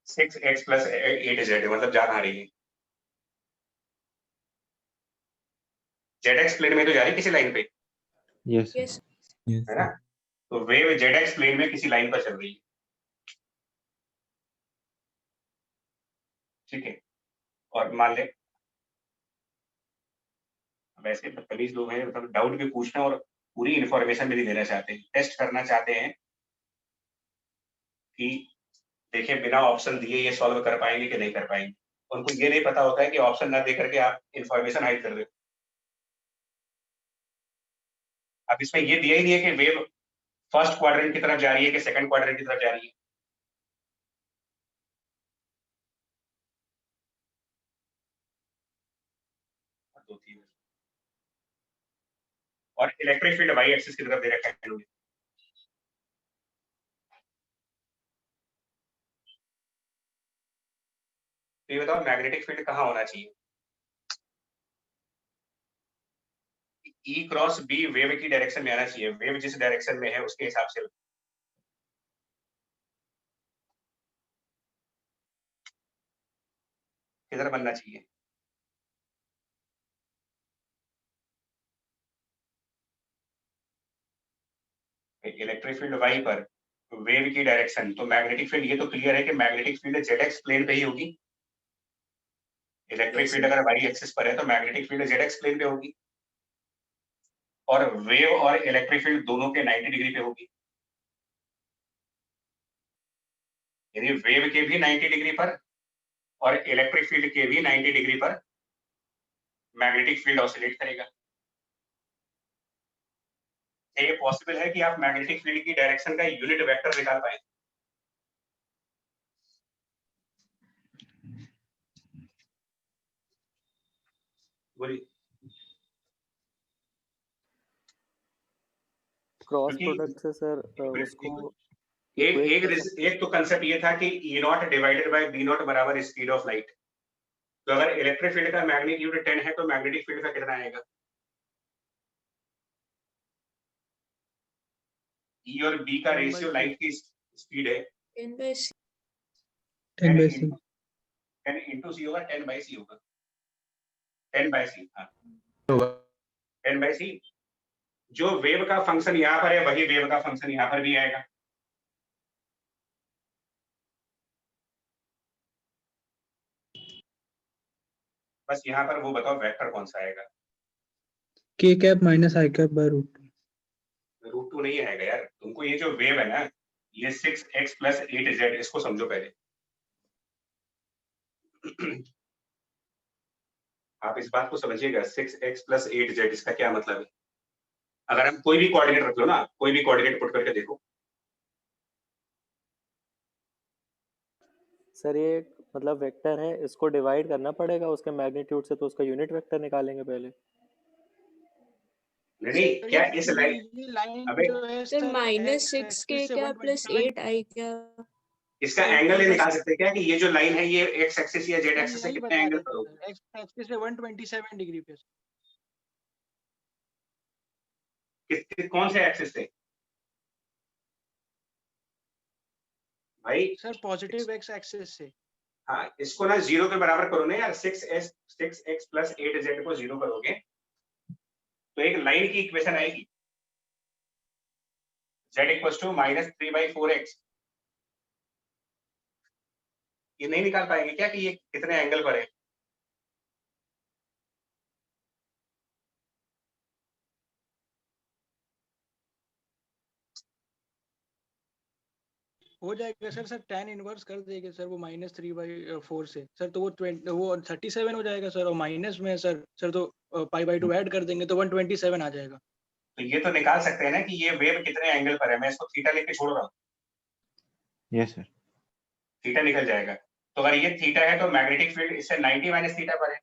6x प्लस 8z, मतलब जा कहाँ रही है? जेड एक्स प्लेन में तो जा रही है किसी लाइन पे, यस यस है ना? तो वेव जेड एक्स प्लेन में किसी लाइन पर चल रही है, ठीक है। और मान ले वैसे बदतमीज लोग हैं, मतलब डाउट भी पूछना और पूरी इंफॉर्मेशन भी नहीं देना चाहते, टेस्ट करना चाहते हैं कि देखिए बिना ऑप्शन दिए ये सॉल्व कर पाएंगे कि नहीं कर पाएंगे। उनको ये नहीं पता होता है कि ऑप्शन ना दे करके आप इंफॉर्मेशन हाइड कर रहे हो। अब इसमें ये दिया ही नहीं है कि वेव फर्स्ट क्वाड्रेंट की तरफ जा रही है कि सेकंड क्वाड्रेंट की तरफ जा रही है। और इलेक्ट्रिक फील्ड वाई एक्सिस की तरफ दे रखा है इन्होंने। तो ये बताओ मैग्नेटिक फील्ड कहाँ होना चाहिए? ई क्रॉस बी वेव की डायरेक्शन में आना चाहिए, वेव जिस डायरेक्शन में है उसके हिसाब से किधर बनना चाहिए? इलेक्ट्रिक फील्ड वाई पर वेव की डायरेक्शन, तो मैग्नेटिक फील्ड ये तो क्लियर है कि magnetic field Z X plane पे ही होगी। इलेक्ट्रिक Yes, फील्ड अगर वाई एक्सिस पर है तो magnetic field Z X plane पे होगी, और वेव और इलेक्ट्रिक फील्ड दोनों के 90 डिग्री पे होगी। यानी वेव के भी 90 डिग्री पर और इलेक्ट्रिक फील्ड के भी 90 डिग्री पर मैग्नेटिक फील्ड ऑसिलेट करेगा। क्या ये पॉसिबल है कि आप मैग्नेटिक फील्ड की डायरेक्शन का यूनिट वेक्टर निकाल पाए? बोलिए। क्रॉस क्योंकि प्रोडक्ट से सर उसको एक equate एक कर एक तो कंसेप्ट ये था कि E naught divided by B naught बराबर स्पीड ऑफ लाइट। तो अगर इलेक्ट्रिक फील्ड का मैग्नीट्यूड 10 है तो मैग्नेटिक फील्ड का कितना आएगा? ई और बी का 10 by रेशियो c. लाइट की स्पीड है 10 by c. 10 by c. 10 into C होगा, 10 बाई सी होगा, 10 बाई सी। हाँ 10 बाई सी। जो वेव का फंक्शन यहाँ पर है वही वेव का फंक्शन यहाँ पर भी आएगा। बस यहाँ पर वो बताओ वेक्टर कौन सा आएगा? k cap minus i cap by root 2. √2 नहीं आएगा यार, तुमको ये जो वेव है ना, ये 6x प्लस 8z, इसको समझो पहले। आप इस बात को समझिएगा, 6x प्लस 8z, इसका क्या मतलब है? अगर हम कोई भी कोऑर्डिनेट रख लो ना, कोई भी कोऑर्डिनेट पुट करके देखो। सर ये मतलब वेक्टर है, इसको डिवाइड करना पड़ेगा उसके मैग्नीट्यूड से, तो उसका यूनिट वेक्टर निकालेंगे पहले। नहीं क्या इस लाइन, अबे सर -6k क्या प्लस 8i क्या? इसका एंगल नहीं निकाल सकते क्या कि ये जो लाइन है ये एक्स एक्सिस या जेड एक्सिस से यही कितने बता एंगल रहे पर होगी? थे, एक्स एक्सिस से 127 डिग्री पे। कौन से एक्सिस से भाई? सर पॉजिटिव एक्स एक्सिस से। हाँ, इसको ना 0 के बराबर करो ना यार। 6x प्लस 8z को 0 करोगे तो एक लाइन की इक्वेशन आएगी, z इक्वल्स टू -3/4x। ये नहीं निकाल पाएंगे क्या कि ये कितने एंगल पर है? हो जाएगा सर, सर tan इनवर्स कर देंगे सर वो -3/4 से सर, तो वो 37 हो जाएगा सर, और माइनस में सर तो π/2 ऐड कर देंगे तो 127 आ जाएगा। तो ये तो निकाल सकते हैं ना कि ये वेव कितने एंगल पर है। मैं इसको थीटा लेके छोड़ रहा हूँ। Yes sir. थीटा निकल जाएगा। तो अगर ये थीटा है तो मैग्नेटिक फील्ड इससे 90 माइनस थीटा पर है,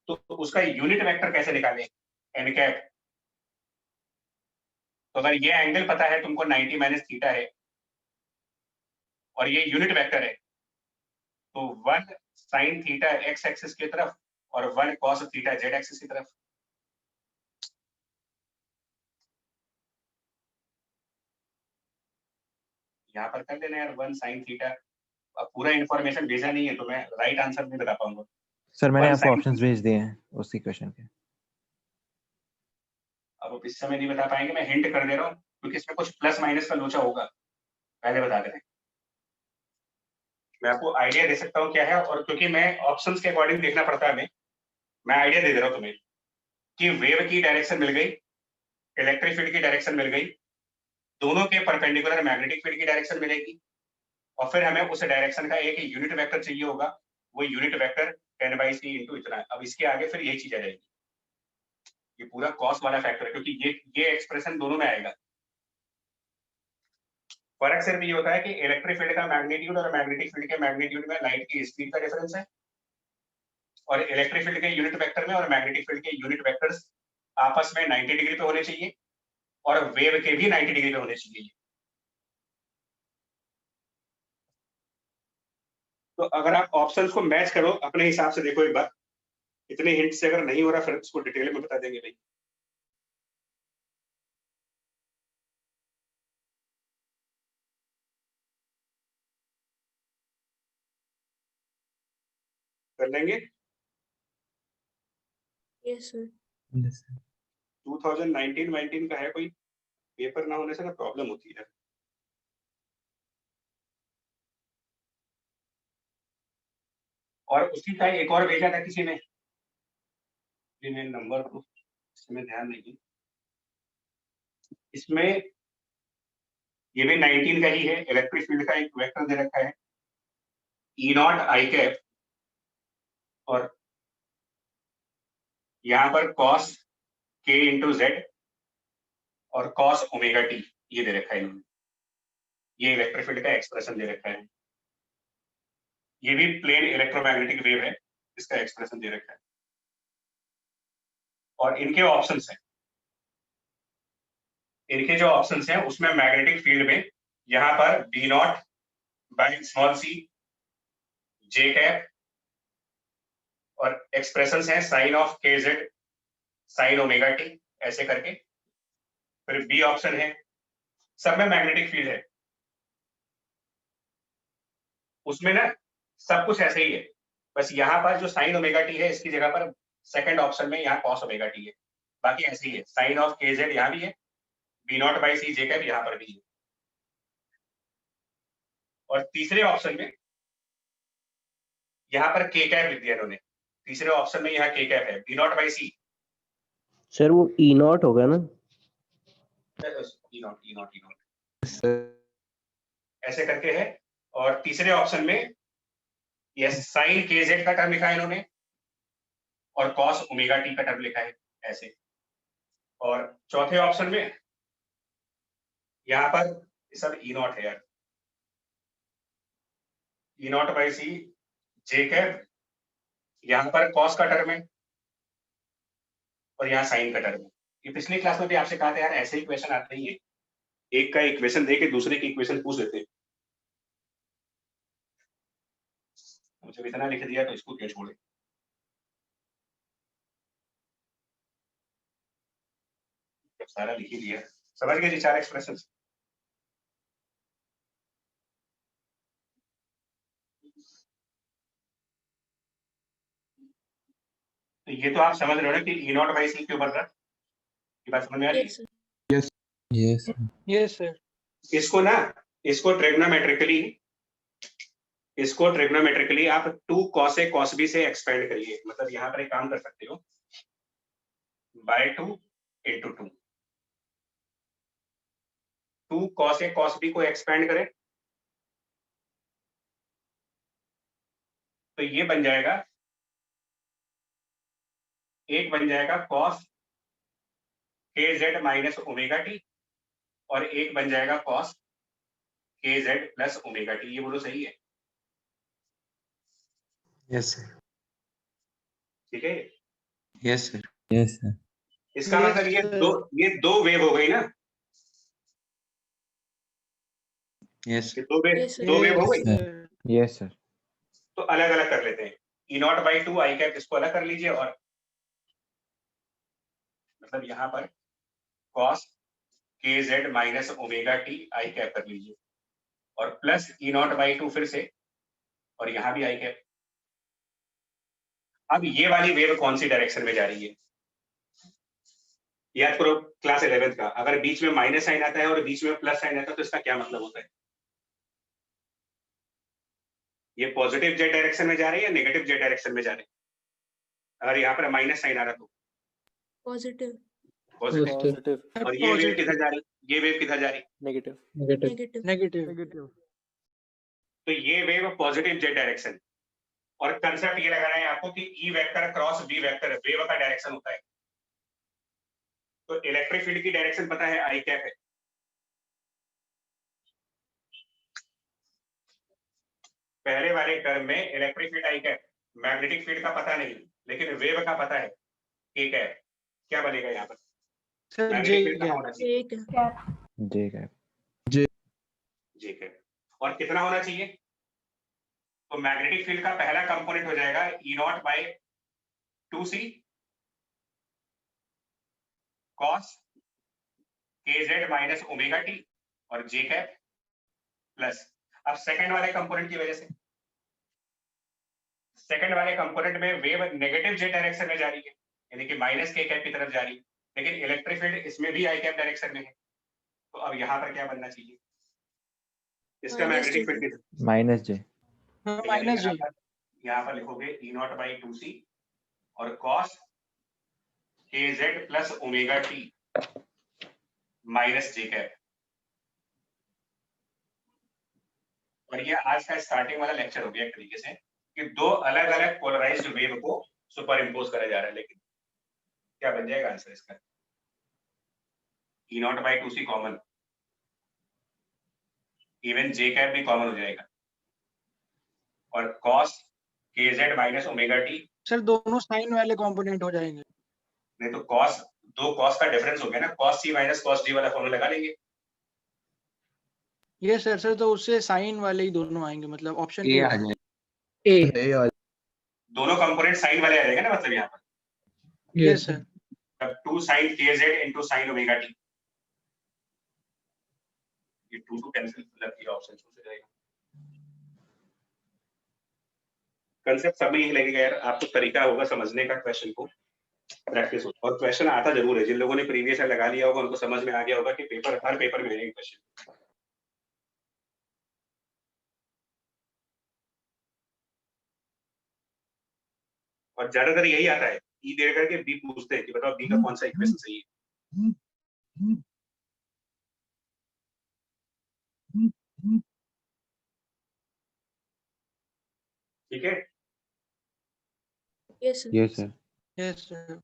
तो उसका यूनिट वेक्टर कैसे निकालें, एन कैप। तो अगर ये एंगल पता है तुमको 90 माइनस थीटा है और ये यूनिट वेक्टर है, तो 1 साइन थीटा एक्स एक्सिस की तरफ और 1 कॉस थीटा जेड एक्सिस की तरफ। यहाँ पर कर लेना यार 1 साइन थीटा। अब पूरा इंफॉर्मेशन भेजा नहीं है तो मैं राइट आंसर नहीं बता पाऊंगा। सर मैंने One आपको side- ऑप्शंस भेज दिए हैं उसी क्वेश्चन के। अब आप इस समय नहीं बता पाएंगे, मैं हिंट कर दे रहा हूँ क्योंकि इसमें कुछ प्लस माइनस का लोचा होगा, पहले बता दे रहे हैं। मैं आपको आइडिया दे सकता हूँ क्या है, और क्योंकि मैं ऑप्शंस के अकॉर्डिंग देखना पड़ता है मैं आइडिया दे रहा हूँ तुम्हें कि वेव की डायरेक्शन मिल गई, इलेक्ट्रिक फील्ड की डायरेक्शन मिल गई, दोनों के परपेंडिकुलर मैग्नेटिक फील्ड की डायरेक्शन मिलेगी, और फिर हमें उस डायरेक्शन का एक यूनिट वेक्टर चाहिए होगा, वो यूनिट वेक्टर 10/c इंटू इतना। अब इसके आगे फिर यही चीज आ जाएगी, ये पूरा कॉस वाला फैक्टर है क्योंकि ये एक्सप्रेशन दोनों में आएगा। फर्क सिर्फ ये होता है कि इलेक्ट्रिक फील्ड का मैग्नीट्यूड और मैग्नेटिक फील्ड के मैग्नीट्यूड में लाइट की स्पीड का डिफरेंस है, और इलेक्ट्रिक फील्ड के यूनिट वेक्टर में और मैग्नेटिक फील्ड के यूनिट वेक्टर्स आपस में 90 डिग्री पे होने चाहिए, और वेव के भी 90 डिग्री पे होने चाहिए। तो अगर आप ऑप्शंस को मैच करो अपने हिसाब से, देखो एक बार, इतने हिंट से अगर नहीं हो रहा फिर उसको डिटेल में बता देंगे भाई। कर लेंगे। Yes sir. 2019 का है, कोई पेपर ना होने से ना प्रॉब्लम होती है। और उसी का एक और भेजा था किसी ने, मेरे नंबर को इसमें ध्यान नहीं, इसमें ये भी 19 का ही है। इलेक्ट्रिक फील्ड का एक वेक्टर दे रखा है ई नॉट आई कैप, और यहाँ पर कॉस के इंटू जेड और कॉस ओमेगा टी ये दे रखा है इन्होंने। ये इलेक्ट्रिक फील्ड का एक्सप्रेशन दे रखा है, ये भी प्लेन इलेक्ट्रोमैग्नेटिक वेव है, इसका एक्सप्रेशन दे रखा है, और इनके ऑप्शंस हैं, इनके जो ऑप्शंस हैं उसमें मैग्नेटिक फील्ड में यहाँ पर B naught by small C J cap, और एक्सप्रेशंस हैं sine of K Z sine omega T ऐसे करके। फिर बी ऑप्शन है, सब में मैग्नेटिक फील्ड है, उसमें ना सब कुछ ऐसे ही है, बस यहाँ पर जो साइन ओमेगा टी है इसकी जगह पर सेकंड ऑप्शन में यहाँ कॉस ओमेगा टी है, बाकी ऐसे ही है। साइन ऑफ के जेड यहाँ भी है, B naught by C J cap यहाँ पर भी है, और तीसरे ऑप्शन में यहाँ पर के कैप लिख दिया इन्होंने। तीसरे ऑप्शन में यहाँ के कैप है, B naught by C. Sir वो ई नॉट होगा ना? ई नॉट ऐसे करके है, और तीसरे ऑप्शन में ये साइन के जेड का टर्म लिखा है इन्होंने, और कॉस ओमेगा टी का टर्म लिखा है ऐसे। और चौथे ऑप्शन में यहाँ पर सब ई नॉट है यार, E not by C J cap, यहाँ पर कॉस का टर्म है और यहाँ साइन का टर्म है। ये पिछली क्लास में भी आपसे कहा था यार, ऐसे ही क्वेश्चन आते ही है, एक का इक्वेशन दे के दूसरे की इक्वेशन पूछ लेते हैं। मुझे इतना लिख दिया तो इसको क्या छोड़े। सारा लिख ही दिया, समझ गए जी 4 एक्सप्रेशन। तो ये तो आप समझ रहे हो ना कि ई नॉट बाई सी क्यों बन रहा है, ये बात समझ में आ रही है। Yes yes yes sir. इसको ना, इसको ट्रिग्नोमेट्रिकली आप 2 cos A cos B से एक्सपेंड करिए। मतलब यहाँ पर एक काम कर सकते हो, by 2 into 2, 2 cos A cos B को एक्सपेंड करें तो ये बन जाएगा, एक बन जाएगा cos के जेड माइनस ओमेगा टी, और एक बन जाएगा cos के जेड प्लस ओमेगा टी, ये बोलो सही है? यस सर, ठीक है, यस सर, यस सर। इसका Yes, मतलब sir. ये दो वेव हो गई ना, यस ये दो वेव Yes, sir. दो वेव हो Yes, गई। sir. Yes sir. तो अलग अलग कर लेते हैं, E not by two I cap इसको अलग कर लीजिए, और मतलब यहाँ पर कॉस के Z minus omega T I cap कर लीजिए, और plus E not by to फिर से, और यहाँ भी आई कैप। अब ये वाली वेव कौन सी डायरेक्शन में जा रही है, याद करो क्लास 11th का, अगर बीच में माइनस साइन आता है और बीच में प्लस साइन आता है तो इसका क्या मतलब होता है? ये पॉजिटिव जेड डायरेक्शन में जा रही है या नेगेटिव जेड डायरेक्शन में जा रही है? अगर यहाँ पर माइनस साइन आ रहा तो Positive. Positive, positive. और ये वेव किधर जा रही, ये वेव किधर जा रही? Negative. Negative. Negative. Negative. Negative. तो ये वेव पॉजिटिव जेड डायरेक्शन, और कंसेप्ट ये लगाना है आपको कि E vector cross B vector wave का डायरेक्शन होता है। तो इलेक्ट्रिक फील्ड की डायरेक्शन पता है, आई कैप है। पहले वाले टर्म में electric field I cap, magnetic field का पता नहीं, लेकिन वेव का पता है के कैप। क्या बनेगा यहाँ पर? Sir, मैग्नेटिक J फील्ड कहाँ gap. होना चाहिए? J gap. जे कैप। जे कैप। और कितना होना चाहिए? तो मैग्नेटिक फील्ड का पहला कंपोनेंट हो जाएगा E not by two C cos के जेड माइनस ओमेगा टी और जे कैप प्लस, अब सेकंड वाले कंपोनेंट की वजह से, सेकंड वाले कंपोनेंट में वेव नेगेटिव जेड डायरेक्शन में जा रही है, यानी कि माइनस के कैप की तरफ जा रही है, लेकिन इलेक्ट्रिक फील्ड इसमें भी आई कैप डायरेक्शन में है। तो अब यहाँ पर क्या बनना चाहिए? इसका Minus magnetic J. Field minus J. Minus J. यहाँ पर लिखोगे E not by two C और कॉस के Z plus omega T minus J cap. और ये आज का स्टार्टिंग वाला लेक्चर हो गया एक तरीके से, कि दो अलग अलग पोलराइज्ड वेव को सुपर इम्पोज करा जा रहा है, लेकिन क्या बन जाएगा आंसर इसका? E not by two c common, even j cap भी कॉमन हो जाएगा, और कॉस के Z minus omega t. Sir दोनों साइन वाले कंपोनेंट हो जाएंगे। नहीं तो कॉस, दो कॉस का डिफरेंस हो गया ना, कॉस सी माइनस कॉस डी वाला फॉर्मूला लगा लेंगे। ये सर तो उससे साइन वाले ही दोनों आएंगे, मतलब ऑप्शन ए आ जाए। ए। दोनों कंपोनेंट साइन वाले आ जाएंगे ना, मतलब यहाँ पर यस सर। टू साइन के Z into sine omega T, ये टू टू कैंसिल, मतलब ये ऑप्शन चूज हो जाएगा। कंसेप्ट सब में यही लगेगा यार, आपको तरीका होगा समझने का, क्वेश्चन को प्रैक्टिस हो, और क्वेश्चन आता जरूर है। जिन लोगों ने प्रीवियस लगा लिया होगा उनको समझ में आ गया होगा कि पेपर, हर पेपर में है क्वेश्चन। और ज्यादातर यही आता है, ई दे करके बी पूछते हैं कि बताओ बी का कौन सा इक्वेशन सही है। ठीक है, Yes, sir. Yes sir. Yes sir.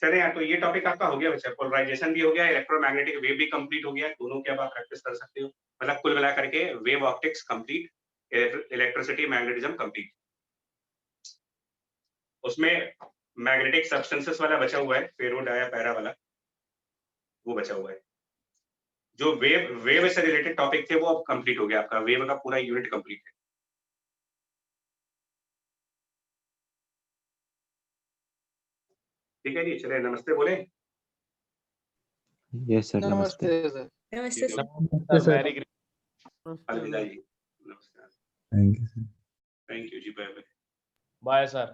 चले यार, तो ये टॉपिक आपका हो गया बच्चा, पोलराइजेशन भी हो गया, इलेक्ट्रोमैग्नेटिक वेव भी कंप्लीट हो गया, दोनों की अब आप प्रैक्टिस कर सकते हो। मतलब कुल मिला करके wave optics complete, electricity magnetism complete. उसमें मैग्नेटिक सब्सटेंसेस वाला बचा हुआ है, फेरो डाया पैरा वाला, वो बचा हुआ है। जो वेव से रिलेटेड टॉपिक थे वो अब कंप्लीट हो गया, आपका वेव का पूरा यूनिट कंप्लीट है। ठीक है जी, चले नमस्ते बोले। Yes sir, namaste. Namaste sir. Namaste, sir. Namaste very sir. अलविदा जी, namaskar, thank you sir. Thank you जी, बाय बाय। Bye sir.